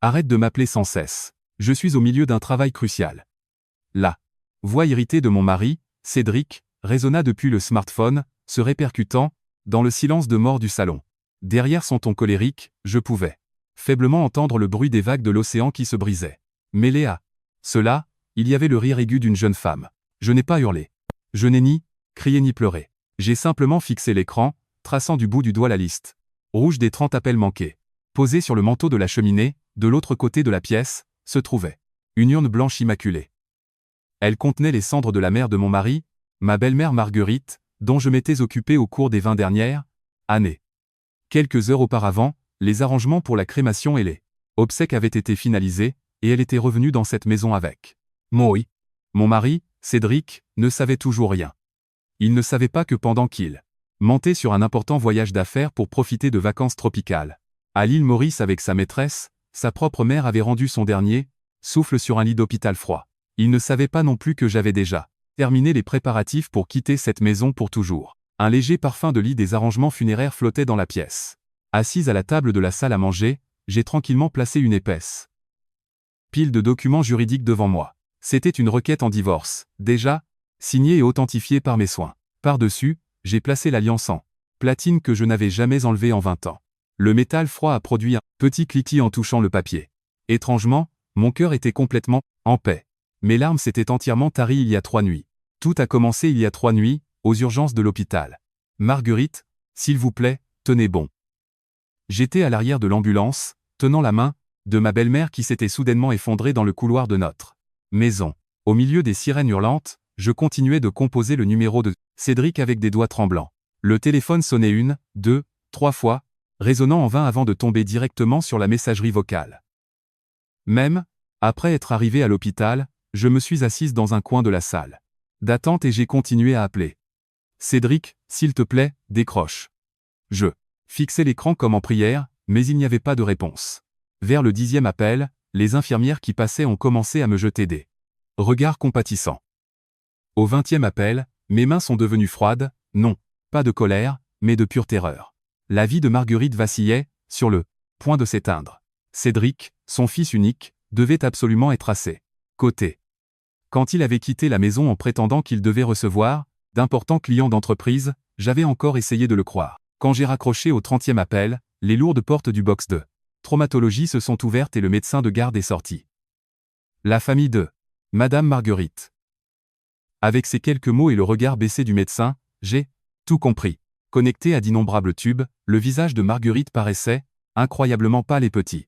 Arrête de m'appeler sans cesse. Je suis au milieu d'un travail crucial. La voix irritée de mon mari, Cédric, résonna depuis le smartphone, se répercutant dans le silence de mort du salon. Derrière son ton colérique, je pouvais faiblement entendre le bruit des vagues de l'océan qui se brisaient. Mêlé à cela, il y avait le rire aigu d'une jeune femme. Je n'ai pas hurlé. Je n'ai ni crié ni pleuré. J'ai simplement fixé l'écran, traçant du bout du doigt la liste rouge des 30 appels manqués. Posée sur le manteau de la cheminée, de l'autre côté de la pièce, se trouvait une urne blanche immaculée. Elle contenait les cendres de la mère de mon mari, ma belle-mère Marguerite, dont je m'étais occupé au cours des 20 dernières années. Quelques heures auparavant, les arrangements pour la crémation et les obsèques avaient été finalisés, et elle était revenue dans cette maison avec moi. Mon mari, Cédric, ne savait toujours rien. Il ne savait pas que pendant qu'il mentait sur un important voyage d'affaires pour profiter de vacances tropicales à l'île Maurice avec sa maîtresse, sa propre mère avait rendu son dernier souffle sur un lit d'hôpital froid. Il ne savait pas non plus que j'avais déjà terminé les préparatifs pour quitter cette maison pour toujours. Un léger parfum de lit des arrangements funéraires flottait dans la pièce. Assise à la table de la salle à manger, j'ai tranquillement placé une épaisse pile de documents juridiques devant moi. C'était une requête en divorce, déjà signée et authentifiée par mes soins. Par-dessus, j'ai placé l'alliance en platine que je n'avais jamais enlevée en 20 ans. Le métal froid a produit un petit cliquetis en touchant le papier. Étrangement, mon cœur était complètement en paix. Mes larmes s'étaient entièrement taries il y a 3 nuits. Tout a commencé il y a 3 nuits, aux urgences de l'hôpital. Marguerite, s'il vous plaît, tenez bon. J'étais à l'arrière de l'ambulance, tenant la main de ma belle-mère qui s'était soudainement effondrée dans le couloir de notre maison. Au milieu des sirènes hurlantes, je continuais de composer le numéro de Cédric avec des doigts tremblants. Le téléphone sonnait 1, 2, 3 fois, résonnant en vain avant de tomber directement sur la messagerie vocale. Même, après être arrivé à l'hôpital, je me suis assise dans un coin de la salle d'attente et j'ai continué à appeler. Cédric, s'il te plaît, décroche. Je fixais l'écran comme en prière, mais il n'y avait pas de réponse. Vers le 10e appel, les infirmières qui passaient ont commencé à me jeter des regards compatissants. Au 20e appel, mes mains sont devenues froides, non, pas de colère, mais de pure terreur. La vie de Marguerite vacillait, sur le point de s'éteindre. Cédric, son fils unique, devait absolument être à ses côtés. Quand il avait quitté la maison en prétendant qu'il devait recevoir d'importants clients d'entreprise, j'avais encore essayé de le croire. Quand j'ai raccroché au 30e appel, les lourdes portes du box de traumatologie se sont ouvertes et le médecin de garde est sorti. La famille de Madame Marguerite. Avec ces quelques mots et le regard baissé du médecin, j'ai tout compris. Connecté à d'innombrables tubes, le visage de Marguerite paraissait incroyablement pâle et petit.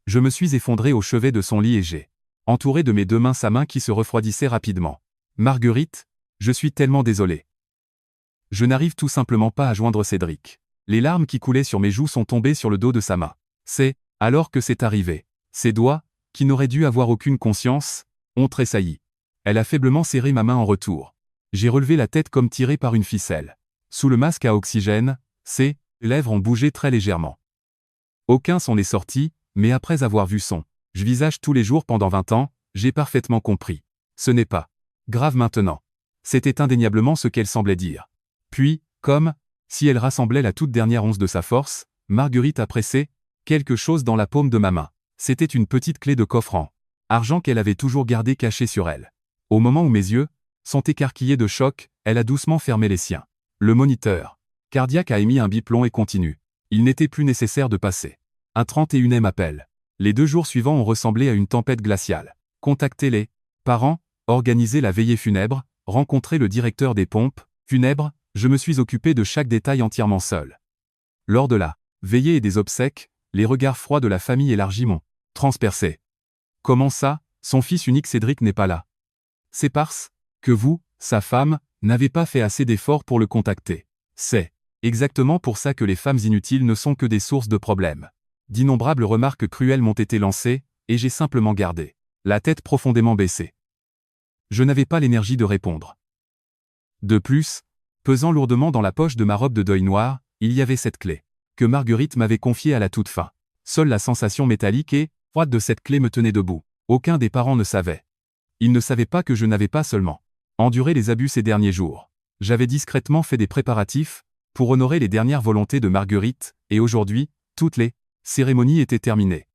Je me suis effondré au chevet de son lit et j'ai entouré de mes 2 mains sa main qui se refroidissait rapidement. Marguerite, je suis tellement désolé. Je n'arrive tout simplement pas à joindre Cédric. Les larmes qui coulaient sur mes joues sont tombées sur le dos de sa main. C'est alors que c'est arrivé. Ses doigts, qui n'auraient dû avoir aucune conscience, ont tressailli. Elle a faiblement serré ma main en retour. J'ai relevé la tête comme tiré par une ficelle. Sous le masque à oxygène, ses lèvres ont bougé très légèrement. Aucun son n'est sorti, mais après avoir vu son visage tous les jours pendant 20 ans, j'ai parfaitement compris. Ce n'est pas grave maintenant. C'était indéniablement ce qu'elle semblait dire. Puis, comme si elle rassemblait la toute dernière once de sa force, Marguerite a pressé quelque chose dans la paume de ma main. C'était une petite clé de coffre en argent qu'elle avait toujours gardée cachée sur elle. Au moment où mes yeux sont écarquillés de choc, elle a doucement fermé les siens. Le moniteur cardiaque a émis un bip long et continu. Il n'était plus nécessaire de passer un 31e appel. Les 2 jours suivants ont ressemblé à une tempête glaciale. Contacter les parents, organiser la veillée funèbre, rencontrer le directeur des pompes funèbres, je me suis occupé de chaque détail entièrement seul. Lors de la veillée et des obsèques, les regards froids de la famille élargie m'ont transpercé. Comment ça, son fils unique Cédric n'est pas là? C'est parce que vous, sa femme, n'avez pas fait assez d'efforts pour le contacter. C'est exactement pour ça que les femmes inutiles ne sont que des sources de problèmes. D'innombrables remarques cruelles m'ont été lancées, et j'ai simplement gardé la tête profondément baissée. Je n'avais pas l'énergie de répondre. De plus, pesant lourdement dans la poche de ma robe de deuil noire, il y avait cette clé, que Marguerite m'avait confiée à la toute fin. Seule la sensation métallique et froide de cette clé me tenait debout. Aucun des parents ne savait. Ils ne savaient pas que je n'avais pas seulement enduré les abus ces derniers jours. J'avais discrètement fait des préparatifs pour honorer les dernières volontés de Marguerite, et aujourd'hui, toutes les cérémonies étaient terminées.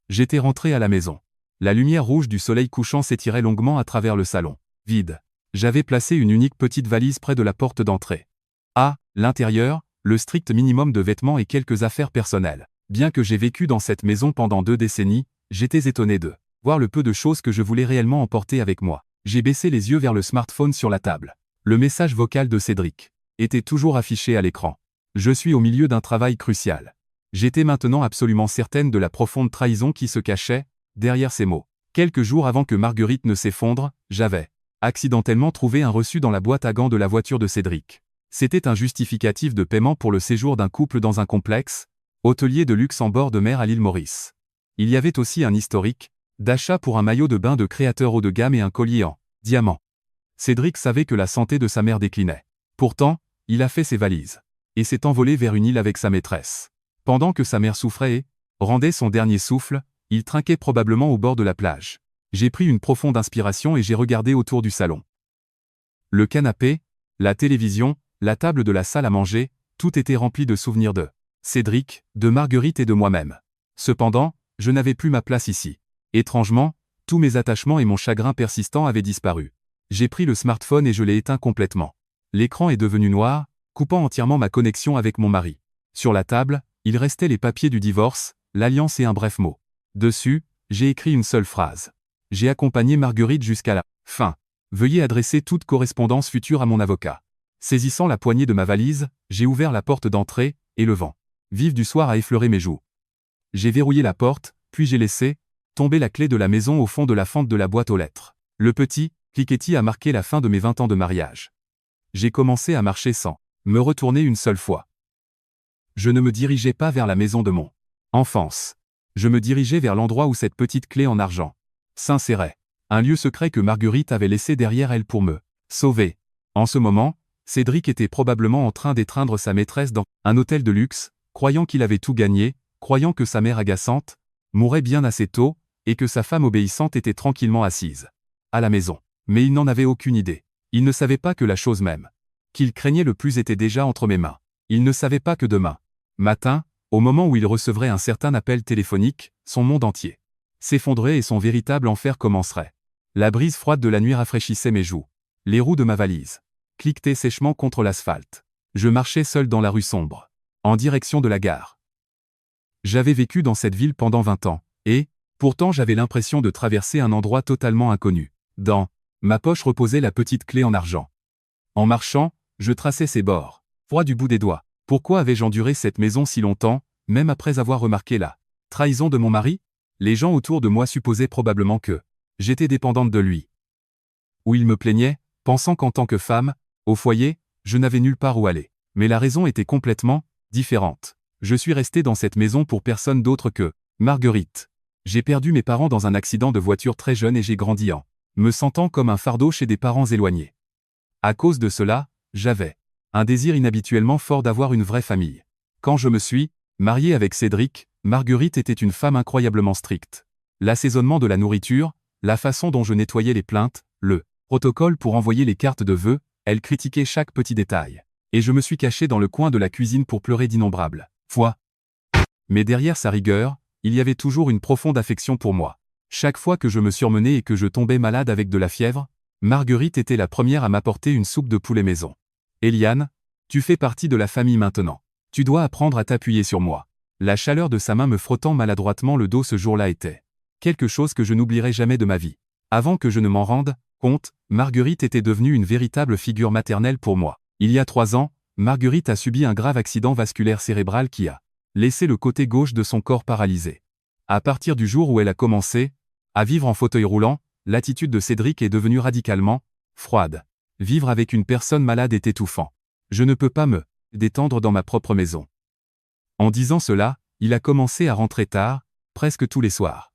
J'étais rentré à la maison. La lumière rouge du soleil couchant s'étirait longuement à travers le salon. Vide. J'avais placé une unique petite valise près de la porte d'entrée. À l'intérieur, le strict minimum de vêtements et quelques affaires personnelles. Bien que j'ai vécu dans cette maison pendant 2 décennies, j'étais étonné de voir le peu de choses que je voulais réellement emporter avec moi. J'ai baissé les yeux vers le smartphone sur la table. Le message vocal de Cédric était toujours affiché à l'écran. Je suis au milieu d'un travail crucial. J'étais maintenant absolument certaine de la profonde trahison qui se cachait derrière ces mots. Quelques jours avant que Marguerite ne s'effondre, j'avais accidentellement trouvé un reçu dans la boîte à gants de la voiture de Cédric. C'était un justificatif de paiement pour le séjour d'un couple dans un complexe hôtelier de luxe en bord de mer à l'île Maurice. Il y avait aussi un historique d'achat pour un maillot de bain de créateur haut de gamme et un collier en diamant. Cédric savait que la santé de sa mère déclinait. Pourtant, il a fait ses valises et s'est envolé vers une île avec sa maîtresse. Pendant que sa mère souffrait et rendait son dernier souffle, il trinquait probablement au bord de la plage. J'ai pris une profonde inspiration et j'ai regardé autour du salon. Le canapé, la télévision, la table de la salle à manger, tout était rempli de souvenirs de Cédric, de Marguerite et de moi-même. Cependant, je n'avais plus ma place ici. Étrangement, tous mes attachements et mon chagrin persistant avaient disparu. J'ai pris le smartphone et je l'ai éteint complètement. L'écran est devenu noir, coupant entièrement ma connexion avec mon mari. Sur la table, il restait les papiers du divorce, l'alliance et un bref mot. Dessus, j'ai écrit une seule phrase. J'ai accompagné Marguerite jusqu'à la fin. Veuillez adresser toute correspondance future à mon avocat. Saisissant la poignée de ma valise, j'ai ouvert la porte d'entrée, et le vent vif du soir a effleuré mes joues. J'ai verrouillé la porte, puis j'ai laissé tomber la clé de la maison au fond de la fente de la boîte aux lettres. Le petit cliquetis a marqué la fin de mes 20 ans de mariage. J'ai commencé à marcher sans me retourner une seule fois. Je ne me dirigeais pas vers la maison de mon enfance. Je me dirigeais vers l'endroit où cette petite clé en argent s'insérait. Un lieu secret que Marguerite avait laissé derrière elle pour me sauver. En ce moment, Cédric était probablement en train d'étreindre sa maîtresse dans un hôtel de luxe, croyant qu'il avait tout gagné, croyant que sa mère agaçante mourait bien assez tôt, et que sa femme obéissante était tranquillement assise à la maison. Mais il n'en avait aucune idée. Il ne savait pas que la chose même qu'il craignait le plus était déjà entre mes mains. Il ne savait pas que demain matin, au moment où il recevrait un certain appel téléphonique, son monde entier s'effondrerait et son véritable enfer commencerait. La brise froide de la nuit rafraîchissait mes joues. Les roues de ma valise cliquetaient sèchement contre l'asphalte. Je marchais seul dans la rue sombre, en direction de la gare. J'avais vécu dans cette ville pendant 20 ans, et, pourtant j'avais l'impression de traverser un endroit totalement inconnu. Dans ma poche reposait la petite clé en argent. En marchant, je traçais ses bords, froid du bout des doigts. Pourquoi avais-je enduré cette maison si longtemps, même après avoir remarqué la trahison de mon mari? Les gens autour de moi supposaient probablement que j'étais dépendante de lui. Ou il me plaignait, pensant qu'en tant que femme, au foyer, je n'avais nulle part où aller. Mais la raison était complètement différente. Je suis resté dans cette maison pour personne d'autre que Marguerite. J'ai perdu mes parents dans un accident de voiture très jeune et j'ai grandi en me sentant comme un fardeau chez des parents éloignés. À cause de cela, j'avais un désir inhabituellement fort d'avoir une vraie famille. Quand je me suis marié avec Cédric, Marguerite était une femme incroyablement stricte. L'assaisonnement de la nourriture, la façon dont je nettoyais les plaintes, le protocole pour envoyer les cartes de vœux, elle critiquait chaque petit détail. Et je me suis caché dans le coin de la cuisine pour pleurer d'innombrables fois. Mais derrière sa rigueur, il y avait toujours une profonde affection pour moi. Chaque fois que je me surmenais et que je tombais malade avec de la fièvre, Marguerite était la première à m'apporter une soupe de poulet maison. Eliane, tu fais partie de la famille maintenant. Tu dois apprendre à t'appuyer sur moi. La chaleur de sa main me frottant maladroitement le dos ce jour-là était quelque chose que je n'oublierai jamais de ma vie. Avant que je ne m'en rende compte, Marguerite était devenue une véritable figure maternelle pour moi. Il y a 3 ans, Marguerite a subi un grave accident vasculaire cérébral qui a laissé le côté gauche de son corps paralysé. À partir du jour où elle a commencé à vivre en fauteuil roulant, l'attitude de Cédric est devenue radicalement froide. Vivre avec une personne malade est étouffant. Je ne peux pas me détendre dans ma propre maison. En disant cela, il a commencé à rentrer tard, presque tous les soirs.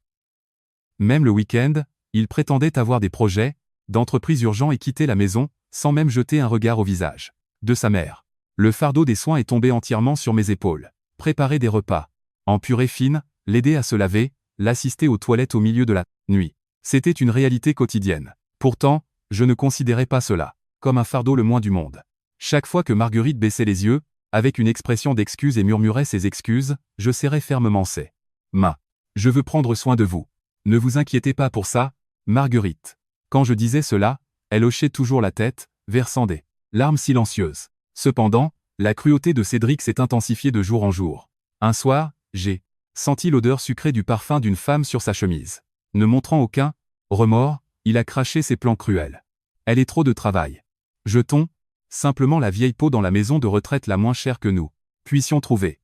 Même le week-end, il prétendait avoir des projets d'entreprise urgents et quitter la maison, sans même jeter un regard au visage de sa mère. Le fardeau des soins est tombé entièrement sur mes épaules. Préparer des repas, en purée fine, l'aider à se laver, l'assister aux toilettes au milieu de la nuit. C'était une réalité quotidienne. Pourtant, je ne considérais pas cela comme un fardeau le moins du monde. Chaque fois que Marguerite baissait les yeux, avec une expression d'excuse et murmurait ses excuses, je serrais fermement ses mains. Je veux prendre soin de vous. Ne vous inquiétez pas pour ça, Marguerite. Quand je disais cela, elle hochait toujours la tête, versant des larmes silencieuses. Cependant, la cruauté de Cédric s'est intensifiée de jour en jour. Un soir, j'ai senti l'odeur sucrée du parfum d'une femme sur sa chemise. Ne montrant aucun remords, il a craché ses plans cruels. Elle est trop de travail. Jetons simplement la vieille peau dans la maison de retraite la moins chère que nous puissions trouver.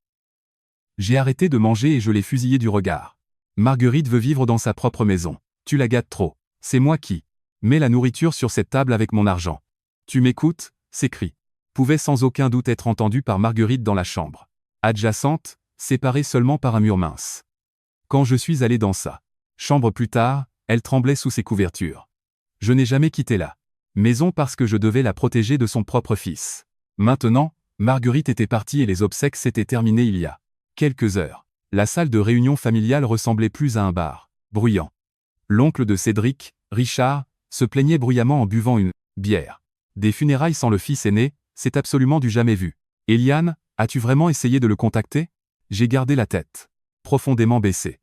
J'ai arrêté de manger et je l'ai fusillé du regard. Marguerite veut vivre dans sa propre maison. Tu la gâtes trop. C'est moi qui mets la nourriture sur cette table avec mon argent. Tu m'écoutes? Ces cris pouvaient sans aucun doute être entendus par Marguerite dans la chambre adjacente, séparée seulement par un mur mince. Quand je suis allé dans sa chambre plus tard, elle tremblait sous ses couvertures. Je n'ai jamais quitté la maison parce que je devais la protéger de son propre fils. Maintenant, Marguerite était partie et les obsèques s'étaient terminées il y a quelques heures. La salle de réunion familiale ressemblait plus à un bar bruyant. L'oncle de Cédric, Richard, se plaignait bruyamment en buvant une bière. Des funérailles sans le fils aîné, c'est absolument du jamais vu. Eliane, as-tu vraiment essayé de le contacter? J'ai gardé la tête profondément baissée.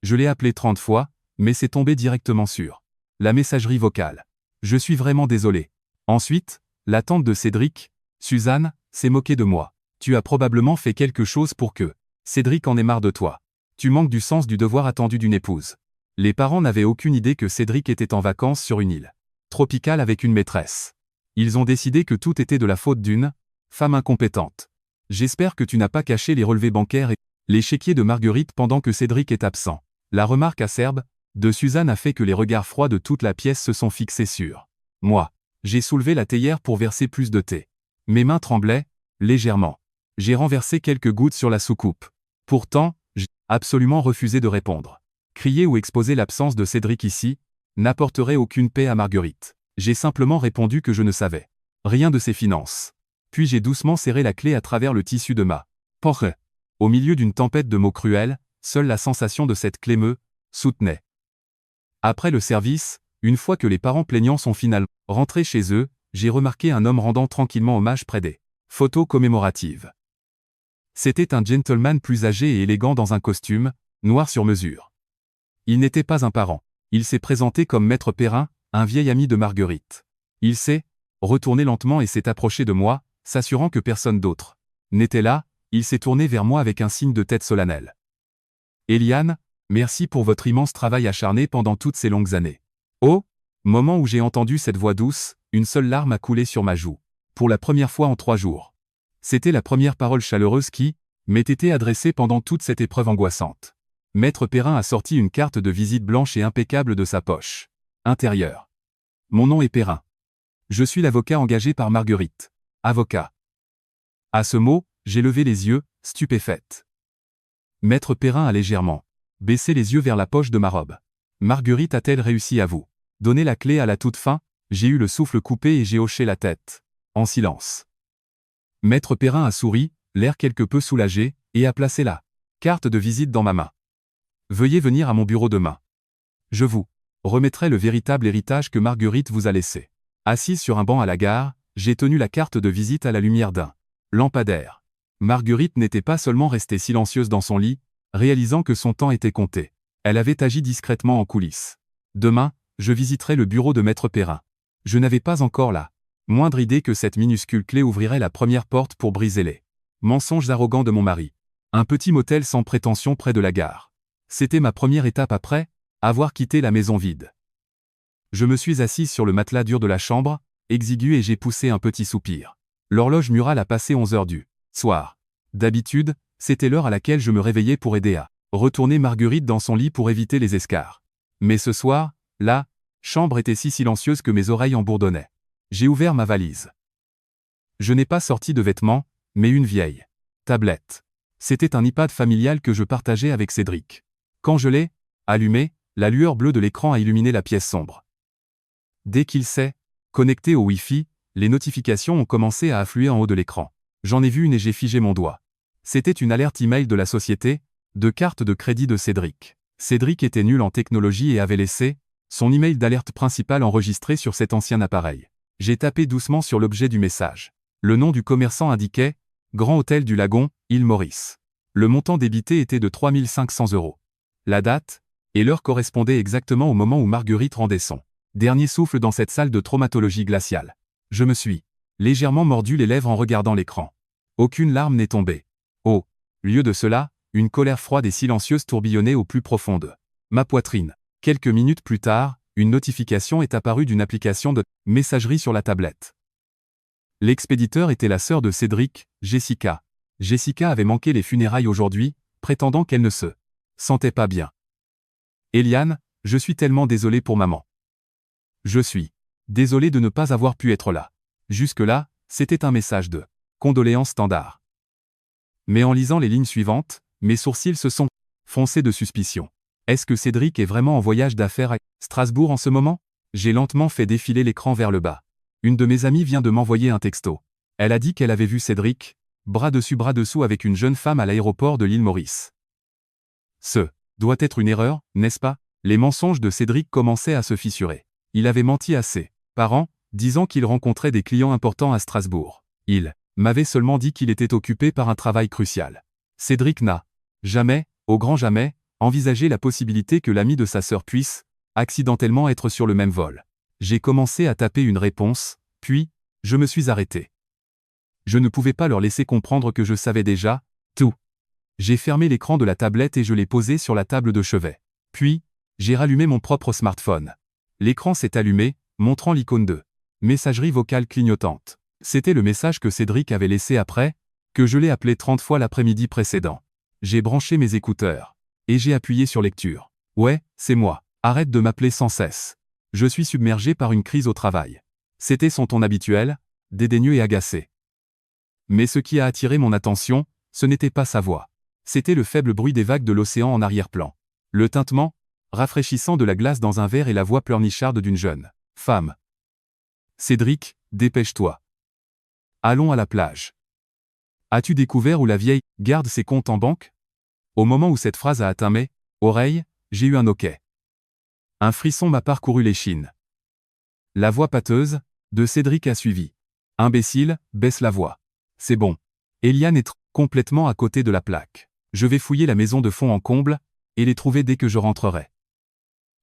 Je l'ai appelé 30 fois, mais c'est tombé directement sur la messagerie vocale. Je suis vraiment désolé. Ensuite, la tante de Cédric, Suzanne, s'est moquée de moi. Tu as probablement fait quelque chose pour que Cédric en ait marre de toi. Tu manques du sens du devoir attendu d'une épouse. Les parents n'avaient aucune idée que Cédric était en vacances sur une île tropicale avec une maîtresse. Ils ont décidé que tout était de la faute d'une femme incompétente. J'espère que tu n'as pas caché les relevés bancaires et les chéquiers de Marguerite pendant que Cédric est absent. La remarque acerbe de Suzanne a fait que les regards froids de toute la pièce se sont fixés sur moi. J'ai soulevé la théière pour verser plus de thé. Mes mains tremblaient, légèrement. J'ai renversé quelques gouttes sur la soucoupe. Pourtant, j'ai absolument refusé de répondre. Crier ou exposer l'absence de Cédric ici n'apporterait aucune paix à Marguerite. J'ai simplement répondu que je ne savais rien de ses finances. Puis j'ai doucement serré la clé à travers le tissu de ma poche. Au milieu d'une tempête de mots cruels, seule la sensation de cette clé me soutenait. Après le service, une fois que les parents plaignants sont finalement rentrés chez eux, j'ai remarqué un homme rendant tranquillement hommage près des photos commémoratives. C'était un gentleman plus âgé et élégant dans un costume, noir sur mesure. Il n'était pas un parent. Il s'est présenté comme Maître Perrin, un vieil ami de Marguerite. Il s'est retourné lentement et s'est approché de moi, s'assurant que personne d'autre n'était là. Il s'est tourné vers moi avec un signe de tête solennel. Eliane, merci pour votre immense travail acharné pendant toutes ces longues années. Au moment où j'ai entendu cette voix douce, une seule larme a coulé sur ma joue. Pour la première fois en 3 jours. C'était la première parole chaleureuse qui m'ait été adressée pendant toute cette épreuve angoissante. Maître Perrin a sorti une carte de visite blanche et impeccable de sa poche intérieure. Mon nom est Perrin. Je suis l'avocat engagé par Marguerite. Avocat. À ce mot, j'ai levé les yeux, stupéfaite. Maître Perrin a légèrement baissé les yeux vers la poche de ma robe. Marguerite a-t-elle réussi à vous donner la clé à la toute fin? J'ai eu le souffle coupé et j'ai hoché la tête. En silence. Maître Perrin a souri, l'air quelque peu soulagé, et a placé la carte de visite dans ma main. Veuillez venir à mon bureau demain. Je vous remettrai le véritable héritage que Marguerite vous a laissé. Assise sur un banc à la gare, j'ai tenu la carte de visite à la lumière d'un lampadaire. Marguerite n'était pas seulement restée silencieuse dans son lit, réalisant que son temps était compté. Elle avait agi discrètement en coulisses. Demain, je visiterai le bureau de Maître Perrin. Je n'avais pas encore la moindre idée que cette minuscule clé ouvrirait la première porte pour briser les mensonges arrogants de mon mari. Un petit motel sans prétention près de la gare. C'était ma première étape après avoir quitté la maison vide. Je me suis assise sur le matelas dur de la chambre, exigu et j'ai poussé un petit soupir. L'horloge murale a passé 11 heures du soir. D'habitude, c'était l'heure à laquelle je me réveillais pour aider à retourner Marguerite dans son lit pour éviter les escarres. Mais ce soir, la chambre était si silencieuse que mes oreilles en bourdonnaient. J'ai ouvert ma valise. Je n'ai pas sorti de vêtements, mais une vieille tablette. C'était un iPad familial que je partageais avec Cédric. Quand je l'ai allumé, la lueur bleue de l'écran a illuminé la pièce sombre. Dès qu'il s'est connecté au Wi-Fi, les notifications ont commencé à affluer en haut de l'écran. J'en ai vu une et j'ai figé mon doigt. C'était une alerte email de la société de carte de crédit de Cédric. Cédric était nul en technologie et avait laissé son email d'alerte principal enregistré sur cet ancien appareil. J'ai tapé doucement sur l'objet du message. Le nom du commerçant indiquait « Grand Hôtel du Lagon, île Maurice ». Le montant débité était de 3 500 €. La date et l'heure correspondaient exactement au moment où Marguerite rendait son dernier souffle dans cette salle de traumatologie glaciale. Je me suis légèrement mordu les lèvres en regardant l'écran. Aucune larme n'est tombée. Au lieu de cela, une colère froide et silencieuse tourbillonnait au plus profond de ma poitrine. Quelques minutes plus tard, une notification est apparue d'une application de messagerie sur la tablette. L'expéditeur était la sœur de Cédric, Jessica. Jessica avait manqué les funérailles aujourd'hui, prétendant qu'elle ne se sentait pas bien. Eliane, je suis tellement désolé pour maman. Je suis désolé de ne pas avoir pu être là. Jusque-là, c'était un message de condoléances standard. Mais en lisant les lignes suivantes, mes sourcils se sont froncés de suspicion. Est-ce que Cédric est vraiment en voyage d'affaires à Strasbourg en ce moment? J'ai lentement fait défiler l'écran vers le bas. Une de mes amies vient de m'envoyer un texto. Elle a dit qu'elle avait vu Cédric, bras dessus bras dessous avec une jeune femme à l'aéroport de l'île Maurice. Ce doit être une erreur, n'est-ce pas? Les mensonges de Cédric commençaient à se fissurer. Il avait menti à ses parents, disant qu'il rencontrait des clients importants à Strasbourg. Il m'avait seulement dit qu'il était occupé par un travail crucial. Cédric n'a jamais, au grand jamais, envisagé la possibilité que l'ami de sa sœur puisse, accidentellement être sur le même vol. J'ai commencé à taper une réponse, puis, je me suis arrêté. Je ne pouvais pas leur laisser comprendre que je savais déjà tout. J'ai fermé l'écran de la tablette et je l'ai posé sur la table de chevet. Puis, j'ai rallumé mon propre smartphone. L'écran s'est allumé, montrant l'icône de messagerie vocale clignotante. C'était le message que Cédric avait laissé après, que je l'ai appelé 30 fois l'après-midi précédent. J'ai branché mes écouteurs. Et j'ai appuyé sur lecture. Ouais, c'est moi. Arrête de m'appeler sans cesse. Je suis submergé par une crise au travail. C'était son ton habituel, dédaigneux et agacé. Mais ce qui a attiré mon attention, ce n'était pas sa voix. C'était le faible bruit des vagues de l'océan en arrière-plan. Le tintement, rafraîchissant de la glace dans un verre et la voix pleurnicharde d'une jeune femme. Cédric, dépêche-toi. Allons à la plage. As-tu découvert où la vieille garde ses comptes en banque? Au moment où cette phrase a atteint mes oreilles, j'ai eu un hoquet. Un frisson m'a parcouru l'échine. La voix pâteuse de Cédric a suivi. Imbécile, baisse la voix. C'est bon. Eliane est complètement à côté de la plaque. Je vais fouiller la maison de fond en comble, et les trouver dès que je rentrerai.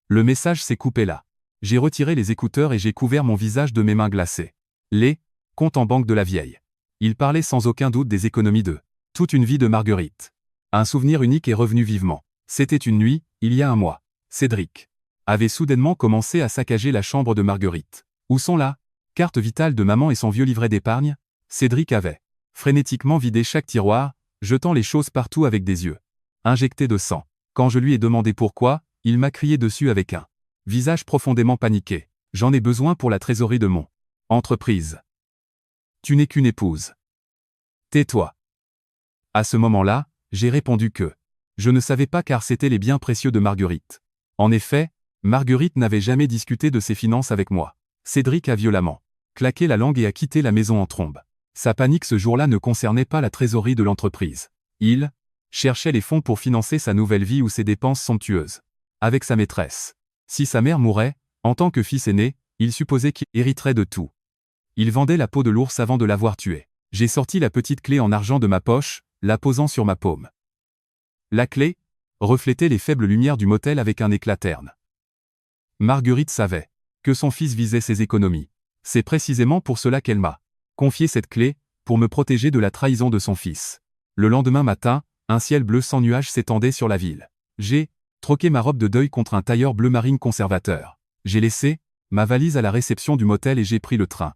Le message s'est coupé là. J'ai retiré les écouteurs et j'ai couvert mon visage de mes mains glacées. Les comptes en banque de la vieille. Il parlait sans aucun doute des économies de toute une vie de Marguerite. Un souvenir unique est revenu vivement. C'était une nuit, il y a un mois. Cédric avait soudainement commencé à saccager la chambre de Marguerite. Où sont la carte vitale de maman et son vieux livret d'épargne? Cédric avait frénétiquement vidé chaque tiroir, jetant les choses partout avec des yeux injectés de sang. Quand je lui ai demandé pourquoi, il m'a crié dessus avec un visage profondément paniqué. J'en ai besoin pour la trésorerie de mon entreprise. Tu n'es qu'une épouse. Tais-toi. À ce moment-là, j'ai répondu que je ne savais pas car c'étaient les biens précieux de Marguerite. En effet, Marguerite n'avait jamais discuté de ses finances avec moi. Cédric a violemment claqué la langue et a quitté la maison en trombe. Sa panique ce jour-là ne concernait pas la trésorerie de l'entreprise. Il cherchait les fonds pour financer sa nouvelle vie ou ses dépenses somptueuses. Avec sa maîtresse. Si sa mère mourait, en tant que fils aîné, il supposait qu'il hériterait de tout. Il vendait la peau de l'ours avant de l'avoir tué. J'ai sorti la petite clé en argent de ma poche, la posant sur ma paume. La clé reflétait les faibles lumières du motel avec un éclat terne. Marguerite savait que son fils visait ses économies. C'est précisément pour cela qu'elle m'a confié cette clé, pour me protéger de la trahison de son fils. Le lendemain matin, un ciel bleu sans nuages s'étendait sur la ville. J'ai troqué ma robe de deuil contre un tailleur bleu marine conservateur. J'ai laissé ma valise à la réception du motel et j'ai pris le train.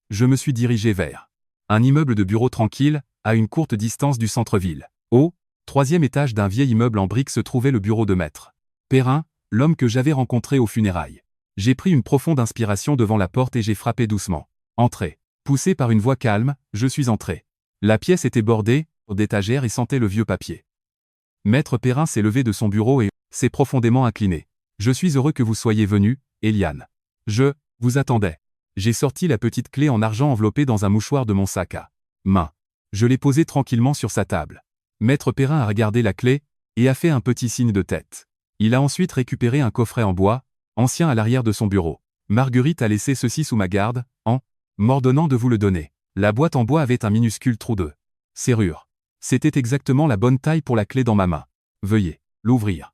Je me suis dirigé vers un immeuble de bureaux tranquille, à une courte distance du centre-ville. Au 3e étage d'un vieil immeuble en briques se trouvait le bureau de maître Perrin, l'homme que j'avais rencontré aux funérailles. J'ai pris une profonde inspiration devant la porte et j'ai frappé doucement. Entrez. Poussé par une voix calme, je suis entré. La pièce était bordée d'étagères et sentait le vieux papier. Maître Perrin s'est levé de son bureau et s'est profondément incliné. Je suis heureux que vous soyez venu, Eliane. Je vous attendais. J'ai sorti la petite clé en argent enveloppée dans un mouchoir de mon sac à main. Je l'ai posée tranquillement sur sa table. Maître Perrin a regardé la clé et a fait un petit signe de tête. Il a ensuite récupéré un coffret en bois, ancien à l'arrière de son bureau. Marguerite a laissé ceci sous ma garde, en m'ordonnant de vous le donner. La boîte en bois avait un minuscule trou de serrure. C'était exactement la bonne taille pour la clé dans ma main. Veuillez l'ouvrir.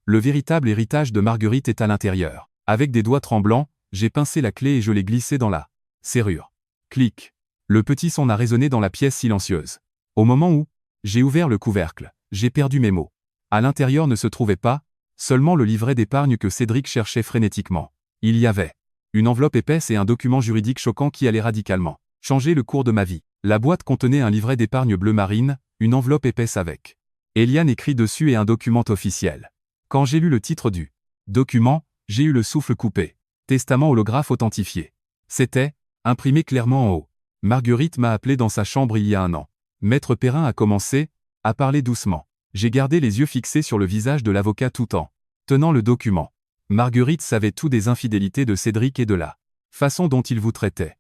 Le véritable héritage de Marguerite est à l'intérieur. Avec des doigts tremblants, j'ai pincé la clé et je l'ai glissée dans la serrure. Clic. Le petit son a résonné dans la pièce silencieuse. Au moment où j'ai ouvert le couvercle, j'ai perdu mes mots. À l'intérieur ne se trouvait pas seulement le livret d'épargne que Cédric cherchait frénétiquement. Il y avait une enveloppe épaisse et un document juridique choquant qui allait radicalement changer le cours de ma vie. La boîte contenait un livret d'épargne bleu marine, une enveloppe épaisse avec Eliane écrit dessus et un document officiel. Quand j'ai lu le titre du document, j'ai eu le souffle coupé. Testament holographe authentifié. C'était imprimé clairement en haut. Marguerite m'a appelé dans sa chambre il y a 1 an. Maître Perrin a commencé à parler doucement. J'ai gardé les yeux fixés sur le visage de l'avocat tout en tenant le document. Marguerite savait tout des infidélités de Cédric et de la façon dont il vous traitait.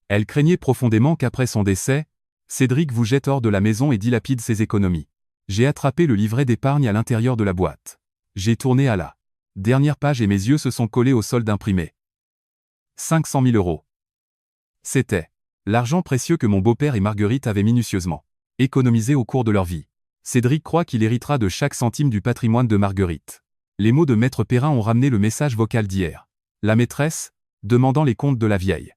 Elle craignait profondément qu'après son décès, Cédric vous jette hors de la maison et dilapide ses économies. J'ai attrapé le livret d'épargne à l'intérieur de la boîte. J'ai tourné à la dernière page et mes yeux se sont collés au solde imprimé. 500 000 €. C'était l'argent précieux que mon beau-père et Marguerite avaient minutieusement économisé au cours de leur vie. Cédric croit qu'il héritera de chaque centime du patrimoine de Marguerite. Les mots de Maître Perrin ont ramené le message vocal d'hier. La maîtresse, demandant les comptes de la vieille.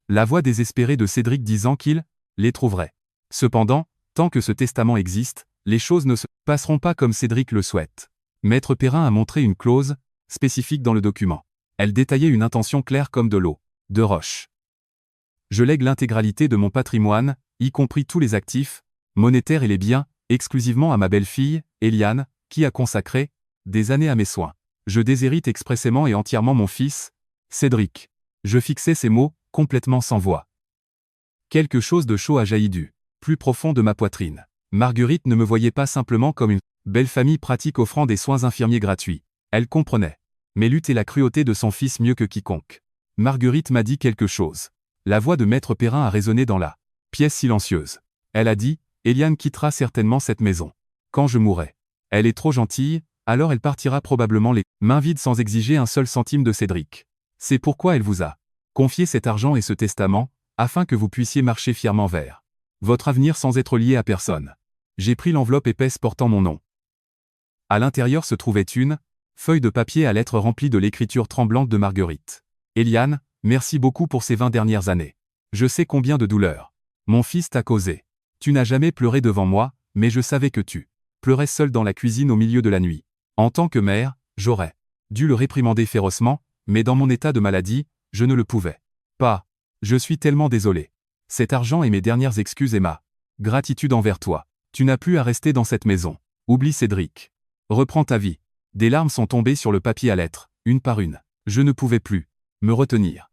La voix désespérée de Cédric disant qu'il les trouverait. Cependant, tant que ce testament existe, les choses ne se passeront pas comme Cédric le souhaite. Maître Perrin a montré une clause spécifique dans le document. Elle détaillait une intention claire comme de l'eau de roche. Je lègue l'intégralité de mon patrimoine, y compris tous les actifs, monétaires et les biens, exclusivement à ma belle-fille, Eliane, qui a consacré des années à mes soins. Je déshérite expressément et entièrement mon fils, Cédric. Je fixais ces mots, complètement sans voix. Quelque chose de chaud a jailli du plus profond de ma poitrine. Marguerite ne me voyait pas simplement comme une belle famille pratique offrant des soins infirmiers gratuits. Elle comprenait mes luttes et la cruauté de son fils mieux que quiconque. Marguerite m'a dit quelque chose. La voix de Maître Perrin a résonné dans la pièce silencieuse. Elle a dit, Eliane quittera certainement cette maison quand je mourrai. Elle est trop gentille, alors elle partira probablement les mains vides sans exiger un seul centime de Cédric. C'est pourquoi elle vous a confié cet argent et ce testament, afin que vous puissiez marcher fièrement vers votre avenir sans être lié à personne. J'ai pris l'enveloppe épaisse portant mon nom. À l'intérieur se trouvait une feuille de papier à lettres remplie de l'écriture tremblante de Marguerite. Eliane, merci beaucoup pour ces 20 dernières années. Je sais combien de douleurs mon fils t'a causé. Tu n'as jamais pleuré devant moi, mais je savais que tu pleurais seul dans la cuisine au milieu de la nuit. En tant que mère, j'aurais dû le réprimander férocement, mais dans mon état de maladie, je ne le pouvais pas. Je suis tellement désolé. Cet argent est mes dernières excuses et ma gratitude envers toi. Tu n'as plus à rester dans cette maison. Oublie Cédric. Reprends ta vie. Des larmes sont tombées sur le papier à lettres, une par une. Je ne pouvais plus me retenir.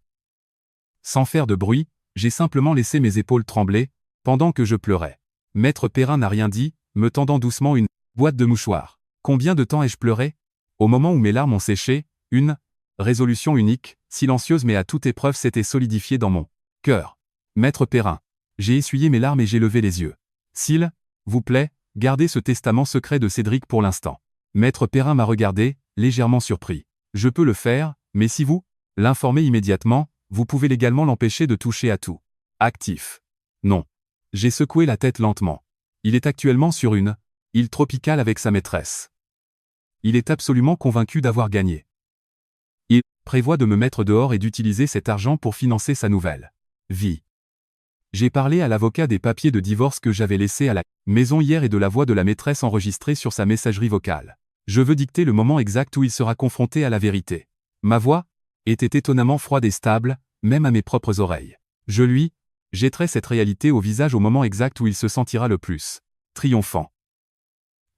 Sans faire de bruit, j'ai simplement laissé mes épaules trembler, pendant que je pleurais. Maître Perrin n'a rien dit, me tendant doucement une boîte de mouchoirs. Combien de temps ai-je pleuré? Au moment où mes larmes ont séché, une résolution unique, silencieuse mais à toute épreuve s'était solidifiée dans mon cœur. Maître Perrin. J'ai essuyé mes larmes et j'ai levé les yeux. S'il vous plaît, gardez ce testament secret de Cédric pour l'instant. Maître Perrin m'a regardé, légèrement surpris. Je peux le faire, mais si vous l'informez immédiatement, vous pouvez légalement l'empêcher de toucher à tout. Actif. Non. J'ai secoué la tête lentement. Il est actuellement sur une île tropicale avec sa maîtresse. Il est absolument convaincu d'avoir gagné. Il prévoit de me mettre dehors et d'utiliser cet argent pour financer sa nouvelle vie. J'ai parlé à l'avocat des papiers de divorce que j'avais laissés à la maison hier et de la voix de la maîtresse enregistrée sur sa messagerie vocale. Je veux dicter le moment exact où il sera confronté à la vérité. Ma voix était étonnamment froide et stable, même à mes propres oreilles. Je lui jetterai cette réalité au visage au moment exact où il se sentira le plus triomphant.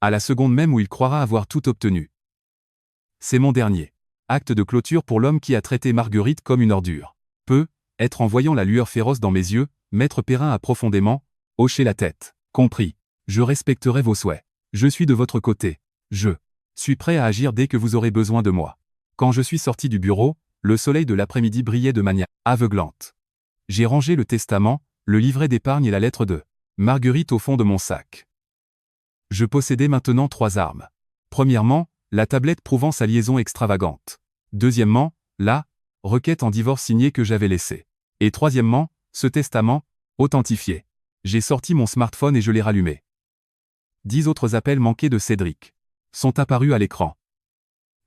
À la seconde même où il croira avoir tout obtenu. C'est mon dernier acte de clôture pour l'homme qui a traité Marguerite comme une ordure. Être en voyant la lueur féroce dans mes yeux, Maître Perrin a profondément hoché la tête. Compris. Je respecterai vos souhaits. Je suis de votre côté. Je suis prêt à agir dès que vous aurez besoin de moi. Quand je suis sorti du bureau, le soleil de l'après-midi brillait de manière aveuglante. J'ai rangé le testament, le livret d'épargne et la lettre de Marguerite au fond de mon sac. Je possédais maintenant 3 armes. Premièrement, la tablette prouvant sa liaison extravagante. Deuxièmement, la requête en divorce signée que j'avais laissée. Et troisièmement, ce testament authentifié. J'ai sorti mon smartphone et je l'ai rallumé. 10 autres appels manqués de Cédric sont apparus à l'écran.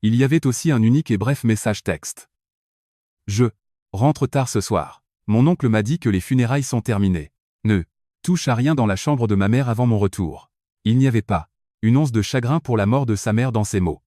Il y avait aussi un unique et bref message texte. Je rentre tard ce soir. Mon oncle m'a dit que les funérailles sont terminées. Ne touche à rien dans la chambre de ma mère avant mon retour. Il n'y avait pas une once de chagrin pour la mort de sa mère dans ces mots.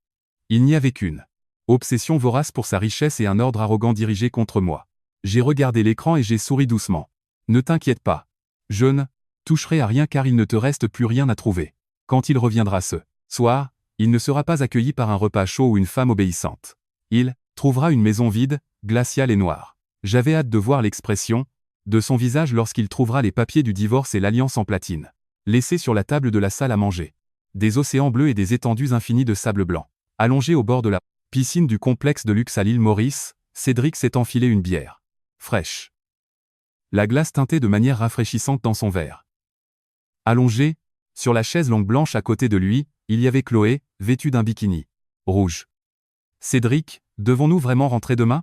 Il n'y avait qu'une obsession vorace pour sa richesse et un ordre arrogant dirigé contre moi. J'ai regardé l'écran et j'ai souri doucement. Ne t'inquiète pas. Je ne toucherai à rien car il ne te reste plus rien à trouver. Quand il reviendra ce soir, il ne sera pas accueilli par un repas chaud ou une femme obéissante. Il trouvera une maison vide, glaciale et noire. J'avais hâte de voir l'expression de son visage lorsqu'il trouvera les papiers du divorce et l'alliance en platine, laissés sur la table de la salle à manger. Des océans bleus et des étendues infinies de sable blanc. Allongé au bord de la piscine du complexe de luxe à l'île Maurice, Cédric s'est enfilé une bière fraîche. La glace teintait de manière rafraîchissante dans son verre. Allongé, sur la chaise longue blanche à côté de lui, il y avait Chloé, vêtue d'un bikini rouge. Cédric, devons-nous vraiment rentrer demain?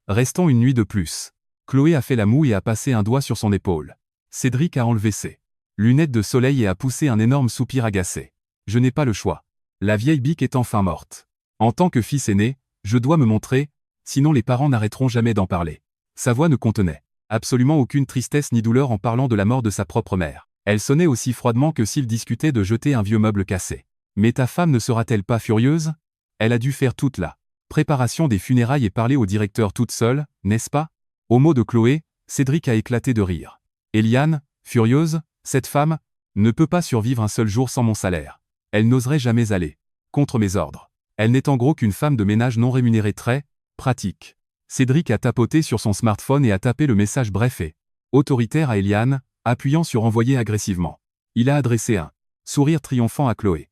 Restons une nuit de plus. Chloé a fait la moue et a passé un doigt sur son épaule. Cédric a enlevé ses lunettes de soleil et a poussé un énorme soupir agacé. Je n'ai pas le choix. La vieille bique est enfin morte. En tant que fils aîné, je dois me montrer, sinon les parents n'arrêteront jamais d'en parler. Sa voix ne contenait absolument aucune tristesse ni douleur en parlant de la mort de sa propre mère. Elle sonnait aussi froidement que s'il discutait de jeter un vieux meuble cassé. Mais ta femme ne sera-t-elle pas furieuse? Elle a dû faire toute la préparation des funérailles et parler au directeur toute seule, n'est-ce pas? Au mot de Chloé, Cédric a éclaté de rire. Eliane, furieuse, cette femme, ne peut pas survivre un seul jour sans mon salaire. Elle n'oserait jamais aller contre mes ordres. Elle n'est en gros qu'une femme de ménage non rémunérée très pratique. Cédric a tapoté sur son smartphone et a tapé le message bref et autoritaire à Eliane, appuyant sur envoyer agressivement. Il a adressé un sourire triomphant à Chloé.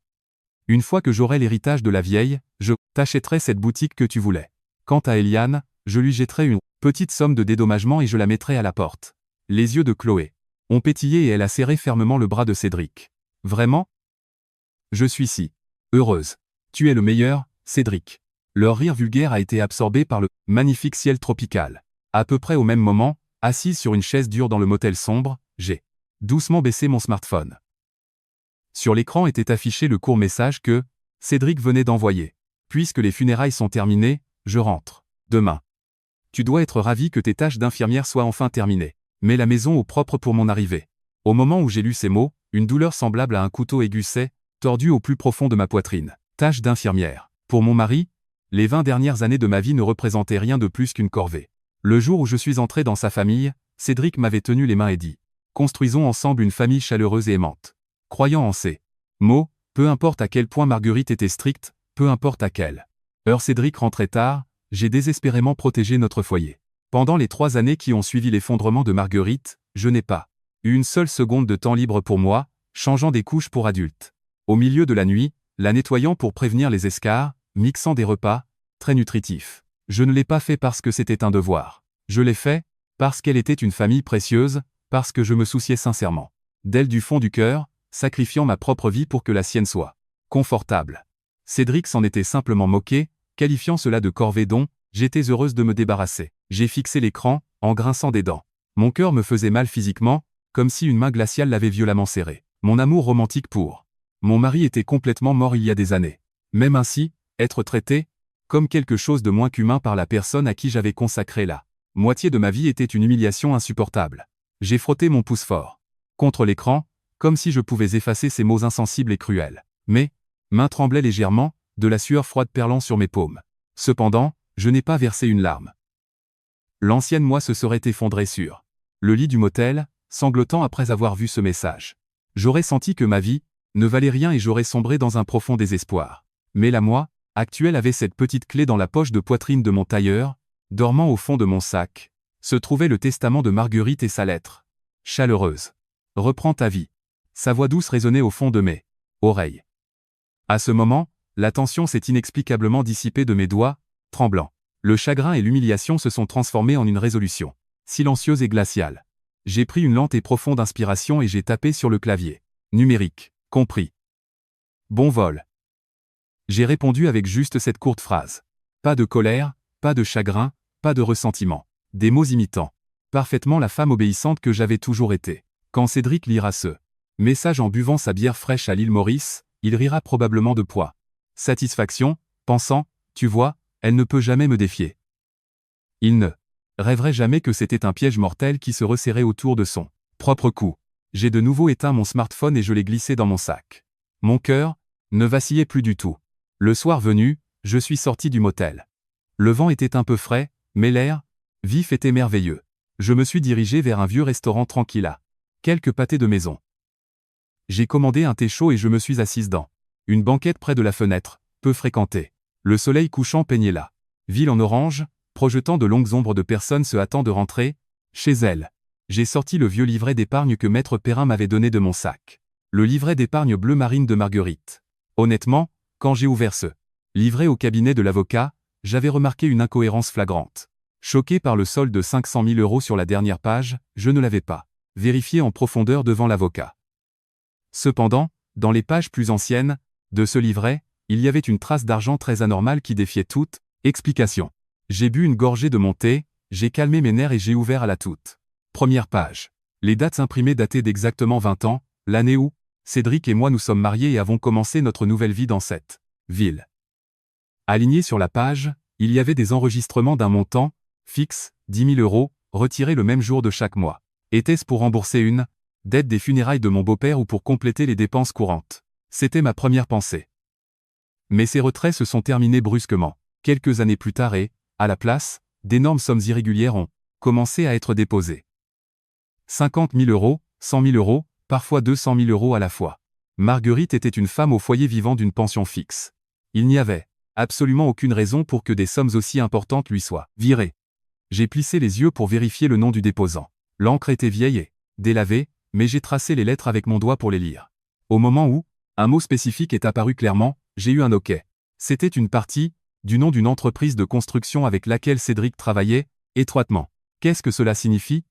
Une fois que j'aurai l'héritage de la vieille, je t'achèterai cette boutique que tu voulais. Quant à Eliane, je lui jetterai une petite somme de dédommagement et je la mettrai à la porte. Les yeux de Chloé ont pétillé et elle a serré fermement le bras de Cédric. Vraiment? Je suis si heureuse. Tu es le meilleur, Cédric. Leur rire vulgaire a été absorbé par le magnifique ciel tropical. À peu près au même moment, assise sur une chaise dure dans le motel sombre, j'ai doucement baissé mon smartphone. Sur l'écran était affiché le court message que Cédric venait d'envoyer. Puisque les funérailles sont terminées, je rentre demain. Tu dois être ravi que tes tâches d'infirmière soient enfin terminées. Mets la maison au propre pour mon arrivée. Au moment où j'ai lu ces mots, une douleur semblable à un couteau aigu s'est tordue au plus profond de ma poitrine. Tâche d'infirmière. Pour mon mari, les 20 dernières années de ma vie ne représentaient rien de plus qu'une corvée. Le jour où je suis entré dans sa famille, Cédric m'avait tenu les mains et dit « Construisons ensemble une famille chaleureuse et aimante ». Croyant en ces mots, peu importe à quel point Marguerite était stricte, peu importe à quelle heure Cédric rentrait tard, j'ai désespérément protégé notre foyer. Pendant les 3 années qui ont suivi l'effondrement de Marguerite, je n'ai pas eu une seule seconde de temps libre pour moi, changeant des couches pour adultes. Au milieu de la nuit, la nettoyant pour prévenir les escarres, mixant des repas très nutritifs. Je ne l'ai pas fait parce que c'était un devoir. Je l'ai fait parce qu'elle était une famille précieuse, parce que je me souciais sincèrement d'elle du fond du cœur, sacrifiant ma propre vie pour que la sienne soit confortable. Cédric s'en était simplement moqué, qualifiant cela de corvée dont j'étais heureuse de me débarrasser. J'ai fixé l'écran, en grinçant des dents. Mon cœur me faisait mal physiquement, comme si une main glaciale l'avait violemment serré. Mon amour romantique pour mon mari était complètement mort il y a des années. Même ainsi, être traité comme quelque chose de moins qu'humain par la personne à qui j'avais consacré la moitié de ma vie était une humiliation insupportable. J'ai frotté mon pouce fort contre l'écran, comme si je pouvais effacer ces mots insensibles et cruels. Mais, main tremblait légèrement, de la sueur froide perlant sur mes paumes. Cependant, je n'ai pas versé une larme. L'ancienne moi se serait effondrée sur le lit du motel, sanglotant après avoir vu ce message. J'aurais senti que ma vie ne valait rien et j'aurais sombré dans un profond désespoir. Mais la moi actuelle avait cette petite clé dans la poche de poitrine de mon tailleur, dormant au fond de mon sac, se trouvait le testament de Marguerite et sa lettre. Chaleureuse. Reprends ta vie. Sa voix douce résonnait au fond de mes oreilles. À ce moment, la tension s'est inexplicablement dissipée de mes doigts, tremblants. Le chagrin et l'humiliation se sont transformés en une résolution, silencieuse et glaciale. J'ai pris une lente et profonde inspiration et j'ai tapé sur le clavier. Numérique. Compris. Bon vol. J'ai répondu avec juste cette courte phrase. Pas de colère, pas de chagrin, pas de ressentiment. Des mots imitant parfaitement la femme obéissante que j'avais toujours été. Quand Cédric lira ce Message en buvant sa bière fraîche à l'île Maurice, il rira probablement de poids. Satisfaction, pensant, tu vois, elle ne peut jamais me défier. Il ne rêverait jamais que c'était un piège mortel qui se resserrait autour de son propre cou. J'ai de nouveau éteint mon smartphone et je l'ai glissé dans mon sac. Mon cœur ne vacillait plus du tout. Le soir venu, je suis sorti du motel. Le vent était un peu frais, mais l'air vif était merveilleux. Je me suis dirigé vers un vieux restaurant tranquille à quelques pâtés de maison. J'ai commandé un thé chaud et je me suis assise dans une banquette près de la fenêtre, peu fréquentée. Le soleil couchant peignait la ville en orange, projetant de longues ombres de personnes se hâtant de rentrer chez elles. J'ai sorti le vieux livret d'épargne que Maître Perrin m'avait donné de mon sac. Le livret d'épargne bleu marine de Marguerite. Honnêtement, quand j'ai ouvert ce livret au cabinet de l'avocat, j'avais remarqué une incohérence flagrante. Choqué par le solde de 500 000 € sur la dernière page, je ne l'avais pas vérifié en profondeur devant l'avocat. Cependant, dans les pages plus anciennes de ce livret, il y avait une trace d'argent très anormale qui défiait toute explication. J'ai bu une gorgée de mon thé, j'ai calmé mes nerfs et j'ai ouvert à la toute première page. Les dates imprimées dataient d'exactement 20 ans, l'année où Cédric et moi nous sommes mariés et avons commencé notre nouvelle vie dans cette ville. Alignés sur la page, il y avait des enregistrements d'un montant fixe, 10 000 €, retirés le même jour de chaque mois. Était-ce pour rembourser une dette des funérailles de mon beau-père ou pour compléter les dépenses courantes? C'était ma première pensée. Mais ces retraits se sont terminés brusquement. Quelques années plus tard et, à la place, d'énormes sommes irrégulières ont commencé à être déposées. 50 000 €, 100 000 €, parfois 200 000 € à la fois. Marguerite était une femme au foyer vivant d'une pension fixe. Il n'y avait absolument aucune raison pour que des sommes aussi importantes lui soient virées. J'ai plissé les yeux pour vérifier le nom du déposant. L'encre était vieille et délavée, mais j'ai tracé les lettres avec mon doigt pour les lire. Au moment où un mot spécifique est apparu clairement, j'ai eu un OK. C'était une partie du nom d'une entreprise de construction avec laquelle Cédric travaillait étroitement. Qu'est-ce que cela signifie?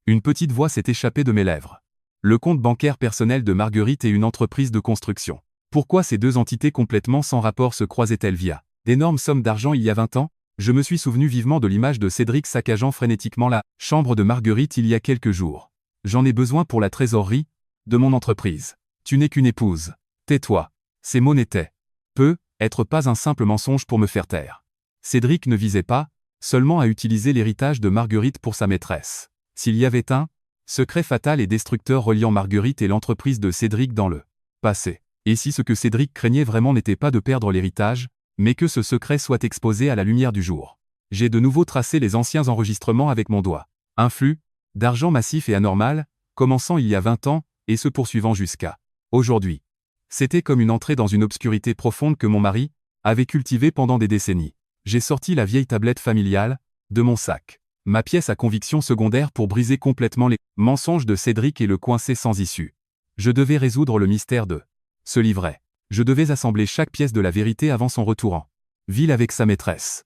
Une petite voix s'est échappée de mes lèvres. Le compte bancaire personnel de Marguerite et une entreprise de construction. Pourquoi ces deux entités complètement sans rapport se croisaient-elles via d'énormes sommes d'argent il y a 20 ans? Je me suis souvenu vivement de l'image de Cédric saccageant frénétiquement la chambre de Marguerite il y a quelques jours. J'en ai besoin pour la trésorerie de mon entreprise. Tu n'es qu'une épouse. Tais-toi. Ces mots n'étaient être pas un simple mensonge pour me faire taire. Cédric ne visait pas seulement à utiliser l'héritage de Marguerite pour sa maîtresse. S'il y avait un secret fatal et destructeur reliant Marguerite et l'entreprise de Cédric dans le passé, et si ce que Cédric craignait vraiment n'était pas de perdre l'héritage, mais que ce secret soit exposé à la lumière du jour. J'ai de nouveau tracé les anciens enregistrements avec mon doigt. Un flux d'argent massif et anormal, commençant il y a 20 ans, et se poursuivant jusqu'à aujourd'hui. C'était comme une entrée dans une obscurité profonde que mon mari avait cultivée pendant des décennies. J'ai sorti la vieille tablette familiale de mon sac. Ma pièce à conviction secondaire pour briser complètement les mensonges de Cédric et le coincer sans issue. Je devais résoudre le mystère de ce livret. Je devais assembler chaque pièce de la vérité avant son retour en ville avec sa maîtresse.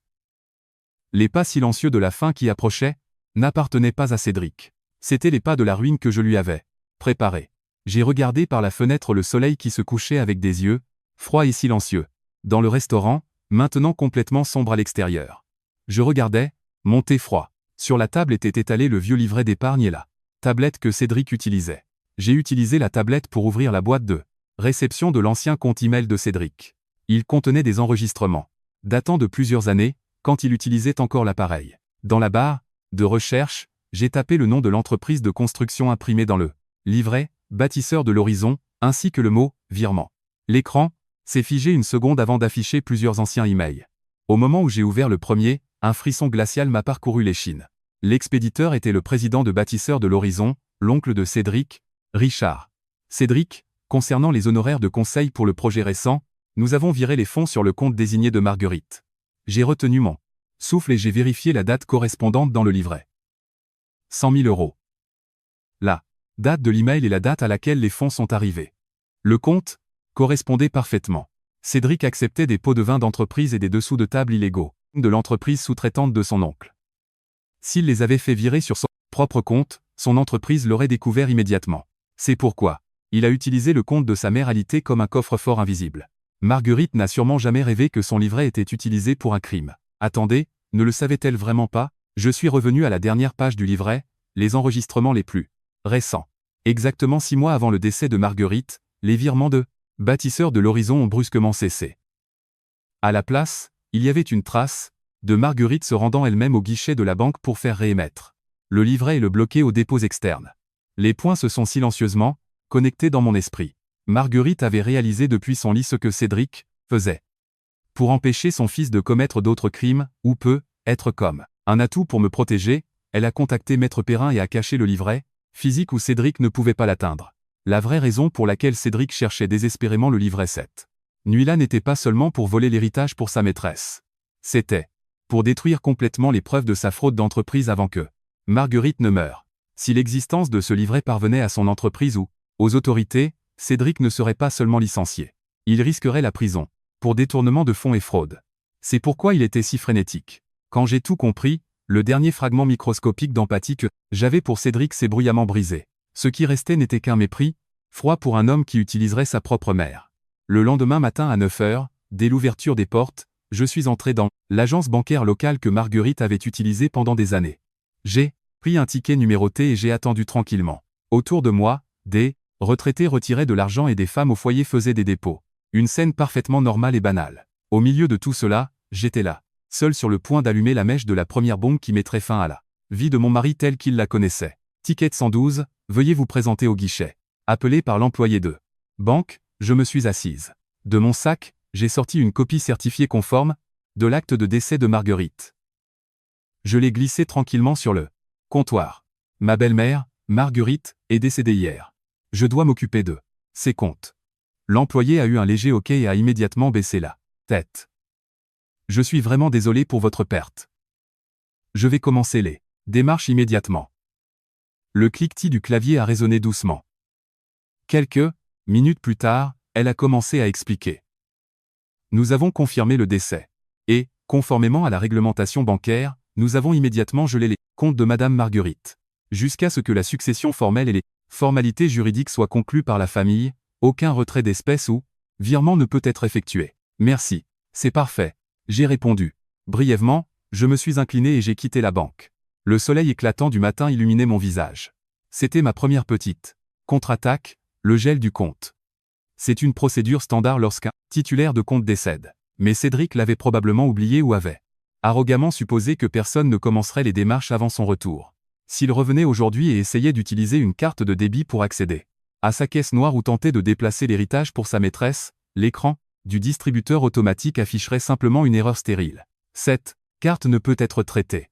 Les pas silencieux de la fin qui approchaient n'appartenaient pas à Cédric. C'étaient les pas de la ruine que je lui avais préparés. J'ai regardé par la fenêtre le soleil qui se couchait avec des yeux froids et silencieux. Dans le restaurant, maintenant complètement sombre à l'extérieur. Je regardais, mon thé froid. Sur la table était étalé le vieux livret d'épargne et la tablette que Cédric utilisait. J'ai utilisé la tablette pour ouvrir la boîte de réception de l'ancien compte email de Cédric. Il contenait des enregistrements datant de plusieurs années, quand il utilisait encore l'appareil. Dans la barre de recherche, j'ai tapé le nom de l'entreprise de construction imprimé dans le livret, Bâtisseur de l'Horizon, ainsi que le mot virement. L'écran s'est figé une seconde avant d'afficher plusieurs anciens emails. Au moment où j'ai ouvert le premier, un frisson glacial m'a parcouru l'échine. L'expéditeur était le président de Bâtisseur de l'Horizon, l'oncle de Cédric, Richard. Cédric, concernant les honoraires de conseil pour le projet récent, nous avons viré les fonds sur le compte désigné de Marguerite. J'ai retenu mon souffle et j'ai vérifié la date correspondante dans le livret. 100 000 €. La date de l'email et la date à laquelle les fonds sont arrivés. Le compte correspondait parfaitement. Cédric acceptait des pots de vin d'entreprise et des dessous de table illégaux de l'entreprise sous-traitante de son oncle. S'il les avait fait virer sur son propre compte, son entreprise l'aurait découvert immédiatement. C'est pourquoi il a utilisé le compte de sa mère alité comme un coffre-fort invisible. Marguerite n'a sûrement jamais rêvé que son livret était utilisé pour un crime. Attendez, ne le savait-elle vraiment pas? Je suis revenu à la dernière page du livret, les enregistrements les plus récents. Exactement 6 mois avant le décès de Marguerite, les virements de bâtisseurs de l'horizon ont brusquement cessé. À la place, il y avait une trace de Marguerite se rendant elle-même au guichet de la banque pour faire réémettre le livret et le bloquer aux dépôts externes. Les points se sont silencieusement connectés dans mon esprit. Marguerite avait réalisé depuis son lit ce que Cédric faisait. Pour empêcher son fils de commettre d'autres crimes, ou peut être comme un atout pour me protéger, elle a contacté Maître Perrin et a caché le livret physique où Cédric ne pouvait pas l'atteindre. La vraie raison pour laquelle Cédric cherchait désespérément le livret 7 nuit-là n'était pas seulement pour voler l'héritage pour sa maîtresse. C'était pour détruire complètement les preuves de sa fraude d'entreprise avant que Marguerite ne meure. Si l'existence de ce livret parvenait à son entreprise ou aux autorités, Cédric ne serait pas seulement licencié. Il risquerait la prison pour détournement de fonds et fraude. C'est pourquoi il était si frénétique. Quand j'ai tout compris, le dernier fragment microscopique d'empathie que j'avais pour Cédric s'est bruyamment brisé. Ce qui restait n'était qu'un mépris, froid pour un homme qui utiliserait sa propre mère. Le lendemain matin à 9 h, dès l'ouverture des portes, je suis entré dans l'agence bancaire locale que Marguerite avait utilisée pendant des années. J'ai pris un ticket numéroté et j'ai attendu tranquillement. Autour de moi, des retraités retiraient de l'argent et des femmes au foyer faisaient des dépôts. Une scène parfaitement normale et banale. Au milieu de tout cela, j'étais là, seul sur le point d'allumer la mèche de la première bombe qui mettrait fin à la vie de mon mari telle qu'il la connaissait. Ticket 112, veuillez vous présenter au guichet. Appelé par l'employé de banque, je me suis assise. De mon sac, j'ai sorti une copie certifiée conforme de l'acte de décès de Marguerite. Je l'ai glissé tranquillement sur le comptoir. Ma belle-mère, Marguerite, est décédée hier. Je dois m'occuper de ses comptes. L'employé a eu un léger hoquet et a immédiatement baissé la tête. Je suis vraiment désolé pour votre perte. Je vais commencer les démarches immédiatement. Le cliquetis du clavier a résonné doucement. Quelques minutes plus tard, elle a commencé à expliquer. Nous avons confirmé le décès. Et, conformément à la réglementation bancaire, nous avons immédiatement gelé les comptes de Madame Marguerite. Jusqu'à ce que la succession formelle et les formalités juridiques soient conclues par la famille, aucun retrait d'espèces ou virement ne peut être effectué. Merci. C'est parfait. J'ai répondu. Brièvement, je me suis incliné et j'ai quitté la banque. Le soleil éclatant du matin illuminait mon visage. C'était ma première petite contre-attaque, le gel du compte. C'est une procédure standard lorsqu'un titulaire de compte décède. Mais Cédric l'avait probablement oublié ou avait arrogamment supposé que personne ne commencerait les démarches avant son retour. S'il revenait aujourd'hui et essayait d'utiliser une carte de débit pour accéder à sa caisse noire ou tenter de déplacer l'héritage pour sa maîtresse, l'écran du distributeur automatique afficherait simplement une erreur stérile. Cette carte ne peut être traitée.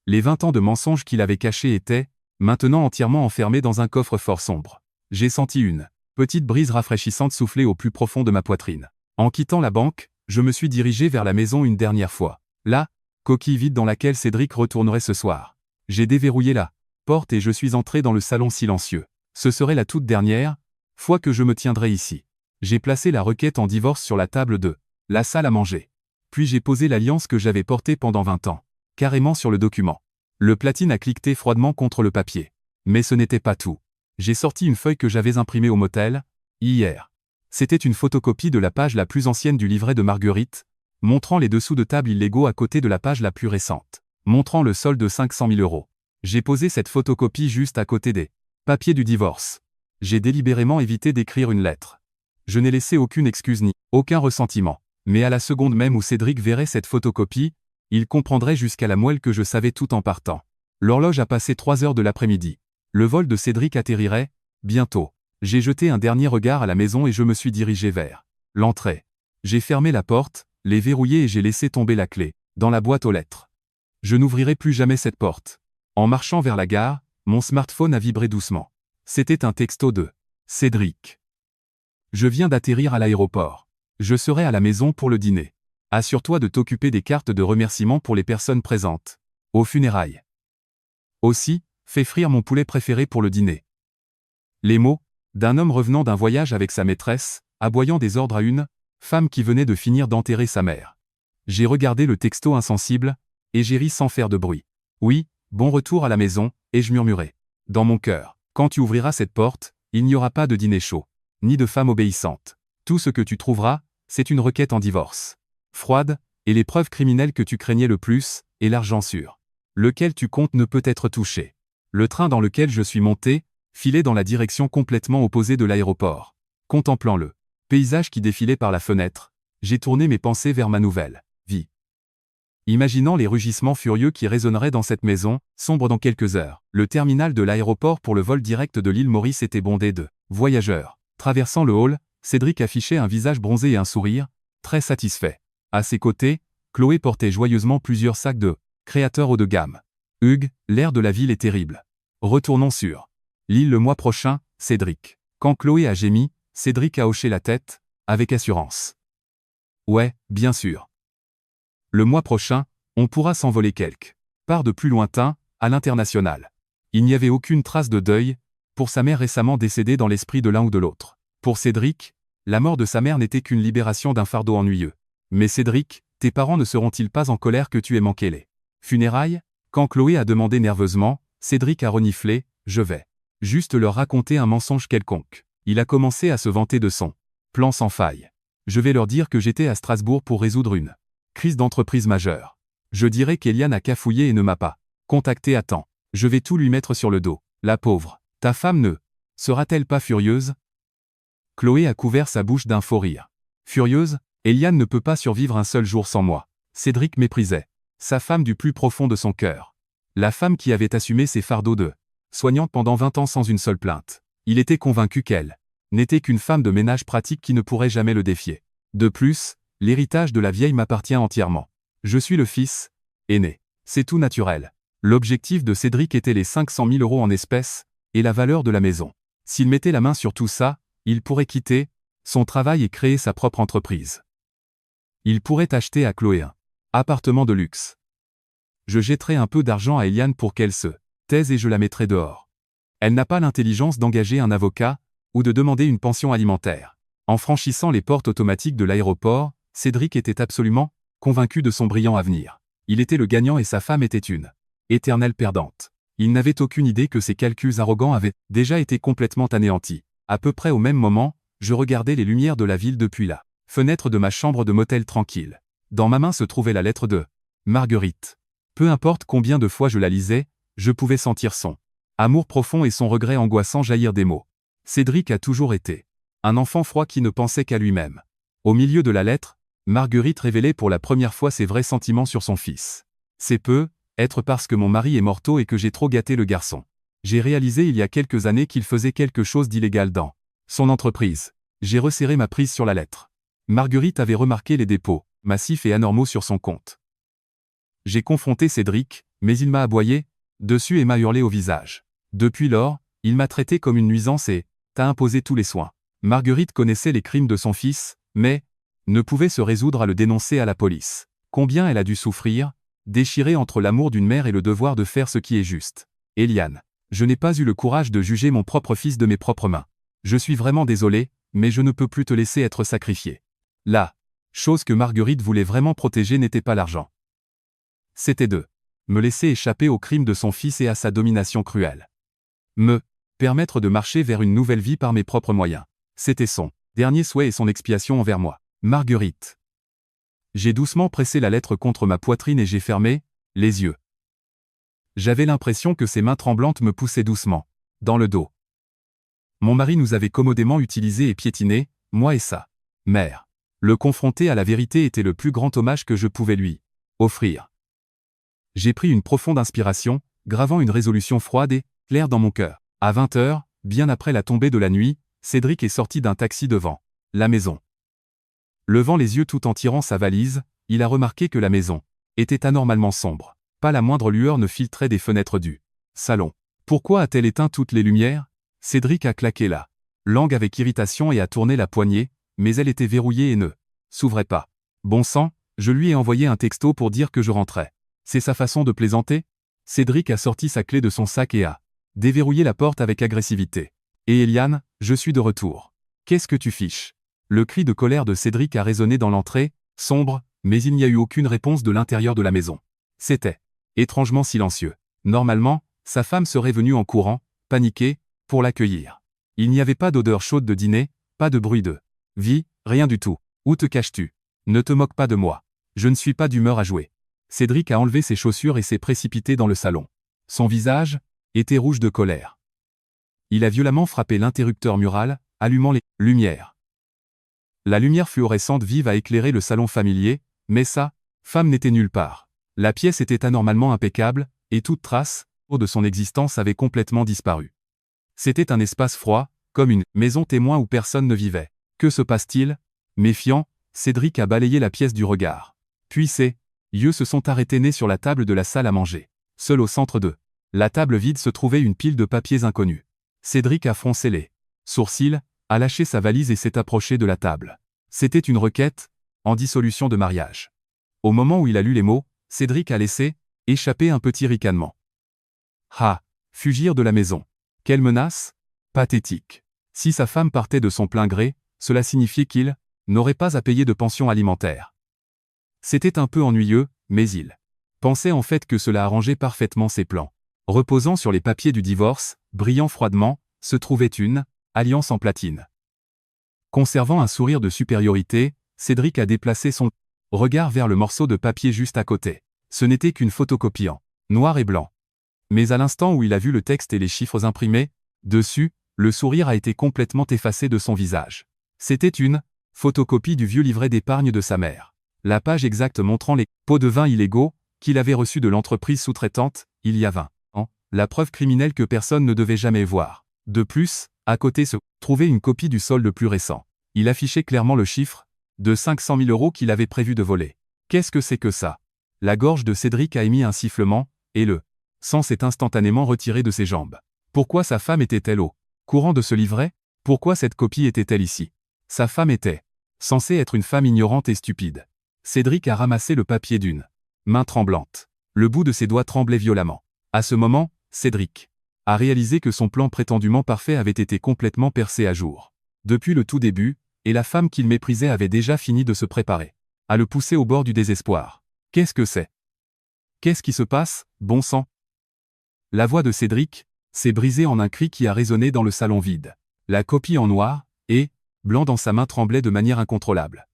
Les 20 ans de mensonges qu'il avait cachés étaient, maintenant entièrement enfermés dans un coffre-fort sombre. J'ai senti une petite brise rafraîchissante souffler au plus profond de ma poitrine. En quittant la banque, je me suis dirigé vers la maison une dernière fois. Là, coquille vide dans laquelle Cédric retournerait ce soir. J'ai déverrouillé la porte et je suis entré dans le salon silencieux. Ce serait la toute dernière fois que je me tiendrais ici. J'ai placé la requête en divorce sur la table de la salle à manger. Puis j'ai posé l'alliance que j'avais portée pendant 20 ans, carrément sur le document. Le platine a cliqueté froidement contre le papier. Mais ce n'était pas tout. J'ai sorti une feuille que j'avais imprimée au motel, hier. C'était une photocopie de la page la plus ancienne du livret de Marguerite, montrant les dessous de table illégaux à côté de la page la plus récente, montrant le solde de 500 000 €. J'ai posé cette photocopie juste à côté des papiers du divorce. J'ai délibérément évité d'écrire une lettre. Je n'ai laissé aucune excuse ni aucun ressentiment. Mais à la seconde même où Cédric verrait cette photocopie, il comprendrait jusqu'à la moelle que je savais tout en partant. L'horloge a passé 3 heures de l'après-midi. Le vol de Cédric atterrirait bientôt. J'ai jeté un dernier regard à la maison et je me suis dirigé vers l'entrée. J'ai fermé la porte, l'ai verrouillée et j'ai laissé tomber la clé dans la boîte aux lettres. Je n'ouvrirai plus jamais cette porte. En marchant vers la gare, mon smartphone a vibré doucement. C'était un texto de Cédric. Je viens d'atterrir à l'aéroport. Je serai à la maison pour le dîner. Assure-toi de t'occuper des cartes de remerciement pour les personnes présentes aux funérailles. Aussi, fais frire mon poulet préféré pour le dîner. Les mots d'un homme revenant d'un voyage avec sa maîtresse, aboyant des ordres à une femme qui venait de finir d'enterrer sa mère. J'ai regardé le texto insensible, et j'ai ri sans faire de bruit. Oui, bon retour à la maison, et je murmurai. Dans mon cœur, quand tu ouvriras cette porte, il n'y aura pas de dîner chaud, ni de femme obéissante. Tout ce que tu trouveras, c'est une requête en divorce. Froide, et les preuves criminelles que tu craignais le plus, et l'argent sûr, lequel tu comptes ne peut être touché. Le train dans lequel je suis monté filait dans la direction complètement opposée de l'aéroport. Contemplant le paysage qui défilait par la fenêtre, j'ai tourné mes pensées vers ma nouvelle vie. Imaginant les rugissements furieux qui résonneraient dans cette maison, sombre dans quelques heures. Le terminal de l'aéroport pour le vol direct de l'île Maurice était bondé de voyageurs. Traversant le hall, Cédric affichait un visage bronzé et un sourire, très satisfait. À ses côtés, Chloé portait joyeusement plusieurs sacs de créateurs haut de gamme. Hugues, l'air de la ville est terrible. Retournons sur l'île le mois prochain, Cédric. Quand Chloé a gémi, Cédric a hoché la tête, avec assurance. Ouais, bien sûr. Le mois prochain, on pourra s'envoler quelque part de plus lointain, à l'international. Il n'y avait aucune trace de deuil, pour sa mère récemment décédée dans l'esprit de l'un ou de l'autre. Pour Cédric, la mort de sa mère n'était qu'une libération d'un fardeau ennuyeux. Mais Cédric, tes parents ne seront-ils pas en colère que tu aies manqué les funérailles? Quand Chloé a demandé nerveusement, Cédric a reniflé, je vais juste leur raconter un mensonge quelconque. Il a commencé à se vanter de son plan sans faille. Je vais leur dire que j'étais à Strasbourg pour résoudre une crise d'entreprise majeure. Je dirai qu'Eliane a cafouillé et ne m'a pas contacté à temps. Je vais tout lui mettre sur le dos. La pauvre. Ta femme ne sera-t-elle pas furieuse? Chloé a couvert sa bouche d'un faux rire. Furieuse? Eliane ne peut pas survivre un seul jour sans moi. Cédric méprisait sa femme du plus profond de son cœur. La femme qui avait assumé ses fardeaux de soignante pendant 20 ans sans une seule plainte. Il était convaincu qu'elle n'était qu'une femme de ménage pratique qui ne pourrait jamais le défier. De plus, l'héritage de la vieille m'appartient entièrement. Je suis le fils aîné. C'est tout naturel. L'objectif de Cédric était les 500 000 € en espèces, et la valeur de la maison. S'il mettait la main sur tout ça, il pourrait quitter son travail et créer sa propre entreprise. Il pourrait acheter à Chloé un appartement de luxe. Je jetterai un peu d'argent à Eliane pour qu'elle se taise et je la mettrai dehors. Elle n'a pas l'intelligence d'engager un avocat, ou de demander une pension alimentaire. En franchissant les portes automatiques de l'aéroport, Cédric était absolument convaincu de son brillant avenir. Il était le gagnant et sa femme était une éternelle perdante. Il n'avait aucune idée que ses calculs arrogants avaient déjà été complètement anéantis. À peu près au même moment, je regardais les lumières de la ville depuis la fenêtre de ma chambre de motel tranquille. Dans ma main se trouvait la lettre de Marguerite. Peu importe combien de fois je la lisais, je pouvais sentir son amour profond et son regret angoissant jaillir des mots. Cédric a toujours été un enfant froid qui ne pensait qu'à lui-même. Au milieu de la lettre, Marguerite révélait pour la première fois ses vrais sentiments sur son fils. C'est peu, être parce que mon mari est morto et que j'ai trop gâté le garçon. J'ai réalisé il y a quelques années qu'il faisait quelque chose d'illégal dans son entreprise. J'ai resserré ma prise sur la lettre. Marguerite avait remarqué les dépôts massifs et anormaux sur son compte. J'ai confronté Cédric, mais il m'a aboyé dessus et m'a hurlé au visage. Depuis lors, il m'a traité comme une nuisance et t'a imposé tous les soins. Marguerite connaissait les crimes de son fils, mais ne pouvait se résoudre à le dénoncer à la police. Combien elle a dû souffrir, déchirée entre l'amour d'une mère et le devoir de faire ce qui est juste. Eliane, je n'ai pas eu le courage de juger mon propre fils de mes propres mains. Je suis vraiment désolé, mais je ne peux plus te laisser être sacrifié. La chose que Marguerite voulait vraiment protéger n'était pas l'argent. C'était de me laisser échapper au crime de son fils et à sa domination cruelle. Me permettre de marcher vers une nouvelle vie par mes propres moyens. C'était son dernier souhait et son expiation envers moi. Marguerite. J'ai doucement pressé la lettre contre ma poitrine et j'ai fermé les yeux. J'avais l'impression que ses mains tremblantes me poussaient doucement dans le dos. Mon mari nous avait commodément utilisés et piétinés, moi et sa mère. Le confronter à la vérité était le plus grand hommage que je pouvais lui offrir. J'ai pris une profonde inspiration, gravant une résolution froide et claire dans mon cœur. À 20 h, bien après la tombée de la nuit, Cédric est sorti d'un taxi devant la maison. Levant les yeux tout en tirant sa valise, il a remarqué que la maison était anormalement sombre. Pas la moindre lueur ne filtrait des fenêtres du salon. Pourquoi a-t-elle éteint toutes les lumières? Cédric a claqué la langue avec irritation et a tourné la poignée, mais elle était verrouillée et ne s'ouvrait pas. Bon sang, je lui ai envoyé un texto pour dire que je rentrais. C'est sa façon de plaisanter? Cédric a sorti sa clé de son sac et a déverrouillé la porte avec agressivité. Et Eliane, je suis de retour. Qu'est-ce que tu fiches? Le cri de colère de Cédric a résonné dans l'entrée, sombre, mais il n'y a eu aucune réponse de l'intérieur de la maison. C'était étrangement silencieux. Normalement, sa femme serait venue en courant, paniquée, pour l'accueillir. Il n'y avait pas d'odeur chaude de dîner, pas de bruit de vie, rien du tout. Où te caches-tu? Ne te moque pas de moi. Je ne suis pas d'humeur à jouer. Cédric a enlevé ses chaussures et s'est précipité dans le salon. Son visage était rouge de colère. Il a violemment frappé l'interrupteur mural, allumant les lumières. La lumière fluorescente vive a éclairé le salon familier, mais sa femme n'était nulle part. La pièce était anormalement impeccable, et toute trace de son existence avait complètement disparu. C'était un espace froid, comme une maison témoin où personne ne vivait. Que se passe-t-il? Méfiant, Cédric a balayé la pièce du regard. Puis ses yeux se sont arrêtés nés sur la table de la salle à manger. Seul au centre de la table vide se trouvait une pile de papiers inconnus. Cédric a froncé les sourcils, a lâché sa valise et s'est approché de la table. C'était une requête en dissolution de mariage. Au moment où il a lu les mots, Cédric a laissé échapper un petit ricanement. Ah! Fugir de la maison. Quelle menace? Pathétique. Si sa femme partait de son plein gré, cela signifiait qu'il n'aurait pas à payer de pension alimentaire. C'était un peu ennuyeux, mais il pensait en fait que cela arrangeait parfaitement ses plans. Reposant sur les papiers du divorce, brillant froidement, se trouvait une alliance en platine. Conservant un sourire de supériorité, Cédric a déplacé son regard vers le morceau de papier juste à côté. Ce n'était qu'une photocopie en noir et blanc. Mais à l'instant où il a vu le texte et les chiffres imprimés dessus, le sourire a été complètement effacé de son visage. C'était une photocopie du vieux livret d'épargne de sa mère. La page exacte montrant les pots de vin illégaux qu'il avait reçus de l'entreprise sous-traitante, il y a 20 ans, la preuve criminelle que personne ne devait jamais voir. De plus, à côté se trouvait une copie du solde plus récent. Il affichait clairement le chiffre de 500 000 € qu'il avait prévu de voler. Qu'est-ce que c'est que ça? La gorge de Cédric a émis un sifflement, et le sang s'est instantanément retiré de ses jambes. Pourquoi sa femme était-elle au courant de ce livret? Pourquoi cette copie était-elle ici? Sa femme était censée être une femme ignorante et stupide. Cédric a ramassé le papier d'une main tremblante. Le bout de ses doigts tremblait violemment. À ce moment, Cédric a réalisé que son plan prétendument parfait avait été complètement percé à jour. Depuis le tout début, et la femme qu'il méprisait avait déjà fini de se préparer à le pousser au bord du désespoir. Qu'est-ce que c'est? Qu'est-ce qui se passe, bon sang? La voix de Cédric s'est brisée en un cri qui a résonné dans le salon vide. La copie en noir et blanc dans sa main tremblait de manière incontrôlable.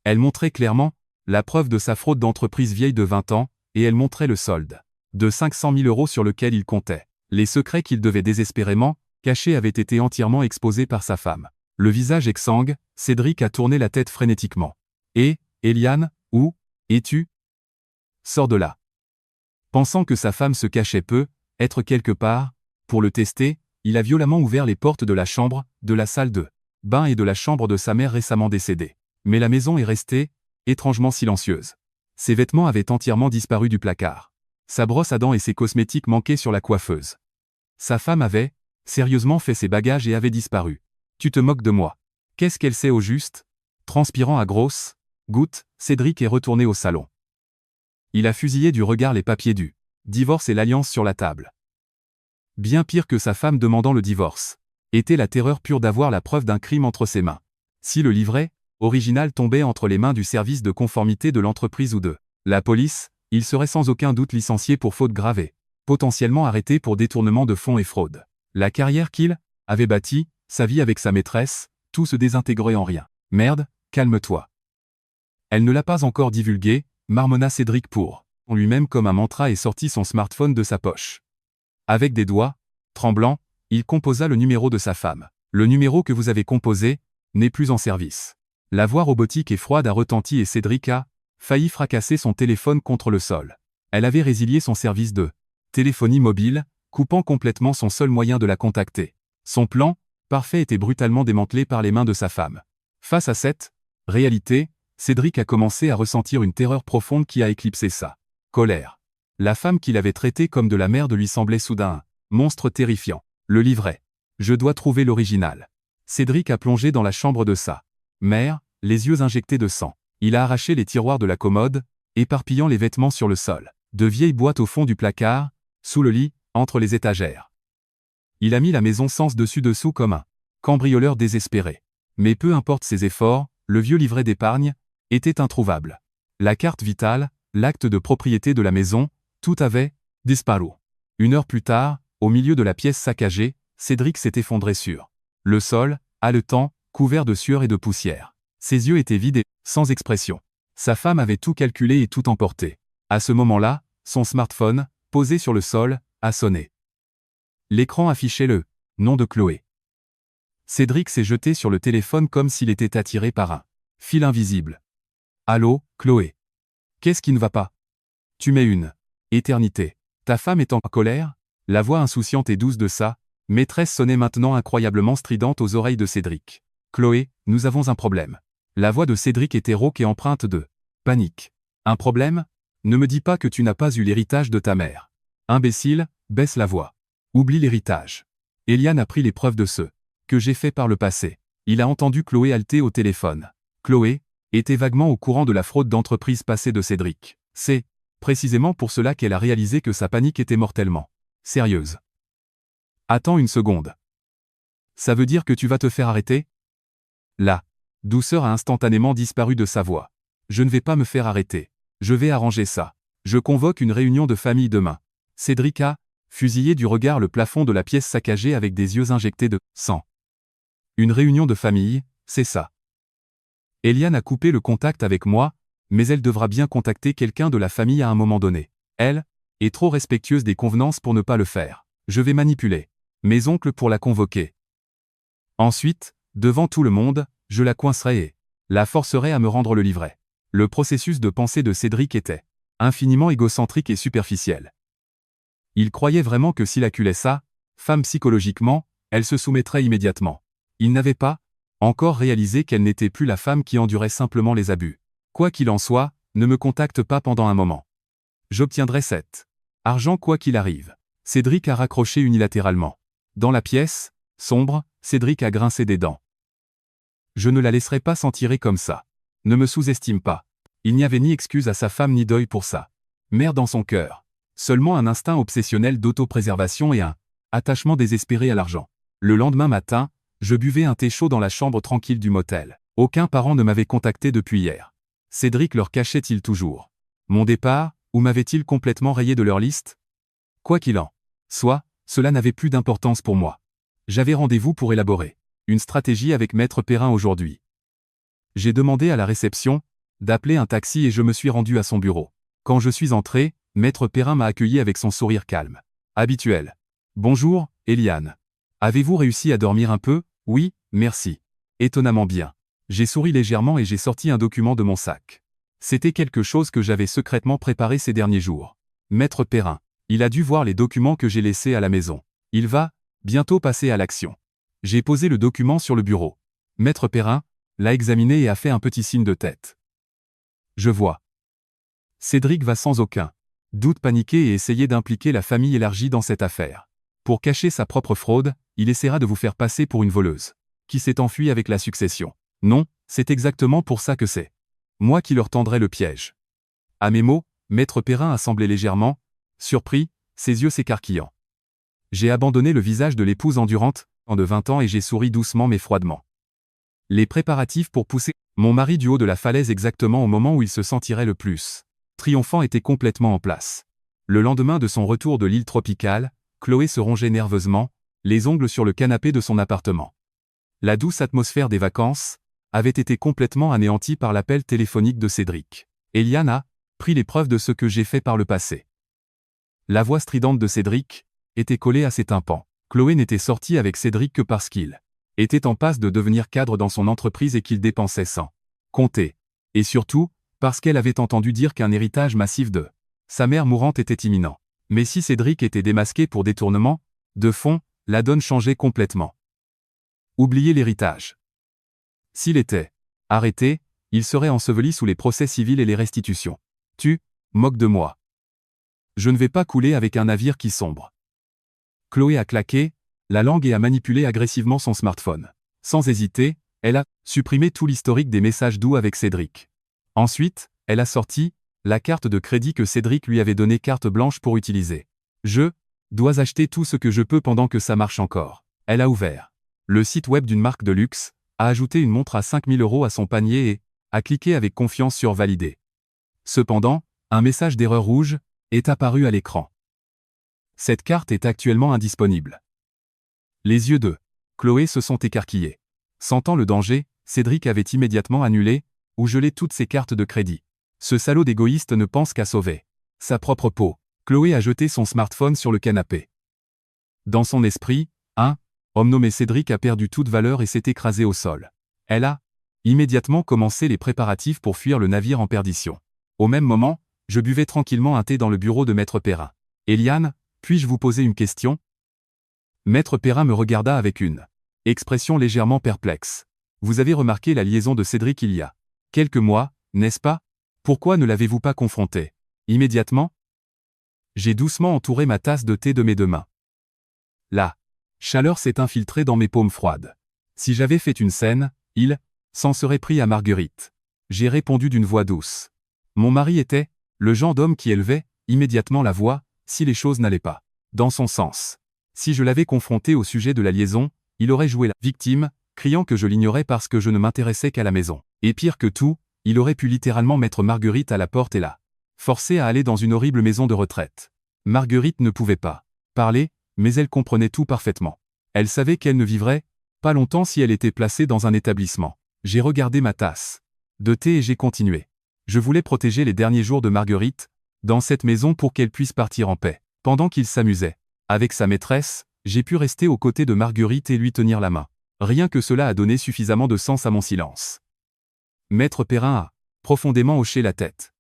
Elle montrait clairement la preuve de sa fraude d'entreprise vieille de 20 ans, et elle montrait le solde de 500 000 € sur lequel il comptait. Les secrets qu'il devait désespérément cacher avaient été entièrement exposés par sa femme. Le visage exsangue, Cédric a tourné la tête frénétiquement. Et, Eliane, où es-tu? Sors de là. Pensant que sa femme se cachait peu, être quelque part, pour le tester, il a violemment ouvert les portes de la chambre, de la salle de bain et de la chambre de sa mère récemment décédée. Mais la maison est restée étrangement silencieuse. Ses vêtements avaient entièrement disparu du placard. Sa brosse à dents et ses cosmétiques manquaient sur la coiffeuse. Sa femme avait sérieusement fait ses bagages et avait disparu. Tu te moques de moi. Qu'est-ce qu'elle sait au juste? Transpirant à grosses gouttes, Cédric est retourné au salon. Il a fusillé du regard les papiers du divorce et l'alliance sur la table. Bien pire que sa femme demandant le divorce était la terreur pure d'avoir la preuve d'un crime entre ses mains. Si le livret original tombait entre les mains du service de conformité de l'entreprise ou de la police, il serait sans aucun doute licencié pour faute grave et potentiellement arrêté pour détournement de fonds et fraude. La carrière qu'il avait bâtie, sa vie avec sa maîtresse, tout se désintégrait en rien. Merde, calme-toi. Elle ne l'a pas encore divulgué, marmonna Cédric pour en lui-même comme un mantra et sortit son smartphone de sa poche. Avec des doigts tremblants, il composa le numéro de sa femme. Le numéro que vous avez composé n'est plus en service. La voix robotique et froide a retenti et Cédric a failli fracasser son téléphone contre le sol. Elle avait résilié son service de téléphonie mobile, coupant complètement son seul moyen de la contacter. Son plan parfait était brutalement démantelé par les mains de sa femme. Face à cette réalité, Cédric a commencé à ressentir une terreur profonde qui a éclipsé sa colère. La femme qu'il avait traitée comme de la merde lui semblait soudain un monstre terrifiant. Le livret. Je dois trouver l'original. Cédric a plongé dans la chambre de sa mère, les yeux injectés de sang. Il a arraché les tiroirs de la commode, éparpillant les vêtements sur le sol. De vieilles boîtes au fond du placard, sous le lit, entre les étagères. Il a mis la maison sens dessus-dessous comme un cambrioleur désespéré. Mais peu importe ses efforts, le vieux livret d'épargne était introuvable. La carte vitale, l'acte de propriété de la maison, tout avait disparu. 1 heure plus tard, au milieu de la pièce saccagée, Cédric s'est effondré sur le sol, haletant, couvert de sueur et de poussière. Ses yeux étaient vides et sans expression. Sa femme avait tout calculé et tout emporté. À ce moment-là, son smartphone, posé sur le sol, a sonné. L'écran affichait le Nom de Chloé. Cédric s'est jeté sur le téléphone comme s'il était attiré par un fil invisible. Allô, Chloé. Qu'est-ce qui ne va pas? Tu mets une éternité. Ta femme est en colère? La voix insouciante et douce de sa maîtresse sonnait maintenant incroyablement stridente aux oreilles de Cédric. Chloé, nous avons un problème. La voix de Cédric était rauque et empreinte de panique. Un problème? Ne me dis pas que tu n'as pas eu l'héritage de ta mère. Imbécile, baisse la voix. Oublie l'héritage. Eliane a pris les preuves de ce que j'ai fait par le passé. Il a entendu Chloé halter au téléphone. Chloé était vaguement au courant de la fraude d'entreprise passée de Cédric. C'est précisément pour cela qu'elle a réalisé que sa panique était mortellement sérieuse. Attends une seconde. Ça veut dire que tu vas te faire arrêter? La douceur a instantanément disparu de sa voix. Je ne vais pas me faire arrêter. Je vais arranger ça. Je convoque une réunion de famille demain. Cédric a fusillé du regard le plafond de la pièce saccagée avec des yeux injectés de sang. Une réunion de famille, c'est ça. Eliane a coupé le contact avec moi, mais elle devra bien contacter quelqu'un de la famille à un moment donné. Elle est trop respectueuse des convenances pour ne pas le faire. Je vais manipuler mes oncles pour la convoquer. Ensuite, devant tout le monde, je la coincerai et la forcerai à me rendre le livret. Le processus de pensée de Cédric était infiniment égocentrique et superficiel. Il croyait vraiment que s'il acculait sa femme psychologiquement, elle se soumettrait immédiatement. Il n'avait pas encore réalisé qu'elle n'était plus la femme qui endurait simplement les abus. Quoi qu'il en soit, ne me contacte pas pendant un moment. J'obtiendrai cet argent quoi qu'il arrive. Cédric a raccroché unilatéralement. Dans la pièce, sombre, Cédric a grincé des dents. Je ne la laisserai pas s'en tirer comme ça. Ne me sous-estime pas. Il n'y avait ni excuse à sa femme ni deuil pour ça. Mère dans son cœur. Seulement un instinct obsessionnel d'autopréservation et un attachement désespéré à l'argent. Le lendemain matin, je buvais un thé chaud dans la chambre tranquille du motel. Aucun parent ne m'avait contacté depuis hier. Cédric leur cachait-il toujours mon départ, ou m'avait-il complètement rayé de leur liste? Quoi qu'il en soit, cela n'avait plus d'importance pour moi. J'avais rendez-vous pour élaborer une stratégie avec Maître Perrin aujourd'hui. J'ai demandé à la réception d'appeler un taxi et je me suis rendu à son bureau. Quand je suis entré, Maître Perrin m'a accueilli avec son sourire calme. Habituel. Bonjour, Eliane. Avez-vous réussi à dormir un peu? Oui, merci. Étonnamment bien. J'ai souri légèrement et j'ai sorti un document de mon sac. C'était quelque chose que j'avais secrètement préparé ces derniers jours. Maître Perrin. Il a dû voir les documents que j'ai laissés à la maison. Il va bientôt passer à l'action. J'ai posé le document sur le bureau. Maître Perrin l'a examiné et a fait un petit signe de tête. Je vois. Cédric va sans aucun doute paniquer et essayer d'impliquer la famille élargie dans cette affaire. Pour cacher sa propre fraude, il essaiera de vous faire passer pour une voleuse qui s'est enfuie avec la succession. Non, c'est exactement pour ça que c'est moi qui leur tendrai le piège. À mes mots, Maître Perrin a semblé légèrement surpris, ses yeux s'écarquillant. J'ai abandonné le visage de l'épouse endurante, de 20 ans et j'ai souri doucement mais froidement. Les préparatifs pour pousser mon mari du haut de la falaise exactement au moment où il se sentirait le plus triomphant étaient complètement en place. Le lendemain de son retour de l'île tropicale, Chloé se rongeait nerveusement, les ongles sur le canapé de son appartement. La douce atmosphère des vacances avait été complètement anéantie par l'appel téléphonique de Cédric. Eliane a pris les preuves de ce que j'ai fait par le passé. La voix stridente de Cédric était collée à ses tympans. Chloé n'était sortie avec Cédric que parce qu'il était en passe de devenir cadre dans son entreprise et qu'il dépensait sans compter. Et surtout, parce qu'elle avait entendu dire qu'un héritage massif de sa mère mourante était imminent. Mais si Cédric était démasqué pour détournement de fonds, la donne changeait complètement. Oubliez l'héritage. S'il était arrêté, il serait enseveli sous les procès civils et les restitutions. Tu moques de moi. Je ne vais pas couler avec un navire qui sombre. Chloé a claqué la langue et a manipulé agressivement son smartphone. Sans hésiter, elle a supprimé tout l'historique des messages doux avec Cédric. Ensuite, elle a sorti la carte de crédit que Cédric lui avait donnée carte blanche pour utiliser. Je dois acheter tout ce que je peux pendant que ça marche encore. Elle a ouvert le site web d'une marque de luxe, a ajouté une montre à 5 000 € à son panier et a cliqué avec confiance sur Valider. Cependant, un message d'erreur rouge est apparu à l'écran. Cette carte est actuellement indisponible. Les yeux de Chloé se sont écarquillés. Sentant le danger, Cédric avait immédiatement annulé ou gelé toutes ses cartes de crédit. Ce salaud d'égoïste ne pense qu'à sauver sa propre peau. Chloé a jeté son smartphone sur le canapé. Dans son esprit, un Homme nommé Cédric a perdu toute valeur et s'est écrasé au sol. Elle a immédiatement commencé les préparatifs pour fuir le navire en perdition. Au même moment, je buvais tranquillement un thé dans le bureau de Maître Perrin. Eliane, puis-je vous poser une question? Maître Perrin me regarda avec une expression légèrement perplexe. Vous avez remarqué la liaison de Cédric il y a quelques mois, n'est-ce pas? Pourquoi ne l'avez-vous pas confronté immédiatement? J'ai doucement entouré ma tasse de thé de mes deux mains. La chaleur s'est infiltrée dans mes paumes froides. Si j'avais fait une scène, il s'en serait pris à Marguerite. J'ai répondu d'une voix douce. Mon mari était le genre d'homme qui élevait immédiatement la voix si les choses n'allaient pas dans son sens. Si je l'avais confronté au sujet de la liaison, il aurait joué la victime, criant que je l'ignorais parce que je ne m'intéressais qu'à la maison. Et pire que tout, il aurait pu littéralement mettre Marguerite à la porte et la forcer à aller dans une horrible maison de retraite. Marguerite ne pouvait pas parler, mais elle comprenait tout parfaitement. Elle savait qu'elle ne vivrait pas longtemps si elle était placée dans un établissement. J'ai regardé ma tasse de thé et j'ai continué. Je voulais protéger les derniers jours de Marguerite dans cette maison pour qu'elle puisse partir en paix. Pendant qu'il s'amusait avec sa maîtresse, j'ai pu rester aux côtés de Marguerite et lui tenir la main. Rien que cela a donné suffisamment de sens à mon silence. Maître Perrin a profondément hoché la tête.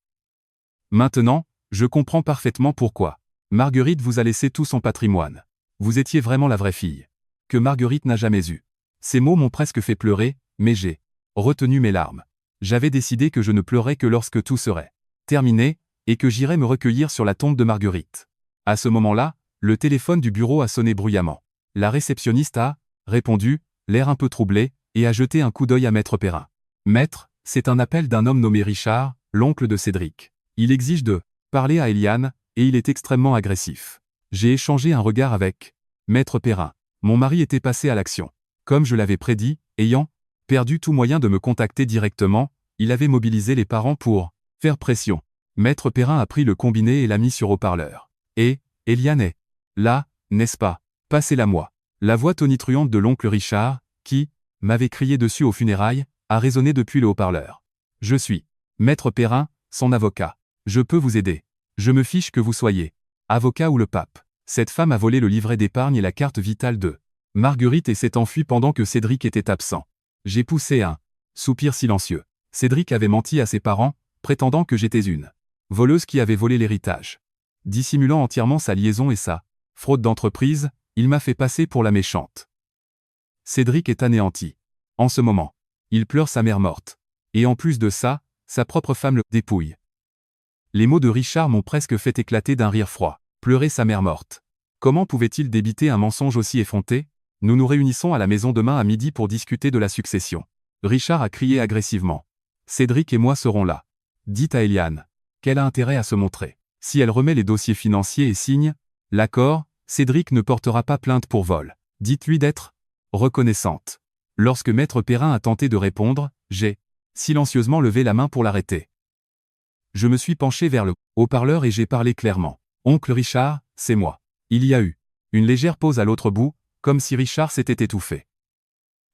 Maintenant, je comprends parfaitement pourquoi. Marguerite vous a laissé tout son patrimoine. Vous étiez vraiment la vraie fille que Marguerite n'a jamais eue. Ces mots m'ont presque fait pleurer, mais j'ai retenu mes larmes. J'avais décidé que je ne pleurais que lorsque tout serait terminé, et que j'irais me recueillir sur la tombe de Marguerite. À ce moment-là, le téléphone du bureau a sonné bruyamment. La réceptionniste a répondu, l'air un peu troublé, et a jeté un coup d'œil à Maître Perrin. Maître, c'est un appel d'un homme nommé Richard, l'oncle de Cédric. Il exige de parler à Eliane, et il est extrêmement agressif. J'ai échangé un regard avec Maître Perrin. Mon mari était passé à l'action. Comme je l'avais prédit, ayant perdu tout moyen de me contacter directement, il avait mobilisé les parents pour faire pression. Maître Perrin a pris le combiné et l'a mis sur haut-parleur. Et, Eliane est là, n'est-ce pas? Passez-la-moi. La voix tonitruante de l'oncle Richard, qui m'avait crié dessus aux funérailles, a résonné depuis le haut-parleur. Je suis Maître Perrin, son avocat. Je peux vous aider. Je me fiche que vous soyez avocat ou le pape. Cette femme a volé le livret d'épargne et la carte vitale de Marguerite et s'est enfuie pendant que Cédric était absent. J'ai poussé un soupir silencieux. Cédric avait menti à ses parents, prétendant que j'étais une voleuse qui avait volé l'héritage. Dissimulant entièrement sa liaison et sa fraude d'entreprise, il m'a fait passer pour la méchante. Cédric est anéanti. En ce moment, il pleure sa mère morte. Et en plus de ça, sa propre femme le dépouille. Les mots de Richard m'ont presque fait éclater d'un rire froid. Pleurer sa mère morte. Comment pouvait-il débiter un mensonge aussi effronté? Nous nous réunissons à la maison demain à midi pour discuter de la succession. Richard a crié agressivement. Cédric et moi serons là. Dites à Eliane qu'elle a intérêt à se montrer. Si elle remet les dossiers financiers et signe l'accord, Cédric ne portera pas plainte pour vol. Dites-lui d'être reconnaissante. Lorsque Maître Perrin a tenté de répondre, j'ai silencieusement levé la main pour l'arrêter. Je me suis penché vers le haut-parleur et j'ai parlé clairement. Oncle Richard, c'est moi. Il y a eu une légère pause à l'autre bout, comme si Richard s'était étouffé.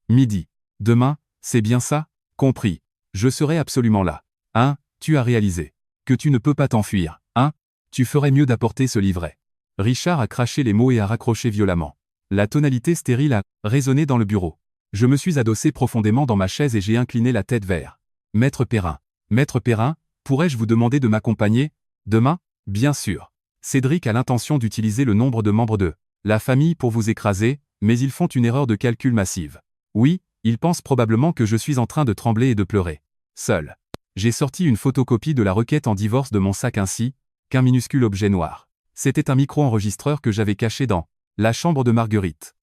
Midi. Demain, c'est bien ça? Compris. Je serai absolument là. Hein, tu as réalisé que tu ne peux pas t'enfuir. Hein, tu ferais mieux d'apporter ce livret. Richard a craché les mots et a raccroché violemment. La tonalité stérile a résonné dans le bureau. Je me suis adossé profondément dans ma chaise et j'ai incliné la tête vers Maître Perrin. Maître Perrin, pourrais-je vous demander de m'accompagner demain? Bien sûr. Cédric a l'intention d'utiliser le nombre de membres de la famille pour vous écraser, mais ils font une erreur de calcul massive. Oui, ils pensent probablement que je suis en train de trembler et de pleurer. Seul. J'ai sorti une photocopie de la requête en divorce de mon sac ainsi qu'un minuscule objet noir. C'était un micro-enregistreur que j'avais caché dans la chambre de Marguerite.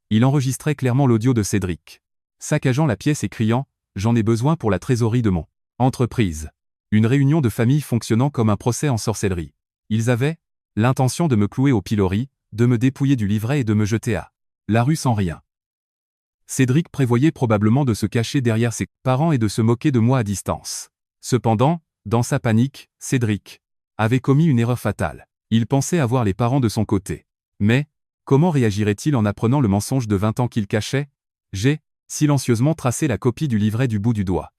Il enregistrait clairement l'audio de Cédric, saccageant la pièce et criant « J'en ai besoin pour la trésorerie de mon entreprise ». Une réunion de famille fonctionnant comme un procès en sorcellerie. Ils avaient l'intention de me clouer au pilori, de me dépouiller du livret et de me jeter à la rue sans rien. Cédric prévoyait probablement de se cacher derrière ses parents et de se moquer de moi à distance. Cependant, dans sa panique, Cédric avait commis une erreur fatale. Il pensait avoir les parents de son côté. Mais, comment réagirait-il en apprenant le mensonge de 20 ans qu'il cachait? J'ai silencieusement tracé la copie du livret du bout du doigt.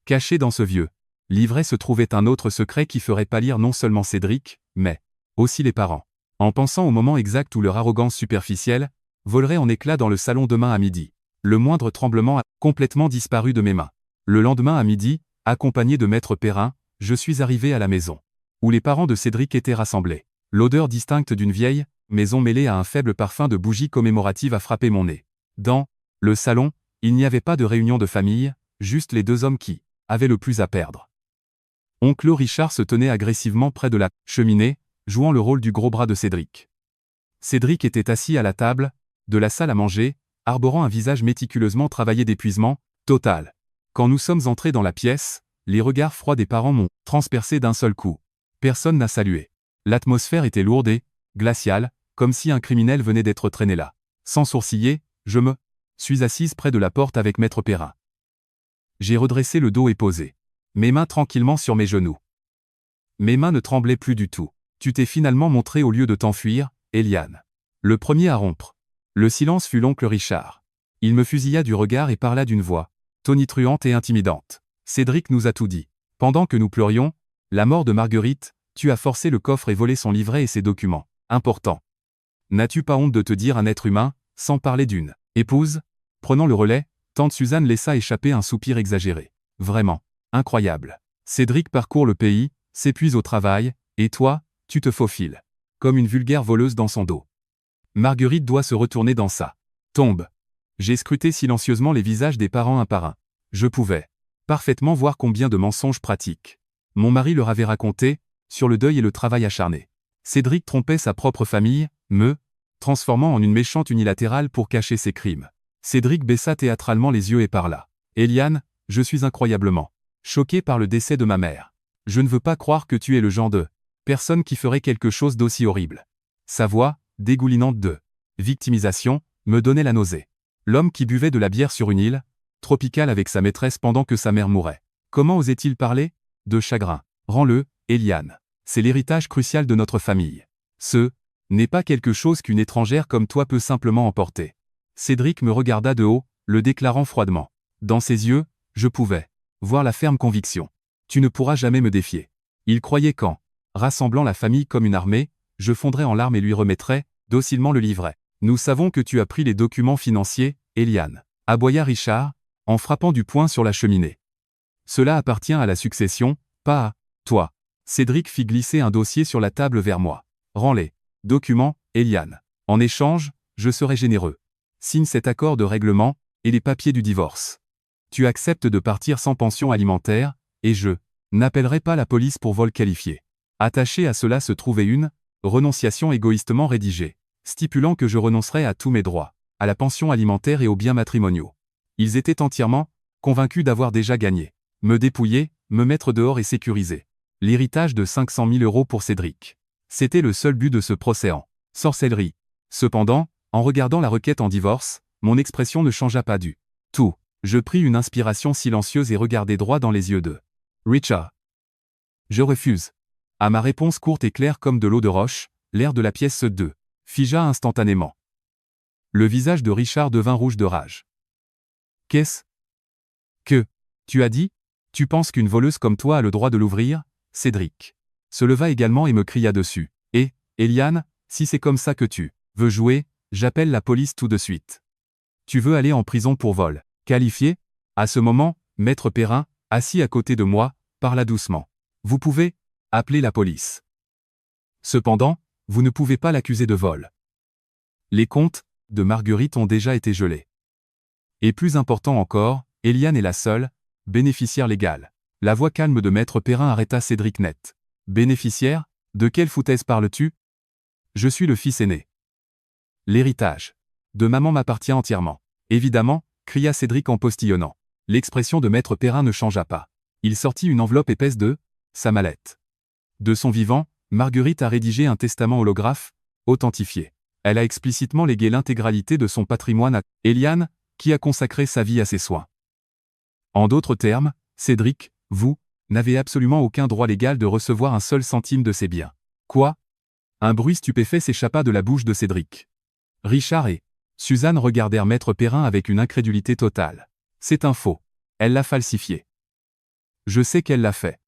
Caché dans ce vieux livret se trouvait un autre secret qui ferait pâlir non seulement Cédric, mais aussi les parents. En pensant au moment exact où leur arrogance superficielle volerait en éclats dans le salon demain à midi. Le moindre tremblement a complètement disparu de mes mains. Le lendemain à midi, accompagné de Maître Perrin, je suis arrivé à la maison, où les parents de Cédric étaient rassemblés. L'odeur distincte d'une vieille maison mêlée à un faible parfum de bougies commémoratives a frappé mon nez. Dans le salon, il n'y avait pas de réunion de famille, juste les deux hommes qui avaient le plus à perdre. Oncle Richard se tenait agressivement près de la cheminée, jouant le rôle du gros bras de Cédric. Cédric était assis à la table de la salle à manger, arborant un visage méticuleusement travaillé d'épuisement total. Quand nous sommes entrés dans la pièce, les regards froids des parents m'ont transpercé d'un seul coup. Personne n'a salué. L'atmosphère était lourde et glaciale, comme si un criminel venait d'être traîné là. Sans sourciller, je me suis assise près de la porte avec Maître Perrin. J'ai redressé le dos et posé mes mains tranquillement sur mes genoux. Mes mains ne tremblaient plus du tout. Tu t'es finalement montré au lieu de t'enfuir, Eliane. Le premier à rompre le silence fut l'oncle Richard. Il me fusilla du regard et parla d'une voix tonitruante et intimidante. Cédric nous a tout dit. Pendant que nous pleurions la mort de Marguerite, tu as forcé le coffre et volé son livret et ses documents importants. N'as-tu pas honte de te dire un être humain, sans parler d'une épouse? Prenant le relais, tante Suzanne laissa échapper un soupir exagéré. Vraiment incroyable. Cédric parcourt le pays, s'épuise au travail, et toi, tu te faufiles comme une vulgaire voleuse dans son dos. Marguerite doit se retourner dans sa tombe. J'ai scruté silencieusement les visages des parents un par un. Je pouvais parfaitement voir combien de mensonges pratiques mon mari leur avait raconté, sur le deuil et le travail acharné. Cédric trompait sa propre famille, me transformant en une méchante unilatérale pour cacher ses crimes. Cédric baissa théâtralement les yeux et parla. Eliane, je suis incroyablement choqué par le décès de ma mère. Je ne veux pas croire que tu es le genre de personne qui ferait quelque chose d'aussi horrible. Sa voix, dégoulinante de victimisation, me donnait la nausée. L'homme qui buvait de la bière sur une île tropicale avec sa maîtresse pendant que sa mère mourait. Comment osait-il parler de chagrin? Rends-le, Eliane. C'est l'héritage crucial de notre famille. Ce n'est pas quelque chose qu'une étrangère comme toi peut simplement emporter. Cédric me regarda de haut, le déclarant froidement. Dans ses yeux, je pouvais voir la ferme conviction. Tu ne pourras jamais me défier. Il croyait qu'en rassemblant la famille comme une armée, je fondrais en larmes et lui remettrais docilement le livret. Nous savons que tu as pris les documents financiers, Eliane. Aboya Richard, en frappant du poing sur la cheminée. Cela appartient à la succession, pas à toi. Cédric fit glisser un dossier sur la table vers moi. Rends les documents, Eliane. En échange, je serai généreux. Signe cet accord de règlement et les papiers du divorce. Tu acceptes de partir sans pension alimentaire, et je n'appellerai pas la police pour vol qualifié. Attaché à cela se trouvait une renonciation égoïstement rédigée, stipulant que je renoncerais à tous mes droits, à la pension alimentaire et aux biens matrimoniaux. Ils étaient entièrement convaincus d'avoir déjà gagné. Me dépouiller, me mettre dehors et sécuriser l'héritage de 500 000 € pour Cédric. C'était le seul but de ce procès en sorcellerie. Cependant, en regardant la requête en divorce, mon expression ne changea pas du tout. Je pris une inspiration silencieuse et regardai droit dans les yeux de Richard. Je refuse. À ma réponse courte et claire comme de l'eau de roche, l'air de la pièce se figea instantanément. Le visage de Richard devint rouge de rage. Qu'est-ce que tu as dit? Tu penses qu'une voleuse comme toi a le droit de l'ouvrir? Cédric se leva également et me cria dessus. Et, Eliane, si c'est comme ça que tu veux jouer, j'appelle la police tout de suite. Tu veux aller en prison pour vol qualifié? À ce moment, Maître Perrin, assis à côté de moi, parla doucement. Vous pouvez appeler la police. Cependant, vous ne pouvez pas l'accuser de vol. Les comptes de Marguerite ont déjà été gelés. Et plus important encore, Eliane est la seule bénéficiaire légale. La voix calme de Maître Perrin arrêta Cédric net. Bénéficiaire? De quelle foutaise parles-tu? Je suis le fils aîné. L'héritage de maman m'appartient entièrement. Évidemment, cria Cédric en postillonnant. L'expression de Maître Perrin ne changea pas. Il sortit une enveloppe épaisse de sa mallette. De son vivant, Marguerite a rédigé un testament holographe, authentifié. Elle a explicitement légué l'intégralité de son patrimoine à Eliane, qui a consacré sa vie à ses soins. En d'autres termes, Cédric, vous n'avez absolument aucun droit légal de recevoir un seul centime de ses biens. Quoi? Un bruit stupéfait s'échappa de la bouche de Cédric. Richard et Suzanne regardèrent Maître Perrin avec une incrédulité totale. C'est un faux. Elle l'a falsifié. Je sais qu'elle l'a fait.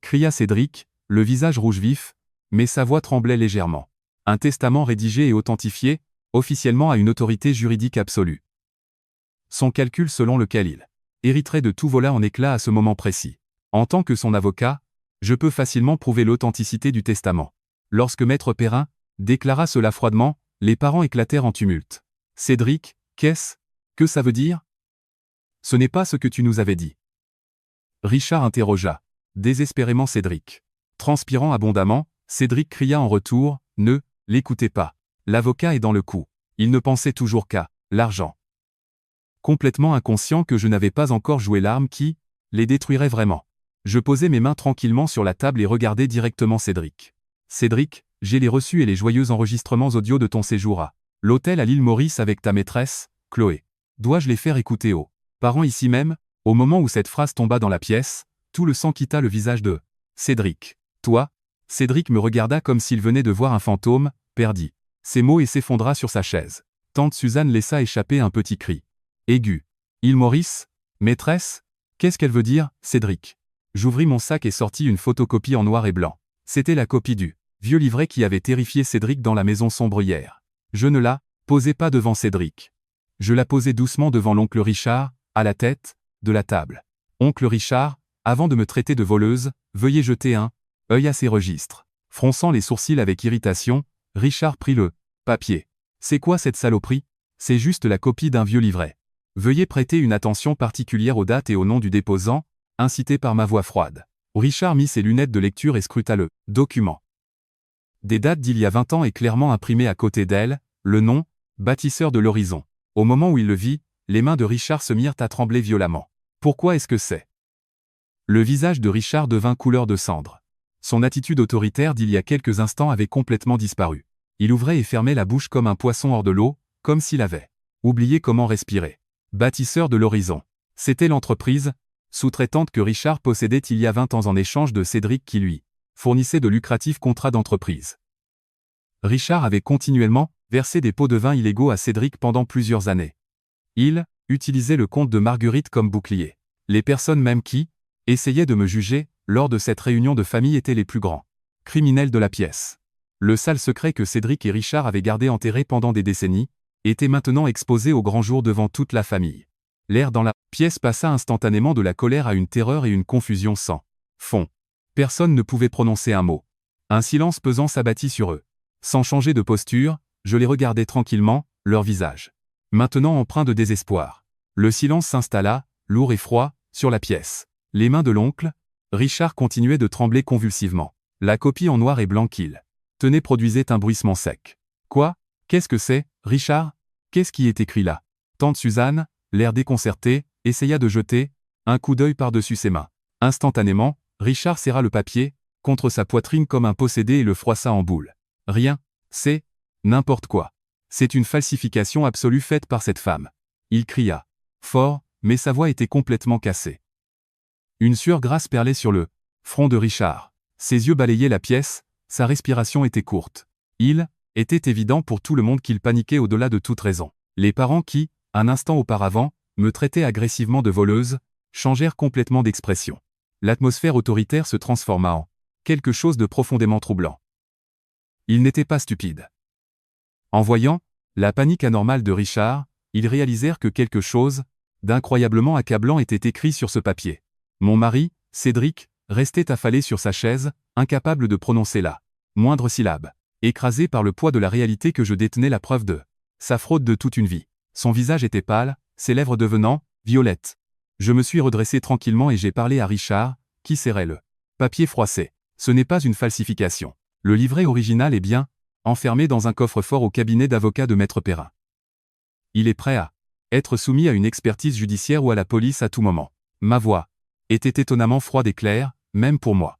Cria Cédric, le visage rouge vif, mais sa voix tremblait légèrement. Un testament rédigé et authentifié, officiellement à une autorité juridique absolue. Son calcul selon lequel il hériterait de tout vola en éclats à ce moment précis. En tant que son avocat, je peux facilement prouver l'authenticité du testament. Lorsque Maître Perrin déclara cela froidement, les parents éclatèrent en tumulte. « Cédric, que ça veut dire ? Ce n'est pas ce que tu nous avais dit. » Richard interrogea désespérément Cédric. Transpirant abondamment, Cédric cria en retour, « Ne l'écoutez pas. L'avocat est dans le coup. Il ne pensait toujours qu'à l'argent. » Complètement inconscient que je n'avais pas encore joué l'arme qui les détruirait vraiment. Je posai mes mains tranquillement sur la table et regardai directement Cédric. « Cédric, j'ai les reçus et les joyeux enregistrements audio de ton séjour à l'hôtel à l'île Maurice avec ta maîtresse, Chloé. Dois-je les faire écouter aux parents ici même ?» Au moment où cette phrase tomba dans la pièce, tout le sang quitta le visage de Cédric. « Toi ?» Cédric me regarda comme s'il venait de voir un fantôme, perdit ces mots et s'effondra sur sa chaise. Tante Suzanne laissa échapper un petit cri aigu. « Île Maurice ? Maîtresse ? Qu'est-ce qu'elle veut dire, Cédric ?» J'ouvris mon sac et sortis une photocopie en noir et blanc. C'était la copie du vieux livret qui avait terrifié Cédric dans la maison sombre hier. Je ne la posai pas devant Cédric. Je la posai doucement devant l'oncle Richard, à la tête de la table. « Oncle Richard, avant de me traiter de voleuse, veuillez jeter un œil à ces registres. » Fronçant les sourcils avec irritation, Richard prit le papier. « C'est quoi cette saloperie ? C'est juste la copie d'un vieux livret. Veuillez prêter une attention particulière aux dates et au nom du déposant, incité par ma voix froide. » Richard mit ses lunettes de lecture et scruta le document. Des dates d'il y a 20 ans et clairement imprimées à côté d'elle, le nom, bâtisseur de l'horizon. Au moment où il le vit, les mains de Richard se mirent à trembler violemment. Pourquoi est-ce que c'est ? Le visage de Richard devint couleur de cendre. Son attitude autoritaire d'il y a quelques instants avait complètement disparu. Il ouvrait et fermait la bouche comme un poisson hors de l'eau, comme s'il avait oublié comment respirer. Bâtisseur de l'horizon. C'était l'entreprise sous-traitante que Richard possédait il y a 20 ans en échange de Cédric qui lui fournissait de lucratifs contrats d'entreprise. Richard avait continuellement versé des pots de vin illégaux à Cédric pendant plusieurs années. Il utilisait le compte de Marguerite comme bouclier. Les personnes même qui essayaient de me juger lors de cette réunion de famille étaient les plus grands criminels de la pièce. Le sale secret que Cédric et Richard avaient gardé enterré pendant des décennies était maintenant exposé au grand jour devant toute la famille. L'air dans la pièce passa instantanément de la colère à une terreur et une confusion sans fond. Personne ne pouvait prononcer un mot. Un silence pesant s'abattit sur eux. Sans changer de posture, je les regardais tranquillement, leur visage maintenant empreint de désespoir. Le silence s'installa, lourd et froid, sur la pièce. Les mains de l'oncle Richard continuaient de trembler convulsivement. La copie en noir et blanc qu'il tenait produisait un bruissement sec. « Quoi ? Qu'est-ce que c'est, Richard ? Qu'est-ce qui est écrit là ?» Tante Suzanne, l'air déconcerté, essaya de jeter un coup d'œil par-dessus ses mains. Instantanément, Richard serra le papier contre sa poitrine comme un possédé et le froissa en boule. « Rien, c'est n'importe quoi. C'est une falsification absolue faite par cette femme. » Il cria fort, mais sa voix était complètement cassée. Une sueur grasse perlait sur le front de Richard. Ses yeux balayaient la pièce, sa respiration était courte. Il était évident pour tout le monde qu'il paniquait au-delà de toute raison. Les parents qui, un instant auparavant, me traitaient agressivement de voleuse, changèrent complètement d'expression. L'atmosphère autoritaire se transforma en quelque chose de profondément troublant. Ils n'étaient pas stupides. En voyant la panique anormale de Richard, ils réalisèrent que quelque chose d'incroyablement accablant était écrit sur ce papier. Mon mari, Cédric, restait affalé sur sa chaise, incapable de prononcer la moindre syllabe, écrasé par le poids de la réalité que je détenais la preuve de sa fraude de toute une vie. Son visage était pâle, ses lèvres devenant violettes. Je me suis redressé tranquillement et j'ai parlé à Richard, qui serrait le papier froissé. Ce n'est pas une falsification. Le livret original est bien enfermé dans un coffre-fort au cabinet d'avocat de Maître Perrin. Il est prêt à être soumis à une expertise judiciaire ou à la police à tout moment. Ma voix était étonnamment froide et claire, même pour moi.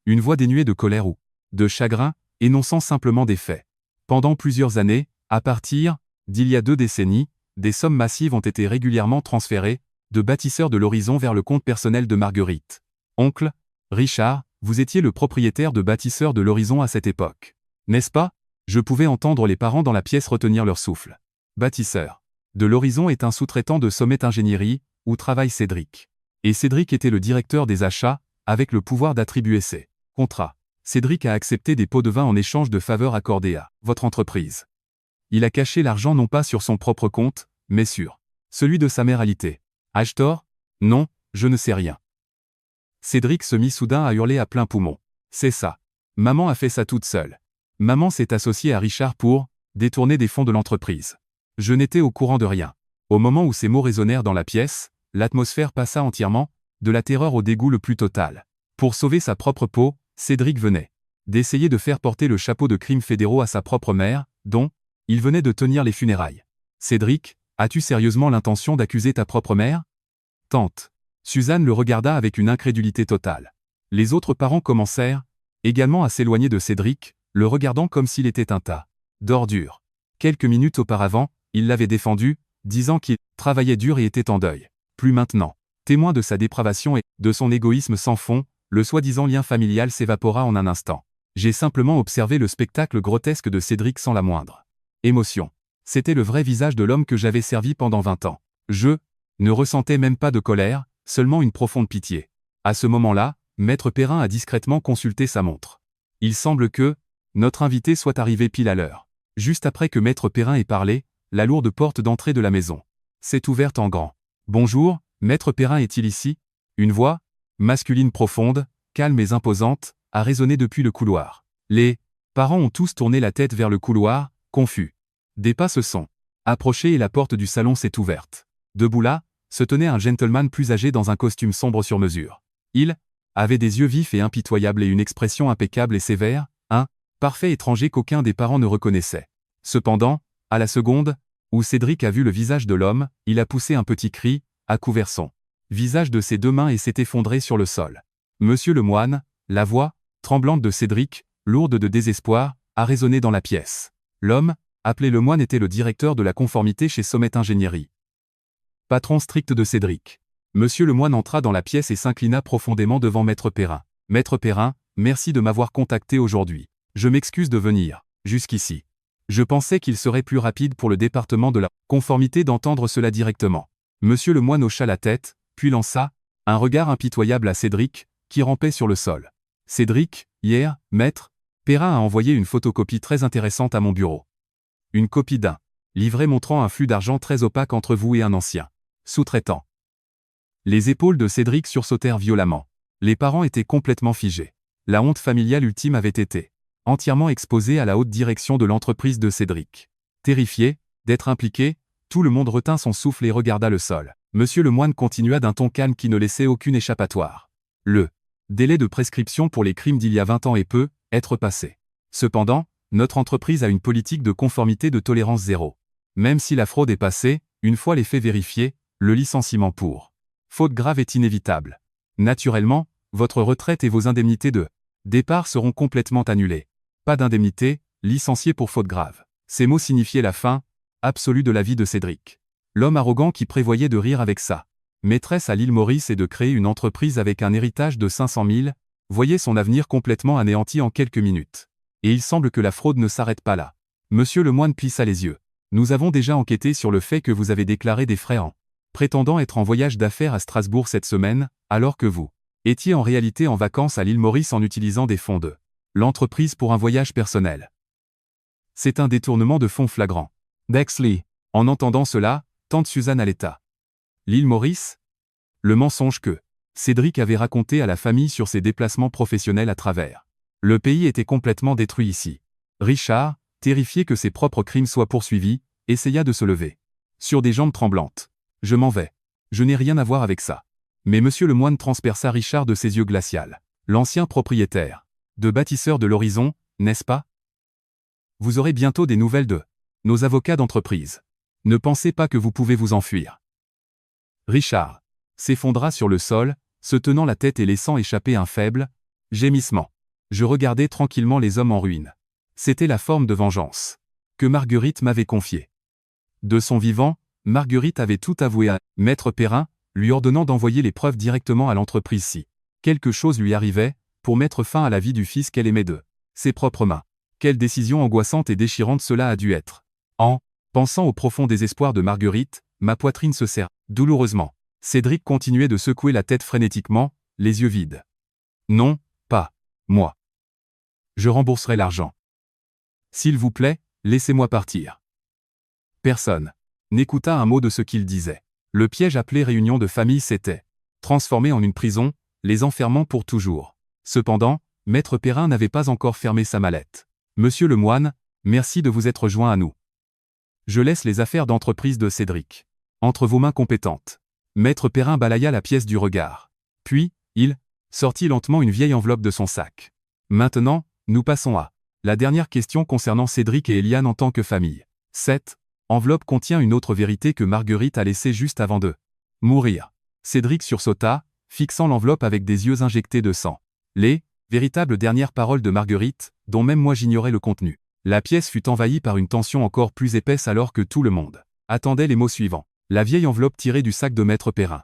Une voix dénuée de colère ou de chagrin, énonçant simplement des faits. Pendant plusieurs années, à partir d'il y a 2 décennies, des sommes massives ont été régulièrement transférées de bâtisseur de l'horizon vers le compte personnel de Marguerite. Oncle Richard, vous étiez le propriétaire de bâtisseur de l'horizon à cette époque. N'est-ce pas ? Je pouvais entendre les parents dans la pièce retenir leur souffle. Bâtisseur de l'horizon est un sous-traitant de Sommet Ingénierie, où travaille Cédric. Et Cédric était le directeur des achats, avec le pouvoir d'attribuer ses contrats. Cédric a accepté des pots de vin en échange de faveurs accordées à votre entreprise. Il a caché l'argent non pas sur son propre compte, mais sur celui de sa mère alitée. Ai-je tort? Non, je ne sais rien. Cédric se mit soudain à hurler à plein poumon. C'est ça. Maman a fait ça toute seule. Maman s'est associée à Richard pour détourner des fonds de l'entreprise. Je n'étais au courant de rien. Au moment où ces mots résonnèrent dans la pièce, l'atmosphère passa entièrement, de la terreur au dégoût le plus total. Pour sauver sa propre peau, Cédric venait d'essayer de faire porter le chapeau de crimes fédéraux à sa propre mère, dont il venait de tenir les funérailles. Cédric, as-tu sérieusement l'intention d'accuser ta propre mère? Tante. Suzanne le regarda avec une incrédulité totale. Les autres parents commencèrent, également à s'éloigner de Cédric, le regardant comme s'il était un tas d'ordures. Quelques minutes auparavant, il l'avait défendu, disant qu'il travaillait dur et était en deuil. Plus maintenant. Témoin de sa dépravation et de son égoïsme sans fond, le soi-disant lien familial s'évapora en un instant. J'ai simplement observé le spectacle grotesque de Cédric sans la moindre émotion. C'était le vrai visage de l'homme que j'avais servi pendant 20 ans. Je ne ressentais même pas de colère, seulement une profonde pitié. À ce moment-là, Maître Perrin a discrètement consulté sa montre. Il semble que notre invité soit arrivé pile à l'heure. Juste après que Maître Perrin ait parlé, la lourde porte d'entrée de la maison s'est ouverte en grand. Bonjour, Maître Perrin est-il ici? Une voix, masculine profonde, calme et imposante, a résonné depuis le couloir. Les parents ont tous tourné la tête vers le couloir, confus. Des pas se sont approchés et la porte du salon s'est ouverte. Debout là, se tenait un gentleman plus âgé dans un costume sombre sur mesure. Il avait des yeux vifs et impitoyables et une expression impeccable et sévère, un parfait étranger qu'aucun des parents ne reconnaissait. Cependant, à la seconde où Cédric a vu le visage de l'homme, il a poussé un petit cri, a couvert son visage de ses deux mains et s'est effondré sur le sol. Monsieur le moine, la voix tremblante de Cédric, lourde de désespoir, a résonné dans la pièce. L'homme, appelé le moine, était le directeur de la conformité chez Sommet Ingénierie. Patron strict de Cédric. Monsieur le moine entra dans la pièce et s'inclina profondément devant Maître Perrin. Maître Perrin, merci de m'avoir contacté aujourd'hui. Je m'excuse de venir jusqu'ici. Je pensais qu'il serait plus rapide pour le département de la conformité d'entendre cela directement. Monsieur le moine hocha la tête, puis lança un regard impitoyable à Cédric, qui rampait sur le sol. Cédric, hier, Maître Perrin a envoyé une photocopie très intéressante à mon bureau. Une copie d'un livret montrant un flux d'argent très opaque entre vous et un ancien sous-traitant. Les épaules de Cédric sursautèrent violemment. Les parents étaient complètement figés. La honte familiale ultime avait été entièrement exposée à la haute direction de l'entreprise de Cédric. Terrifié d'être impliqué, tout le monde retint son souffle et regarda le sol. Monsieur le moine continua d'un ton calme qui ne laissait aucune échappatoire. Le délai de prescription pour les crimes d'il y a 20 ans est peut être passé. Cependant, notre entreprise a une politique de conformité de tolérance zéro. Même si la fraude est passée, une fois les faits vérifiés, le licenciement pour faute grave est inévitable. Naturellement, votre retraite et vos indemnités de départ seront complètement annulées. Pas d'indemnité, licencié pour faute grave. Ces mots signifiaient la fin absolue de la vie de Cédric. L'homme arrogant qui prévoyait de rire avec sa maîtresse à l'île Maurice et de créer une entreprise avec un héritage de 500 000, voyait son avenir complètement anéanti en quelques minutes. Et il semble que la fraude ne s'arrête pas là. Monsieur le moine plissa les yeux. Nous avons déjà enquêté sur le fait que vous avez déclaré des frais en prétendant être en voyage d'affaires à Strasbourg cette semaine, alors que vous étiez en réalité en vacances à l'île Maurice en utilisant des fonds de l'entreprise pour un voyage personnel. C'est un détournement de fonds flagrant. Bexley. En entendant cela, tante Suzanne haleta. L'île Maurice? Le mensonge que Cédric avait raconté à la famille sur ses déplacements professionnels à travers le pays était complètement détruit ici. Richard, terrifié que ses propres crimes soient poursuivis, essaya de se lever. Sur des jambes tremblantes. Je m'en vais. Je n'ai rien à voir avec ça. Mais monsieur le moine transperça Richard de ses yeux glacials. L'ancien propriétaire de bâtisseur de l'horizon, n'est-ce pas? Vous aurez bientôt des nouvelles de nos avocats d'entreprise. Ne pensez pas que vous pouvez vous enfuir. Richard s'effondra sur le sol, se tenant la tête et laissant échapper un faible gémissement. Je regardais tranquillement les hommes en ruine. C'était la forme de vengeance que Marguerite m'avait confiée. De son vivant, Marguerite avait tout avoué à Maître Perrin, lui ordonnant d'envoyer les preuves directement à l'entreprise si quelque chose lui arrivait, pour mettre fin à la vie du fils qu'elle aimait de ses propres mains. Quelle décision angoissante et déchirante cela a dû être. En pensant au profond désespoir de Marguerite, ma poitrine se serre douloureusement. Cédric continuait de secouer la tête frénétiquement, les yeux vides. Non, pas moi. Je rembourserai l'argent. S'il vous plaît, laissez-moi partir. Personne n'écouta un mot de ce qu'il disait. Le piège appelé réunion de famille s'était transformé en une prison, les enfermant pour toujours. Cependant, Maître Perrin n'avait pas encore fermé sa mallette. Monsieur le moine, merci de vous être joint à nous. Je laisse les affaires d'entreprise de Cédric entre vos mains compétentes. Maître Perrin balaya la pièce du regard. Puis, il sortit lentement une vieille enveloppe de son sac. Maintenant, nous passons à la dernière question concernant Cédric et Eliane en tant que famille. Cette enveloppe contient une autre vérité que Marguerite a laissée juste avant de mourir. Cédric sursauta, fixant l'enveloppe avec des yeux injectés de sang. Les véritables dernières paroles de Marguerite, dont même moi j'ignorais le contenu. La pièce fut envahie par une tension encore plus épaisse alors que tout le monde attendait les mots suivants. La vieille enveloppe tirée du sac de Maître Perrin.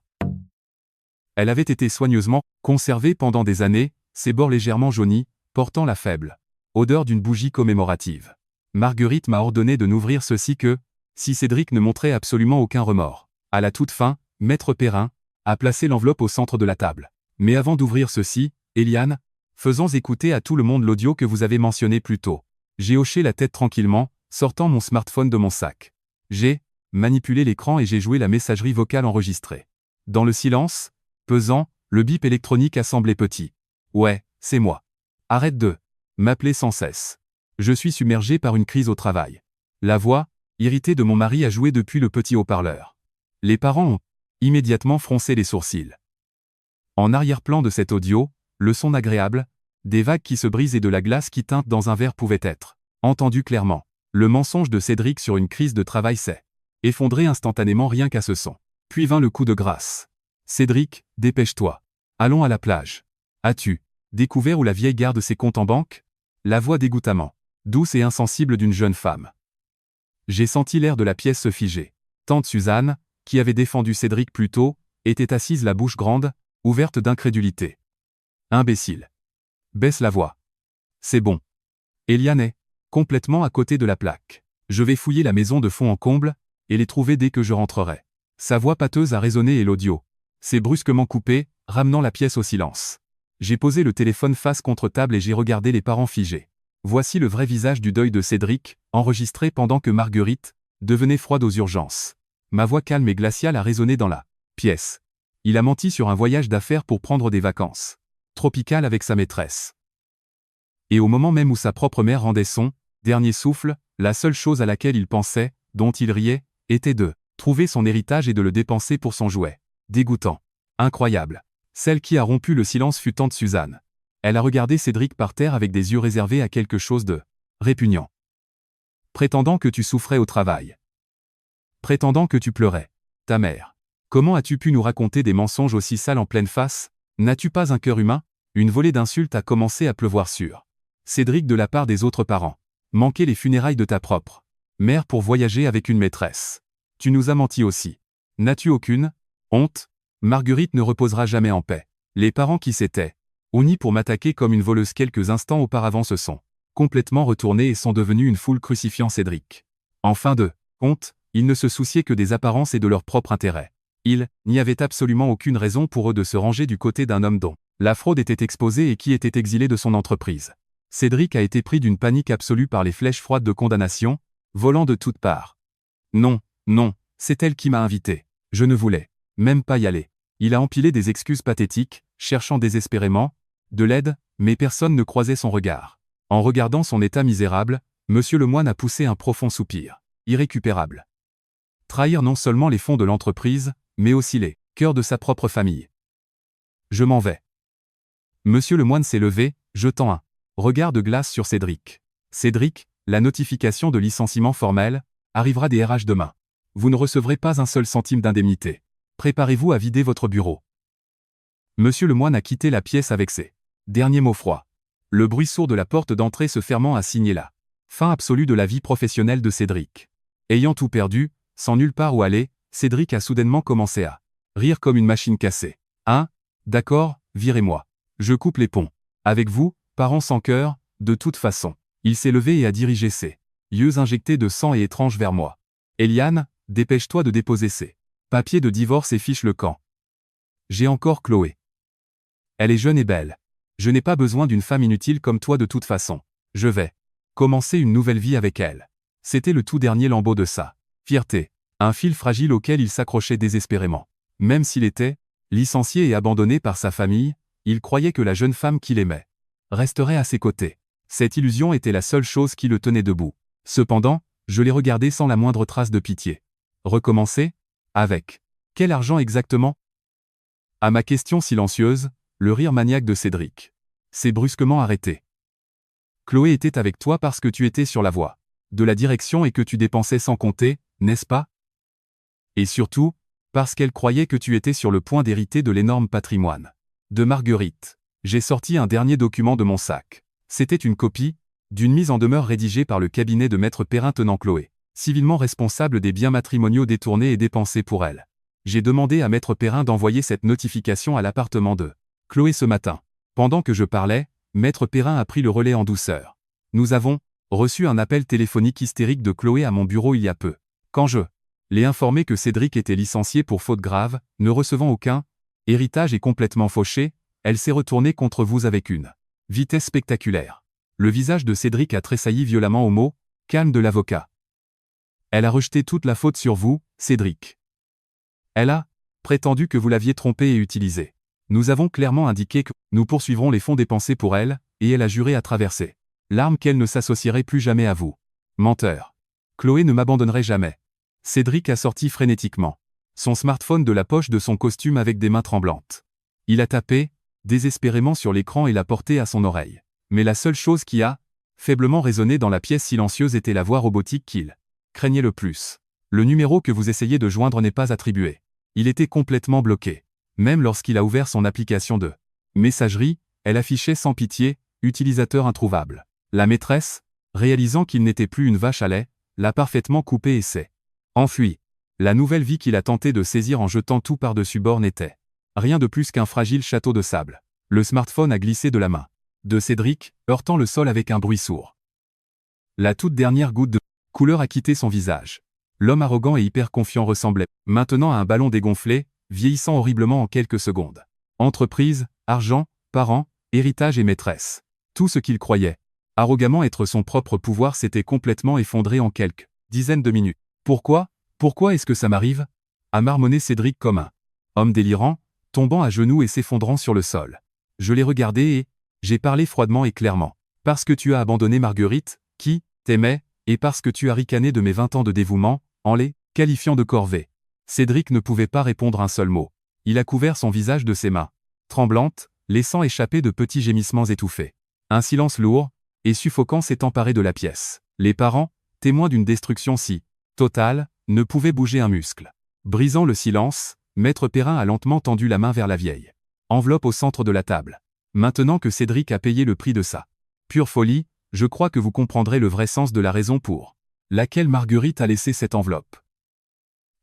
Elle avait été soigneusement conservée pendant des années, ses bords légèrement jaunis, portant la faible odeur d'une bougie commémorative. Marguerite m'a ordonné de n'ouvrir ceci que si Cédric ne montrait absolument aucun remords. À la toute fin, Maître Perrin a placé l'enveloppe au centre de la table. Mais avant d'ouvrir ceci, Eliane, faisons écouter à tout le monde l'audio que vous avez mentionné plus tôt. J'ai hoché la tête tranquillement, sortant mon smartphone de mon sac. J'ai manipulé l'écran et j'ai joué la messagerie vocale enregistrée. Dans le silence pesant, le bip électronique a semblé petit. Ouais, c'est moi. Arrête de m'appeler sans cesse. Je suis submergé par une crise au travail. La voix, irritée de mon mari a joué depuis le petit haut-parleur. Les parents ont immédiatement froncé les sourcils. En arrière-plan de cet audio, le son agréable, des vagues qui se brisent et de la glace qui teinte dans un verre pouvaient être entendu clairement. Le mensonge de Cédric sur une crise de travail s'est effondré instantanément rien qu'à ce son. Puis vint le coup de grâce. Cédric, dépêche-toi. Allons à la plage. As-tu découvert où la vieille garde ses comptes en banque? La voix d'égouttement, douce et insensible d'une jeune femme. J'ai senti l'air de la pièce se figer. Tante Suzanne, qui avait défendu Cédric plus tôt, était assise la bouche grande, ouverte d'incrédulité. Imbécile. Baisse la voix. C'est bon. Eliane est complètement à côté de la plaque. Je vais fouiller la maison de fond en comble, et les trouver dès que je rentrerai. Sa voix pâteuse a résonné et l'audio s'est brusquement coupé, ramenant la pièce au silence. J'ai posé le téléphone face contre table et j'ai regardé les parents figés. Voici le vrai visage du deuil de Cédric, enregistré pendant que Marguerite devenait froide aux urgences. Ma voix calme et glaciale a résonné dans la pièce. Il a menti sur un voyage d'affaires pour prendre des vacances tropicales avec sa maîtresse. Et au moment même où sa propre mère rendait son dernier souffle, la seule chose à laquelle il pensait, dont il riait, était de trouver son héritage et de le dépenser pour son jouet. Dégoûtant. Incroyable. Celle qui a rompu le silence fut tante Suzanne. Elle a regardé Cédric par terre avec des yeux réservés à quelque chose de répugnant. Prétendant que tu souffrais au travail. Prétendant que tu pleurais. Ta mère. Comment as-tu pu nous raconter des mensonges aussi sales en pleine face? N'as-tu pas un cœur humain? Une volée d'insultes a commencé à pleuvoir sur Cédric de la part des autres parents. Manquer les funérailles de ta propre mère pour voyager avec une maîtresse. Tu nous as menti aussi. N'as-tu aucune honte? Marguerite ne reposera jamais en paix. Les parents qui s'étaient unis pour m'attaquer comme une voleuse quelques instants auparavant se sont complètement retournés et sont devenus une foule crucifiant Cédric. En fin de compte, ils ne se souciaient que des apparences et de leur propre intérêt. Il n'y avait absolument aucune raison pour eux de se ranger du côté d'un homme dont la fraude était exposée et qui était exilé de son entreprise. Cédric a été pris d'une panique absolue par les flèches froides de condamnation, volant de toutes parts. Non, non, c'est elle qui m'a invité. Je ne voulais même pas y aller. Il a empilé des excuses pathétiques, cherchant désespérément de l'aide, mais personne ne croisait son regard. En regardant son état misérable, Monsieur le moine a poussé un profond soupir. Irrécupérable. Trahir non seulement les fonds de l'entreprise, mais aussi les cœurs de sa propre famille. Je m'en vais. Monsieur le moine s'est levé, jetant un regard de glace sur Cédric. Cédric, la notification de licenciement formel arrivera des RH demain. Vous ne recevrez pas un seul centime d'indemnité. Préparez-vous à vider votre bureau. Monsieur le moine a quitté la pièce avec ses derniers mots froids. Le bruit sourd de la porte d'entrée se fermant a signé la fin absolue de la vie professionnelle de Cédric. Ayant tout perdu, sans nulle part où aller, Cédric a soudainement commencé à rire comme une machine cassée. Hein? D'accord, virez-moi. Je coupe les ponts. Avec vous, parents sans cœur, de toute façon. Il s'est levé et a dirigé ses yeux injectés de sang et étranges vers moi. Eliane, dépêche-toi de déposer ces papiers de divorce et fiche le camp. J'ai encore Chloé. Elle est jeune et belle. Je n'ai pas besoin d'une femme inutile comme toi de toute façon. Je vais commencer une nouvelle vie avec elle. C'était le tout dernier lambeau de ça Fierté. Un fil fragile auquel il s'accrochait désespérément. Même s'il était licencié et abandonné par sa famille, il croyait que la jeune femme qu'il aimait resterait à ses côtés. Cette illusion était la seule chose qui le tenait debout. Cependant, je l'ai regardé sans la moindre trace de pitié. Recommencer? Avec quel argent exactement? À ma question silencieuse, le rire maniaque de Cédric s'est brusquement arrêté. Chloé était avec toi parce que tu étais sur la voie de la direction et que tu dépensais sans compter, n'est-ce pas? Et surtout, parce qu'elle croyait que tu étais sur le point d'hériter de l'énorme patrimoine de Marguerite. J'ai sorti un dernier document de mon sac. C'était une copie d'une mise en demeure rédigée par le cabinet de Maître Perrin tenant Chloé civilement responsable des biens matrimoniaux détournés et dépensés pour elle. J'ai demandé à Maître Perrin d'envoyer cette notification à l'appartement de Chloé ce matin. Pendant que je parlais, Maître Perrin a pris le relais en douceur. Nous avons reçu un appel téléphonique hystérique de Chloé à mon bureau il y a peu. Quand je l'ai informé que Cédric était licencié pour faute grave, ne recevant aucun héritage et complètement fauché, elle s'est retournée contre vous avec une vitesse spectaculaire. Le visage de Cédric a tressailli violemment au mot « calme » de l'avocat. Elle a rejeté toute la faute sur vous, Cédric. Elle a prétendu que vous l'aviez trompée et utilisée. Nous avons clairement indiqué que nous poursuivrons les fonds dépensés pour elle, et elle a juré à traverser l'arme qu'elle ne s'associerait plus jamais à vous. Menteur. Chloé ne m'abandonnerait jamais. Cédric a sorti frénétiquement son smartphone de la poche de son costume avec des mains tremblantes. Il a tapé désespérément sur l'écran et l'a porté à son oreille. Mais la seule chose qui a faiblement résonné dans la pièce silencieuse était la voix robotique qu'il craignait le plus. Le numéro que vous essayez de joindre n'est pas attribué. Il était complètement bloqué. Même lorsqu'il a ouvert son application de messagerie, elle affichait sans pitié « utilisateur introuvable ». La maîtresse, réalisant qu'il n'était plus une vache à lait, l'a parfaitement coupé et s'est enfuie. La nouvelle vie qu'il a tenté de saisir en jetant tout par-dessus bord n'était rien de plus qu'un fragile château de sable. Le smartphone a glissé de la main de Cédric, heurtant le sol avec un bruit sourd. La toute dernière goutte de couleur a quitté son visage. L'homme arrogant et hyper confiant ressemblait maintenant à un ballon dégonflé, vieillissant horriblement en quelques secondes. Entreprise, argent, parents, héritage et maîtresse. Tout ce qu'il croyait arrogamment être son propre pouvoir s'était complètement effondré en quelques dizaines de minutes. Pourquoi est-ce que ça m'arrive? A marmonné Cédric comme un homme délirant, tombant à genoux et s'effondrant sur le sol. Je l'ai regardé et j'ai parlé froidement et clairement. Parce que tu as abandonné Marguerite, qui t'aimait, et parce que tu as ricané de mes 20 ans de dévouement, en les qualifiant de corvée. Cédric ne pouvait pas répondre un seul mot. Il a couvert son visage de ses mains tremblantes, laissant échapper de petits gémissements étouffés. Un silence lourd et suffocant s'est emparé de la pièce. Les parents, témoins d'une destruction si totale, ne pouvaient bouger un muscle. Brisant le silence, Maître Perrin a lentement tendu la main vers la vieille enveloppe au centre de la table. Maintenant que Cédric a payé le prix de sa pure folie, je crois que vous comprendrez le vrai sens de la raison pour laquelle Marguerite a laissé cette enveloppe.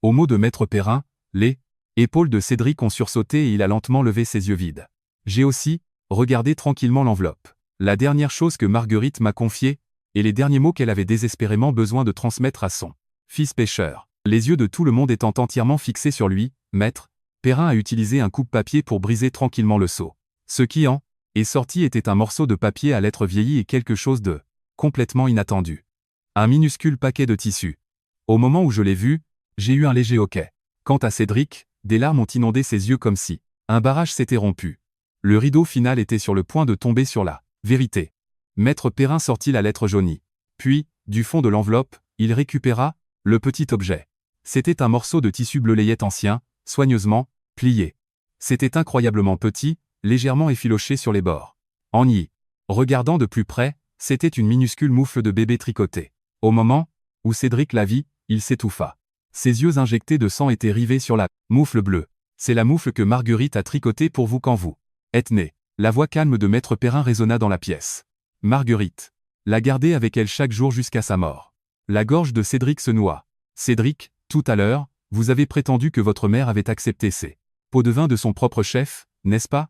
Au mot de Maître Perrin, les épaules de Cédric ont sursauté et il a lentement levé ses yeux vides. J'ai aussi regardé tranquillement l'enveloppe. La dernière chose que Marguerite m'a confiée, et les derniers mots qu'elle avait désespérément besoin de transmettre à son fils pêcheur. Les yeux de tout le monde étant entièrement fixés sur lui, Maître Perrin a utilisé un coupe-papier pour briser tranquillement le seau. Ce qui en est sorti était un morceau de papier à lettres vieillies et quelque chose de complètement inattendu. Un minuscule paquet de tissu. Au moment où je l'ai vu, j'ai eu un léger hoquet. Quant à Cédric, des larmes ont inondé ses yeux comme si un barrage s'était rompu. Le rideau final était sur le point de tomber sur la vérité. Maître Perrin sortit la lettre jaunie. Puis, du fond de l'enveloppe, il récupéra le petit objet. C'était un morceau de tissu bleu layette ancien, soigneusement plié. C'était incroyablement petit, légèrement effiloché sur les bords. En y regardant de plus près, c'était une minuscule moufle de bébé tricotée. Au moment où Cédric la vit, il s'étouffa. Ses yeux injectés de sang étaient rivés sur la moufle bleue. C'est la moufle que Marguerite a tricotée pour vous quand vous êtes né. La voix calme de Maître Perrin résonna dans la pièce. Marguerite l'a gardée avec elle chaque jour jusqu'à sa mort. La gorge de Cédric se noua. Cédric, tout à l'heure, vous avez prétendu que votre mère avait accepté ces pots de vin de son propre chef, n'est-ce pas?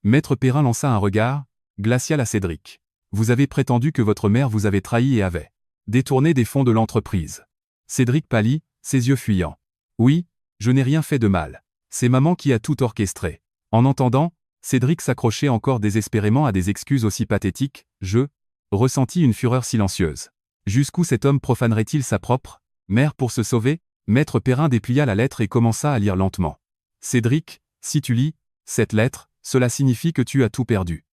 Maître Perrin lança un regard glacial à Cédric. Vous avez prétendu que votre mère vous avait trahi et avait détourné des fonds de l'entreprise. Cédric pâlit, ses yeux fuyants. Oui, je n'ai rien fait de mal. C'est maman qui a tout orchestré. En entendant, Cédric s'accrochait encore désespérément à des excuses aussi pathétiques, je ressentis une fureur silencieuse. Jusqu'où cet homme profanerait-il sa propre Mère, pour se sauver, Maître Perrin déplia la lettre et commença à lire lentement. Cédric, si tu lis cette lettre, cela signifie que tu as tout perdu.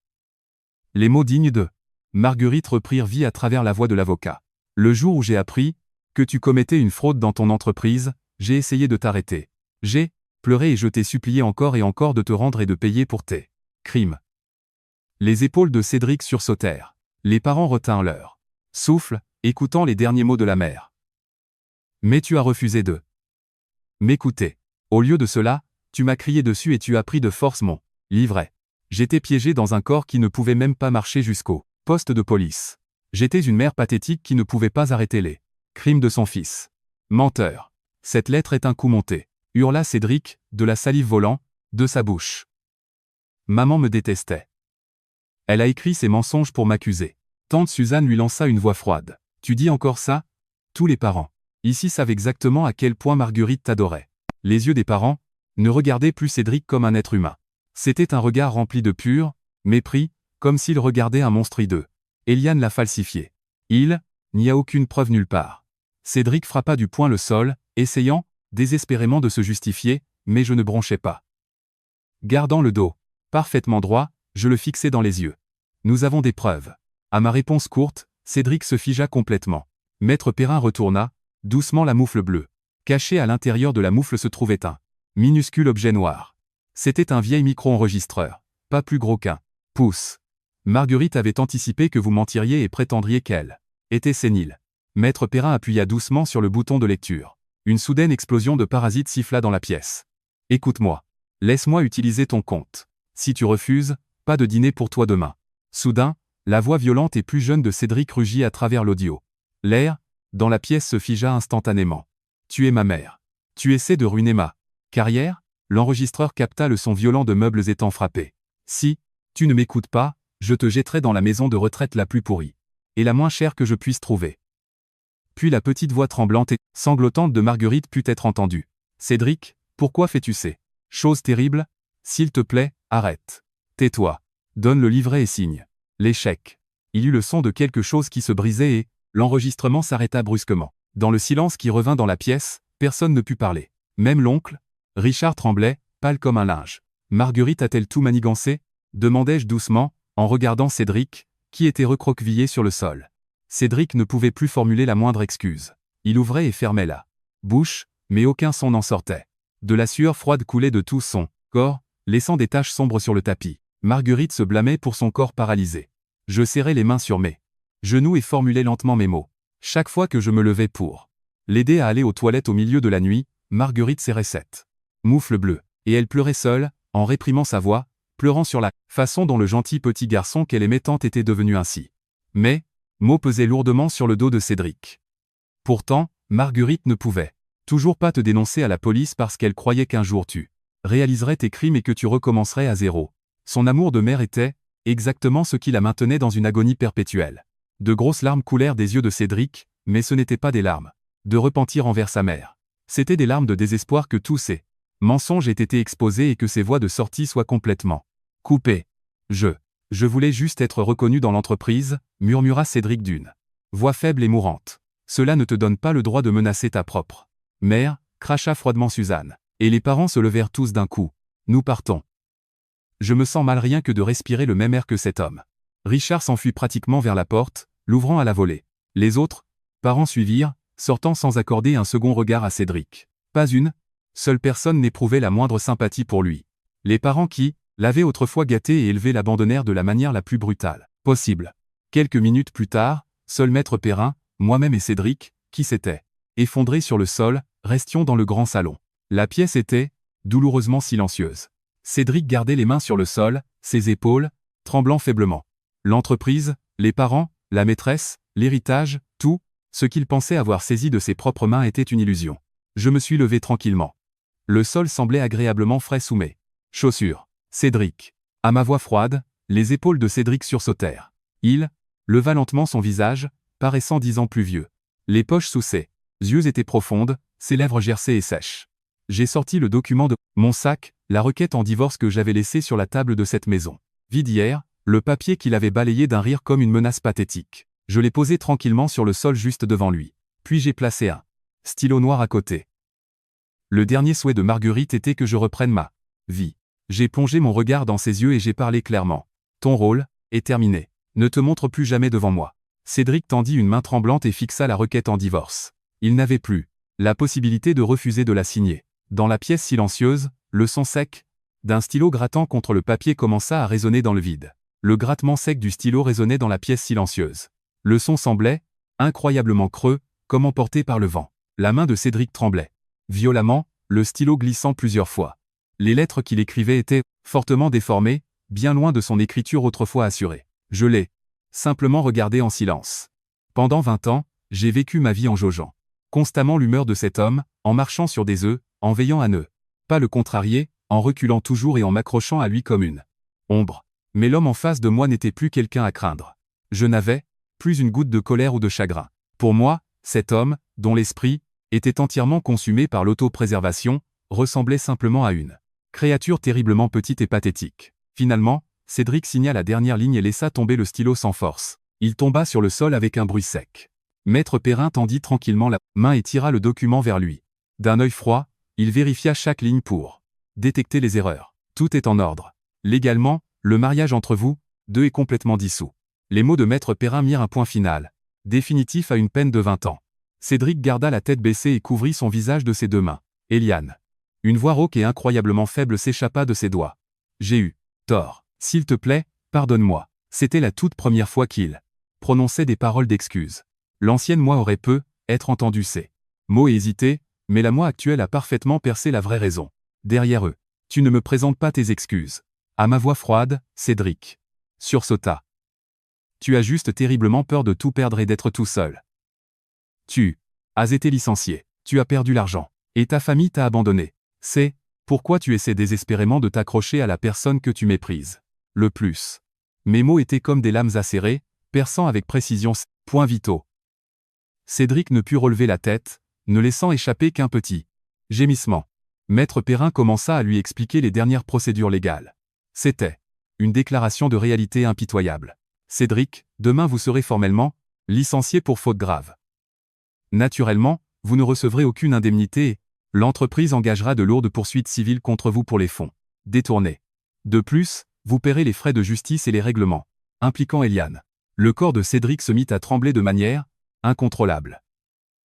Les mots dignes de Marguerite reprirent vie à travers la voix de l'avocat. Le jour où j'ai appris que tu commettais une fraude dans ton entreprise, j'ai essayé de t'arrêter. J'ai pleuré et je t'ai supplié encore et encore de te rendre et de payer pour tes crimes. Les épaules de Cédric sursautèrent. Les parents retinrent leur souffle, écoutant les derniers mots de la mère. Mais tu as refusé de m'écouter. Au lieu de cela, tu m'as crié dessus et tu as pris de force mon livret. J'étais piégé dans un corps qui ne pouvait même pas marcher jusqu'au poste de police. J'étais une mère pathétique qui ne pouvait pas arrêter les crimes de son fils. Menteur. Cette lettre est un coup monté, hurla Cédric, de la salive volant de sa bouche. Maman me détestait. Elle a écrit ces mensonges pour m'accuser. Tante Suzanne lui lança une voix froide. Tu dis encore ça? Tous les parents ici savent exactement à quel point Marguerite t'adorait. Les yeux des parents ne regardaient plus Cédric comme un être humain. C'était un regard rempli de pur mépris, comme s'il regardait un monstre hideux. Eliane l'a falsifié. Il n'y a aucune preuve nulle part. Cédric frappa du poing le sol, essayant désespérément de se justifier, mais je ne bronchais pas. Gardant le dos parfaitement droit, je le fixai dans les yeux. Nous avons des preuves. À ma réponse courte, Cédric se figea complètement. Maître Perrin retourna doucement la moufle bleue. Caché à l'intérieur de la moufle se trouvait un minuscule objet noir. C'était un vieil micro-enregistreur, pas plus gros qu'un pouce. Marguerite avait anticipé que vous mentiriez et prétendriez qu'elle était sénile. Maître Perrin appuya doucement sur le bouton de lecture. Une soudaine explosion de parasites siffla dans la pièce. Écoute-moi. Laisse-moi utiliser ton compte. Si tu refuses, pas de dîner pour toi demain. Soudain, la voix violente et plus jeune de Cédric rugit à travers l'audio. L'air dans la pièce se figea instantanément. Tu es ma mère. Tu essaies de ruiner ma carrière? L'enregistreur capta le son violent de meubles étant frappés. Si tu ne m'écoutes pas, je te jetterai dans la maison de retraite la plus pourrie. Et la moins chère que je puisse trouver. Puis la petite voix tremblante et sanglotante de Marguerite put être entendue. Cédric, pourquoi fais-tu ces choses terribles? S'il te plaît, arrête. Tais-toi. Donne le livret et signe. L'échec. Il eut le son de quelque chose qui se brisait et l'enregistrement s'arrêta brusquement. Dans le silence qui revint dans la pièce, personne ne put parler. Même l'oncle, Richard tremblait, pâle comme un linge. Marguerite a-t-elle tout manigancé? Demandai-je doucement, en regardant Cédric, qui était recroquevillé sur le sol. Cédric ne pouvait plus formuler la moindre excuse. Il ouvrait et fermait la bouche, mais aucun son n'en sortait. De la sueur froide coulait de tout son corps, laissant des taches sombres sur le tapis. Marguerite se blâmait pour son corps paralysé. Je serrais les mains sur mes genoux et formulais lentement mes mots. Chaque fois que je me levais pour l'aider à aller aux toilettes au milieu de la nuit, Marguerite serrait cette moufle bleue. Et elle pleurait seule, en réprimant sa voix, pleurant sur la façon dont le gentil petit garçon qu'elle aimait tant était devenu ainsi. Mais, mots pesaient lourdement sur le dos de Cédric. Pourtant, Marguerite ne pouvait toujours pas te dénoncer à la police parce qu'elle croyait qu'un jour tu réaliserais tes crimes et que tu recommencerais à zéro. Son amour de mère était exactement ce qui la maintenait dans une agonie perpétuelle. De grosses larmes coulèrent des yeux de Cédric, mais ce n'étaient pas des larmes de repentir envers sa mère. C'étaient des larmes de désespoir que tous ses mensonges aient été exposés et que ses voies de sortie soient complètement coupées. Je voulais juste être reconnu dans l'entreprise, murmura Cédric d'une voix faible et mourante. Cela ne te donne pas le droit de menacer ta propre mère, cracha froidement Suzanne. Et les parents se levèrent tous d'un coup. Nous partons. Je me sens mal rien que de respirer le même air que cet homme. Richard s'enfuit pratiquement vers la porte, l'ouvrant à la volée. Les autres parents suivirent, sortant sans accorder un second regard à Cédric. Pas une seule personne n'éprouvait la moindre sympathie pour lui. Les parents qui l'avaient autrefois gâté et élevé l'abandonnèrent de la manière la plus brutale possible. Quelques minutes plus tard, seul Maître Perrin, moi-même et Cédric, qui s'étaient effondrés sur le sol, restions dans le grand salon. La pièce était douloureusement silencieuse. Cédric gardait les mains sur le sol, ses épaules tremblant faiblement. L'entreprise, les parents, la maîtresse, l'héritage, tout ce qu'il pensait avoir saisi de ses propres mains était une illusion. Je me suis levé tranquillement. Le sol semblait agréablement frais sous mes chaussures. Cédric. À ma voix froide, les épaules de Cédric sursautèrent. Il leva lentement son visage, paraissant 10 ans plus vieux. Les poches sous ses yeux étaient profondes, ses lèvres gercées et sèches. J'ai sorti le document de mon sac, la requête en divorce que j'avais laissée sur la table de cette maison. Vide hier, le papier qu'il avait balayé d'un rire comme une menace pathétique. Je l'ai posé tranquillement sur le sol juste devant lui. Puis j'ai placé un stylo noir à côté. Le dernier souhait de Marguerite était que je reprenne ma vie. J'ai plongé mon regard dans ses yeux et j'ai parlé clairement. Ton rôle est terminé. Ne te montre plus jamais devant moi. Cédric tendit une main tremblante et fixa la requête en divorce. Il n'avait plus la possibilité de refuser de la signer. Dans la pièce silencieuse, le son sec d'un stylo grattant contre le papier commença à résonner dans le vide. Le grattement sec du stylo résonnait dans la pièce silencieuse. Le son semblait incroyablement creux, comme emporté par le vent. La main de Cédric tremblait violemment, le stylo glissant plusieurs fois. Les lettres qu'il écrivait étaient fortement déformées, bien loin de son écriture autrefois assurée. Je l'ai simplement regardé en silence. Pendant 20 ans, j'ai vécu ma vie en jaugeant constamment l'humeur de cet homme, en marchant sur des œufs, en veillant à ne pas le contrarier, en reculant toujours et en m'accrochant à lui comme une ombre. Mais l'homme en face de moi n'était plus quelqu'un à craindre. Je n'avais plus une goutte de colère ou de chagrin. Pour moi, cet homme, dont l'esprit était entièrement consumé par l'autopréservation, ressemblait simplement à une créature terriblement petite et pathétique. Finalement, Cédric signa la dernière ligne et laissa tomber le stylo sans force. Il tomba sur le sol avec un bruit sec. Maître Perrin tendit tranquillement la main et tira le document vers lui. D'un œil froid, il vérifia chaque ligne pour détecter les erreurs. Tout est en ordre. Légalement, le mariage entre vous deux est complètement dissous. Les mots de Maître Perrin mirent un point final, définitif à une peine de 20 ans. Cédric garda la tête baissée et couvrit son visage de ses deux mains. Eliane. Une voix rauque et incroyablement faible s'échappa de ses doigts. J'ai eu tort. S'il te plaît, pardonne-moi. C'était la toute première fois qu'il prononçait des paroles d'excuse. L'ancienne moi aurait pu être entendu ces mots et hésiter, mais la moi actuelle a parfaitement percé la vraie raison. Derrière eux. Tu ne me présentes pas tes excuses. À ma voix froide, Cédric sursauta. Tu as juste terriblement peur de tout perdre et d'être tout seul. Tu as été licencié, tu as perdu l'argent, et ta famille t'a abandonné. C'est pourquoi tu essaies désespérément de t'accrocher à la personne que tu méprises le plus. Mes mots étaient comme des lames acérées, perçant avec précision ces points vitaux. Cédric ne put relever la tête, ne laissant échapper qu'un petit gémissement. Maître Perrin commença à lui expliquer les dernières procédures légales. C'était une déclaration de réalité impitoyable. Cédric, demain vous serez formellement licencié pour faute grave. Naturellement, vous ne recevrez aucune indemnité et l'entreprise engagera de lourdes poursuites civiles contre vous pour les fonds détournés. De plus, vous paierez les frais de justice et les règlements impliquant Eliane. Le corps de Cédric se mit à trembler de manière incontrôlable.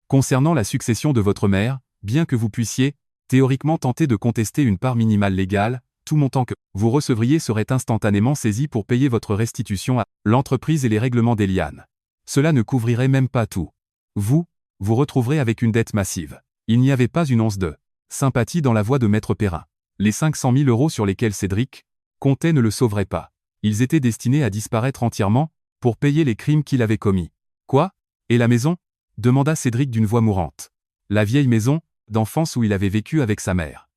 Concernant la succession de votre mère, bien que vous puissiez théoriquement tenter de contester une part minimale légale, tout montant que vous recevriez serait instantanément saisi pour payer votre restitution à l'entreprise et les règlements d'Eliane. Cela ne couvrirait même pas tout. Vous retrouverez avec une dette massive. Il n'y avait pas une once de sympathie dans la voix de Maître Perrin. Les 500 000 € sur lesquels Cédric comptait ne le sauveraient pas. Ils étaient destinés à disparaître entièrement pour payer les crimes qu'il avait commis. Quoi ? Et la maison ? Demanda Cédric d'une voix mourante. La vieille maison d'enfance où il avait vécu avec sa mère.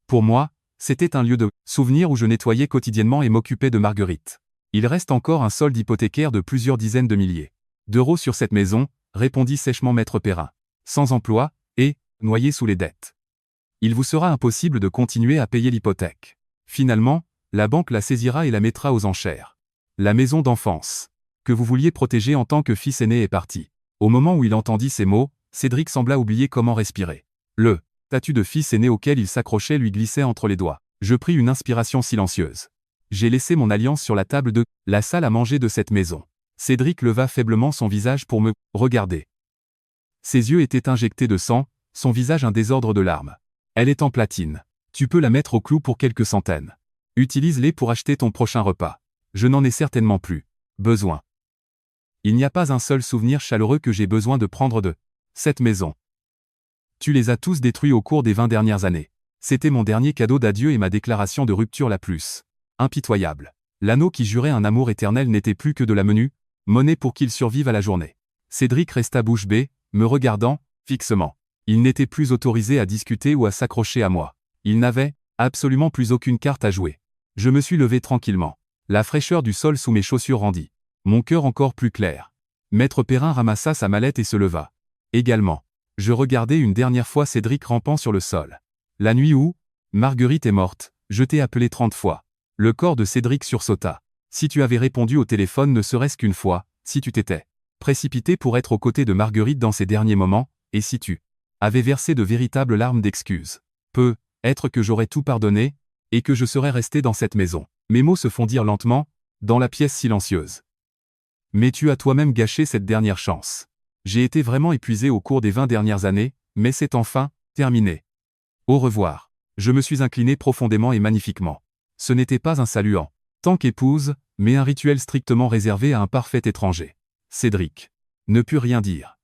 Pour moi, c'était un lieu de souvenir où je nettoyais quotidiennement et m'occupais de Marguerite. Il reste encore un solde hypothécaire de plusieurs dizaines de milliers d'euros sur cette maison, répondit sèchement Maître Perrin. Sans emploi, et noyé sous les dettes. Il vous sera impossible de continuer à payer l'hypothèque. Finalement, la banque la saisira et la mettra aux enchères. La maison d'enfance que vous vouliez protéger en tant que fils aîné est partie. Au moment où il entendit ces mots, Cédric sembla oublier comment respirer. Le statut de fils aîné auquel il s'accrochait lui glissait entre les doigts. Je pris une inspiration silencieuse. J'ai laissé mon alliance sur la table de la salle à manger de cette maison. Cédric leva faiblement son visage pour me regarder. Ses yeux étaient injectés de sang, son visage un désordre de larmes. Elle est en platine. Tu peux la mettre au clou pour quelques centaines. Utilise-les pour acheter ton prochain repas. Je n'en ai certainement plus besoin. Il n'y a pas un seul souvenir chaleureux que j'ai besoin de prendre de cette maison. Tu les as tous détruits au cours des 20 dernières années. C'était mon dernier cadeau d'adieu et ma déclaration de rupture la plus impitoyable. L'anneau qui jurait un amour éternel n'était plus que de la menue monnaie pour qu'il survive à la journée. Cédric resta bouche bée, me regardant fixement. Il n'était plus autorisé à discuter ou à s'accrocher à moi. Il n'avait absolument plus aucune carte à jouer. Je me suis levé tranquillement. La fraîcheur du sol sous mes chaussures rendit mon cœur encore plus clair. Maître Perrin ramassa sa mallette et se leva. Également. Je regardai une dernière fois Cédric rampant sur le sol. La nuit où Marguerite est morte, je t'ai appelé 30 fois. Le corps de Cédric sursauta. Si tu avais répondu au téléphone ne serait-ce qu'une fois, si tu t'étais précipité pour être aux côtés de Marguerite dans ses derniers moments, et si tu avait versé de véritables larmes d'excuses. Peut-être que j'aurais tout pardonné, et que je serais resté dans cette maison. Mes mots se fondirent lentement, dans la pièce silencieuse. Mais tu as toi-même gâché cette dernière chance. J'ai été vraiment épuisé au cours des 20 dernières années, mais c'est enfin terminé. Au revoir. Je me suis incliné profondément et magnifiquement. Ce n'était pas un salut en tant qu'épouse, mais un rituel strictement réservé à un parfait étranger. Cédric ne put rien dire.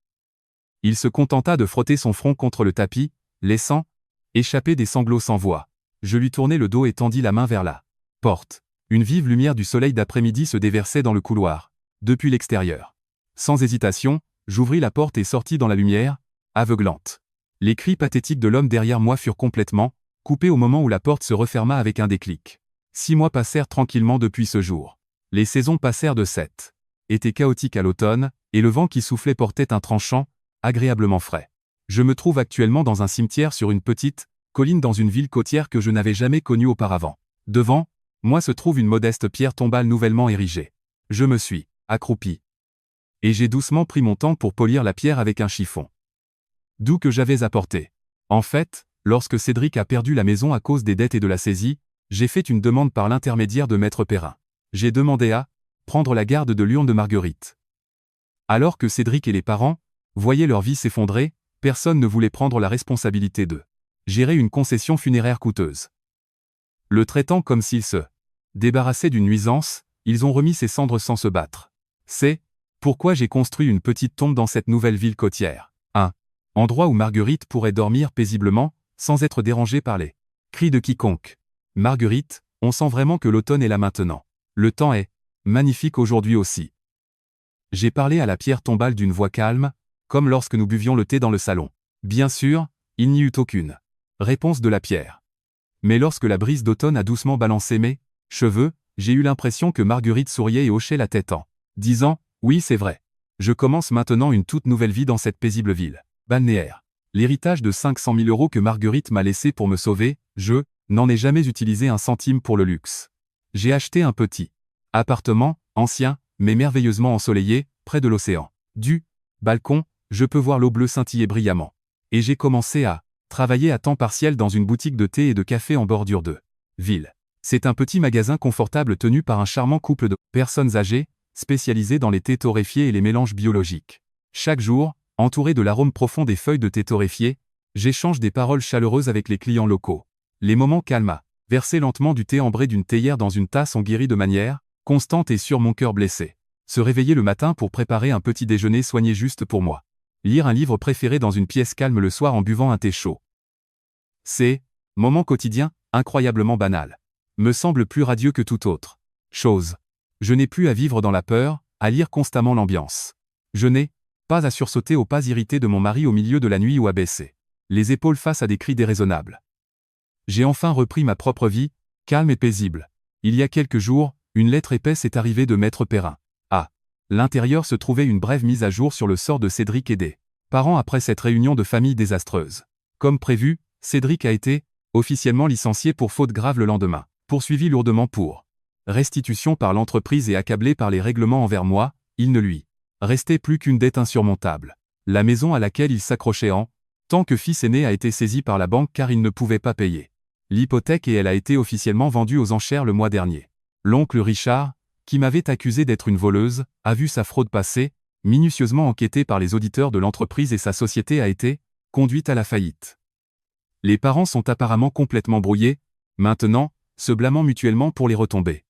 Il se contenta de frotter son front contre le tapis, laissant échapper des sanglots sans voix. Je lui tournai le dos et tendis la main vers la porte. Une vive lumière du soleil d'après-midi se déversait dans le couloir, depuis l'extérieur. Sans hésitation, j'ouvris la porte et sortis dans la lumière, aveuglante. Les cris pathétiques de l'homme derrière moi furent complètement coupés au moment où la porte se referma avec un déclic. 6 mois passèrent tranquillement depuis ce jour. Les saisons passèrent de 7 été chaotiques à l'automne, et le vent qui soufflait portait un tranchant, agréablement frais. Je me trouve actuellement dans un cimetière sur une petite colline dans une ville côtière que je n'avais jamais connue auparavant. Devant moi se trouve une modeste pierre tombale nouvellement érigée. Je me suis accroupi. Et j'ai doucement pris mon temps pour polir la pierre avec un chiffon. D'où que j'avais apporté. En fait, lorsque Cédric a perdu la maison à cause des dettes et de la saisie, j'ai fait une demande par l'intermédiaire de Maître Perrin. J'ai demandé à prendre la garde de l'urne de Marguerite. Alors que Cédric et les parents voyaient leur vie s'effondrer, personne ne voulait prendre la responsabilité de gérer une concession funéraire coûteuse. Le traitant comme s'il se débarrassait d'une nuisance, ils ont remis ses cendres sans se battre. C'est pourquoi j'ai construit une petite tombe dans cette nouvelle ville côtière. Un endroit où Marguerite pourrait dormir paisiblement, sans être dérangée par les cris de quiconque. Marguerite, on sent vraiment que l'automne est là maintenant. Le temps est magnifique aujourd'hui aussi. J'ai parlé à la pierre tombale d'une voix calme, comme lorsque nous buvions le thé dans le salon. Bien sûr, il n'y eut aucune réponse de la pierre. Mais lorsque la brise d'automne a doucement balancé mes cheveux, j'ai eu l'impression que Marguerite souriait et hochait la tête en disant « Oui, c'est vrai. Je commence maintenant une toute nouvelle vie dans cette paisible ville balnéaire. L'héritage de 500 000 € que Marguerite m'a laissé pour me sauver, je n'en ai jamais utilisé un centime pour le luxe. J'ai acheté un petit appartement, ancien, mais merveilleusement ensoleillé, près de l'océan. Du balcon, je peux voir l'eau bleue scintiller brillamment. Et j'ai commencé à travailler à temps partiel dans une boutique de thé et de café en bordure de ville. C'est un petit magasin confortable tenu par un charmant couple de personnes âgées, spécialisées dans les thés torréfiés et les mélanges biologiques. Chaque jour, entouré de l'arôme profond des feuilles de thé torréfiées, j'échange des paroles chaleureuses avec les clients locaux. Les moments calmes à verser lentement du thé ambré d'une théière dans une tasse ont guéri de manière constante et sur mon cœur blessé. Se réveiller le matin pour préparer un petit déjeuner soigné juste pour moi. Lire un livre préféré dans une pièce calme le soir en buvant un thé chaud. Ces moments quotidiens, incroyablement banals, me semblent plus radieux que toute autre chose. Je n'ai plus à vivre dans la peur, à lire constamment l'ambiance. Je n'ai pas à sursauter aux pas irrités de mon mari au milieu de la nuit ou à baisser les épaules face à des cris déraisonnables. J'ai enfin repris ma propre vie, calme et paisible. Il y a quelques jours, une lettre épaisse est arrivée de Maître Perrin. À l'intérieur se trouvait une brève mise à jour sur le sort de Cédric et des parents après cette réunion de famille désastreuse. Comme prévu, Cédric a été officiellement licencié pour faute grave le lendemain, poursuivi lourdement pour restitution par l'entreprise et accablé par les règlements envers moi, il ne lui restait plus qu'une dette insurmontable. La maison à laquelle il s'accrochait en tant que fils aîné a été saisie par la banque car il ne pouvait pas payer l'hypothèque et elle a été officiellement vendue aux enchères le mois dernier. L'oncle Richard, qui m'avait accusé d'être une voleuse, a vu sa fraude passer, minutieusement enquêté par les auditeurs de l'entreprise et sa société a été conduite à la faillite. Les parents sont apparemment complètement brouillés, maintenant, se blâmant mutuellement pour les retombées.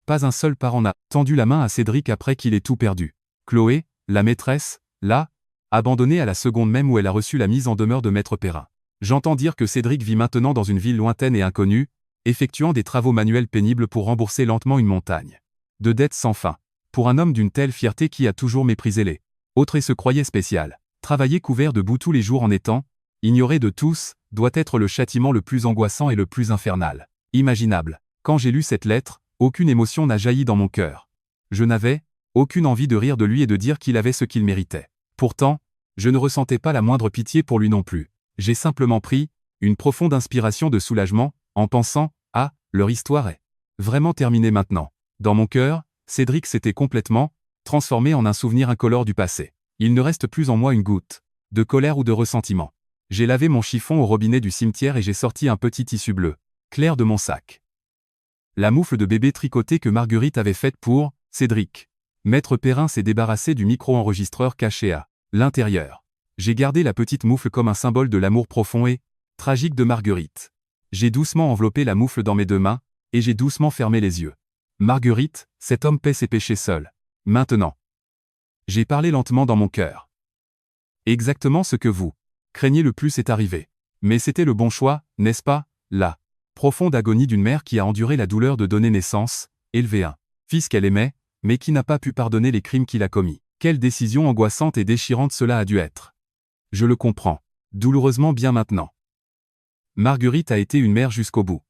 Pas un seul parent n'a tendu la main à Cédric après qu'il ait tout perdu. Chloé, la maîtresse, l'a abandonnée à la seconde même où elle a reçu la mise en demeure de Maître Perrin. J'entends dire que Cédric vit maintenant dans une ville lointaine et inconnue, effectuant des travaux manuels pénibles pour rembourser lentement une montagne de dettes sans fin. Pour un homme d'une telle fierté qui a toujours méprisé les autres et se croyait spécial, travailler couvert de boue tous les jours en étant ignoré de tous, doit être le châtiment le plus angoissant et le plus infernal imaginable. Quand j'ai lu cette lettre, aucune émotion n'a jailli dans mon cœur. Je n'avais aucune envie de rire de lui et de dire qu'il avait ce qu'il méritait. Pourtant, je ne ressentais pas la moindre pitié pour lui non plus. J'ai simplement pris une profonde inspiration de soulagement, en pensant « Ah, leur histoire est vraiment terminée maintenant ». Dans mon cœur, Cédric s'était complètement transformé en un souvenir incolore du passé. Il ne reste plus en moi une goutte de colère ou de ressentiment. J'ai lavé mon chiffon au robinet du cimetière et j'ai sorti un petit tissu bleu clair de mon sac. La moufle de bébé tricotée que Marguerite avait faite pour Cédric. Maître Perrin s'est débarrassé du micro-enregistreur caché à l'intérieur. J'ai gardé la petite moufle comme un symbole de l'amour profond et tragique de Marguerite. J'ai doucement enveloppé la moufle dans mes 2 mains, et j'ai doucement fermé les yeux. Marguerite, cet homme paie ses péchés seul. Maintenant. J'ai parlé lentement dans mon cœur. Exactement ce que vous craignez le plus est arrivé. Mais c'était le bon choix, n'est-ce pas? La profonde agonie d'une mère qui a enduré la douleur de donner naissance, élever un fils qu'elle aimait, mais qui n'a pas pu pardonner les crimes qu'il a commis. Quelle décision angoissante et déchirante cela a dû être. Je le comprends. Douloureusement bien maintenant. Marguerite a été une mère jusqu'au bout.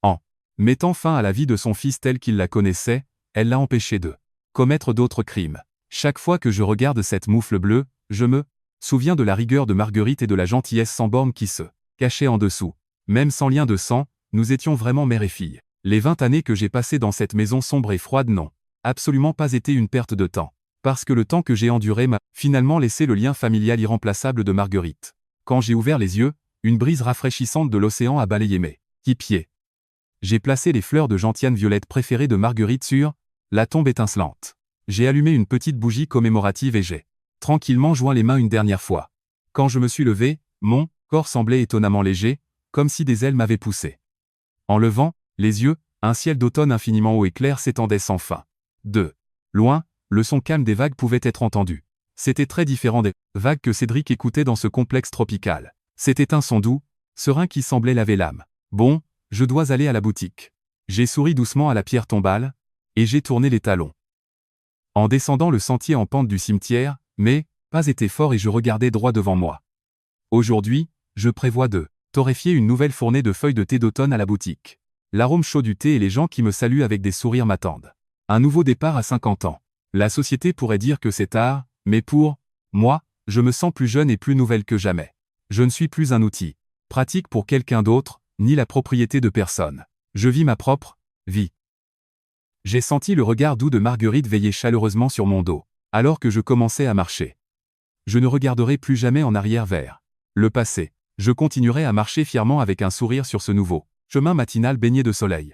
En mettant fin à la vie de son fils tel qu'il la connaissait, elle l'a empêché de commettre d'autres crimes. Chaque fois que je regarde cette moufle bleue, je me souviens de la rigueur de Marguerite et de la gentillesse sans borne qui se cachait en dessous. Même sans lien de sang, nous étions vraiment mère et fille. Les 20 années que j'ai passées dans cette maison sombre et froide n'ont absolument pas été une perte de temps. Parce que le temps que j'ai enduré m'a finalement laissé le lien familial irremplaçable de Marguerite. Quand j'ai ouvert les yeux, une brise rafraîchissante de l'océan a balayé mes pieds. J'ai placé les fleurs de gentiane violette préférées de Marguerite sur la tombe étincelante. J'ai allumé une petite bougie commémorative et j'ai tranquillement joint les mains une dernière fois. Quand je me suis levé, mon corps semblait étonnamment léger, comme si des ailes m'avaient poussé. En levant les yeux, un ciel d'automne infiniment haut et clair s'étendait sans fin. De loin, le son calme des vagues pouvait être entendu. C'était très différent des vagues que Cédric écoutait dans ce complexe tropical. C'était un son doux, serein qui semblait laver l'âme. Bon, je dois aller à la boutique. J'ai souri doucement à la pierre tombale, et j'ai tourné les talons. En descendant le sentier en pente du cimetière, mais pas était fort et je regardais droit devant moi. Aujourd'hui, je prévois de torréfier une nouvelle fournée de feuilles de thé d'automne à la boutique. L'arôme chaud du thé et les gens qui me saluent avec des sourires m'attendent. Un nouveau départ à 50 ans. La société pourrait dire que c'est tard, mais pour moi, je me sens plus jeune et plus nouvelle que jamais. Je ne suis plus un outil pratique pour quelqu'un d'autre, ni la propriété de personne. Je vis ma propre vie. J'ai senti le regard doux de Marguerite veiller chaleureusement sur mon dos, alors que je commençais à marcher. Je ne regarderai plus jamais en arrière vers le passé. Je continuerai à marcher fièrement avec un sourire sur ce nouveau chemin matinal baigné de soleil.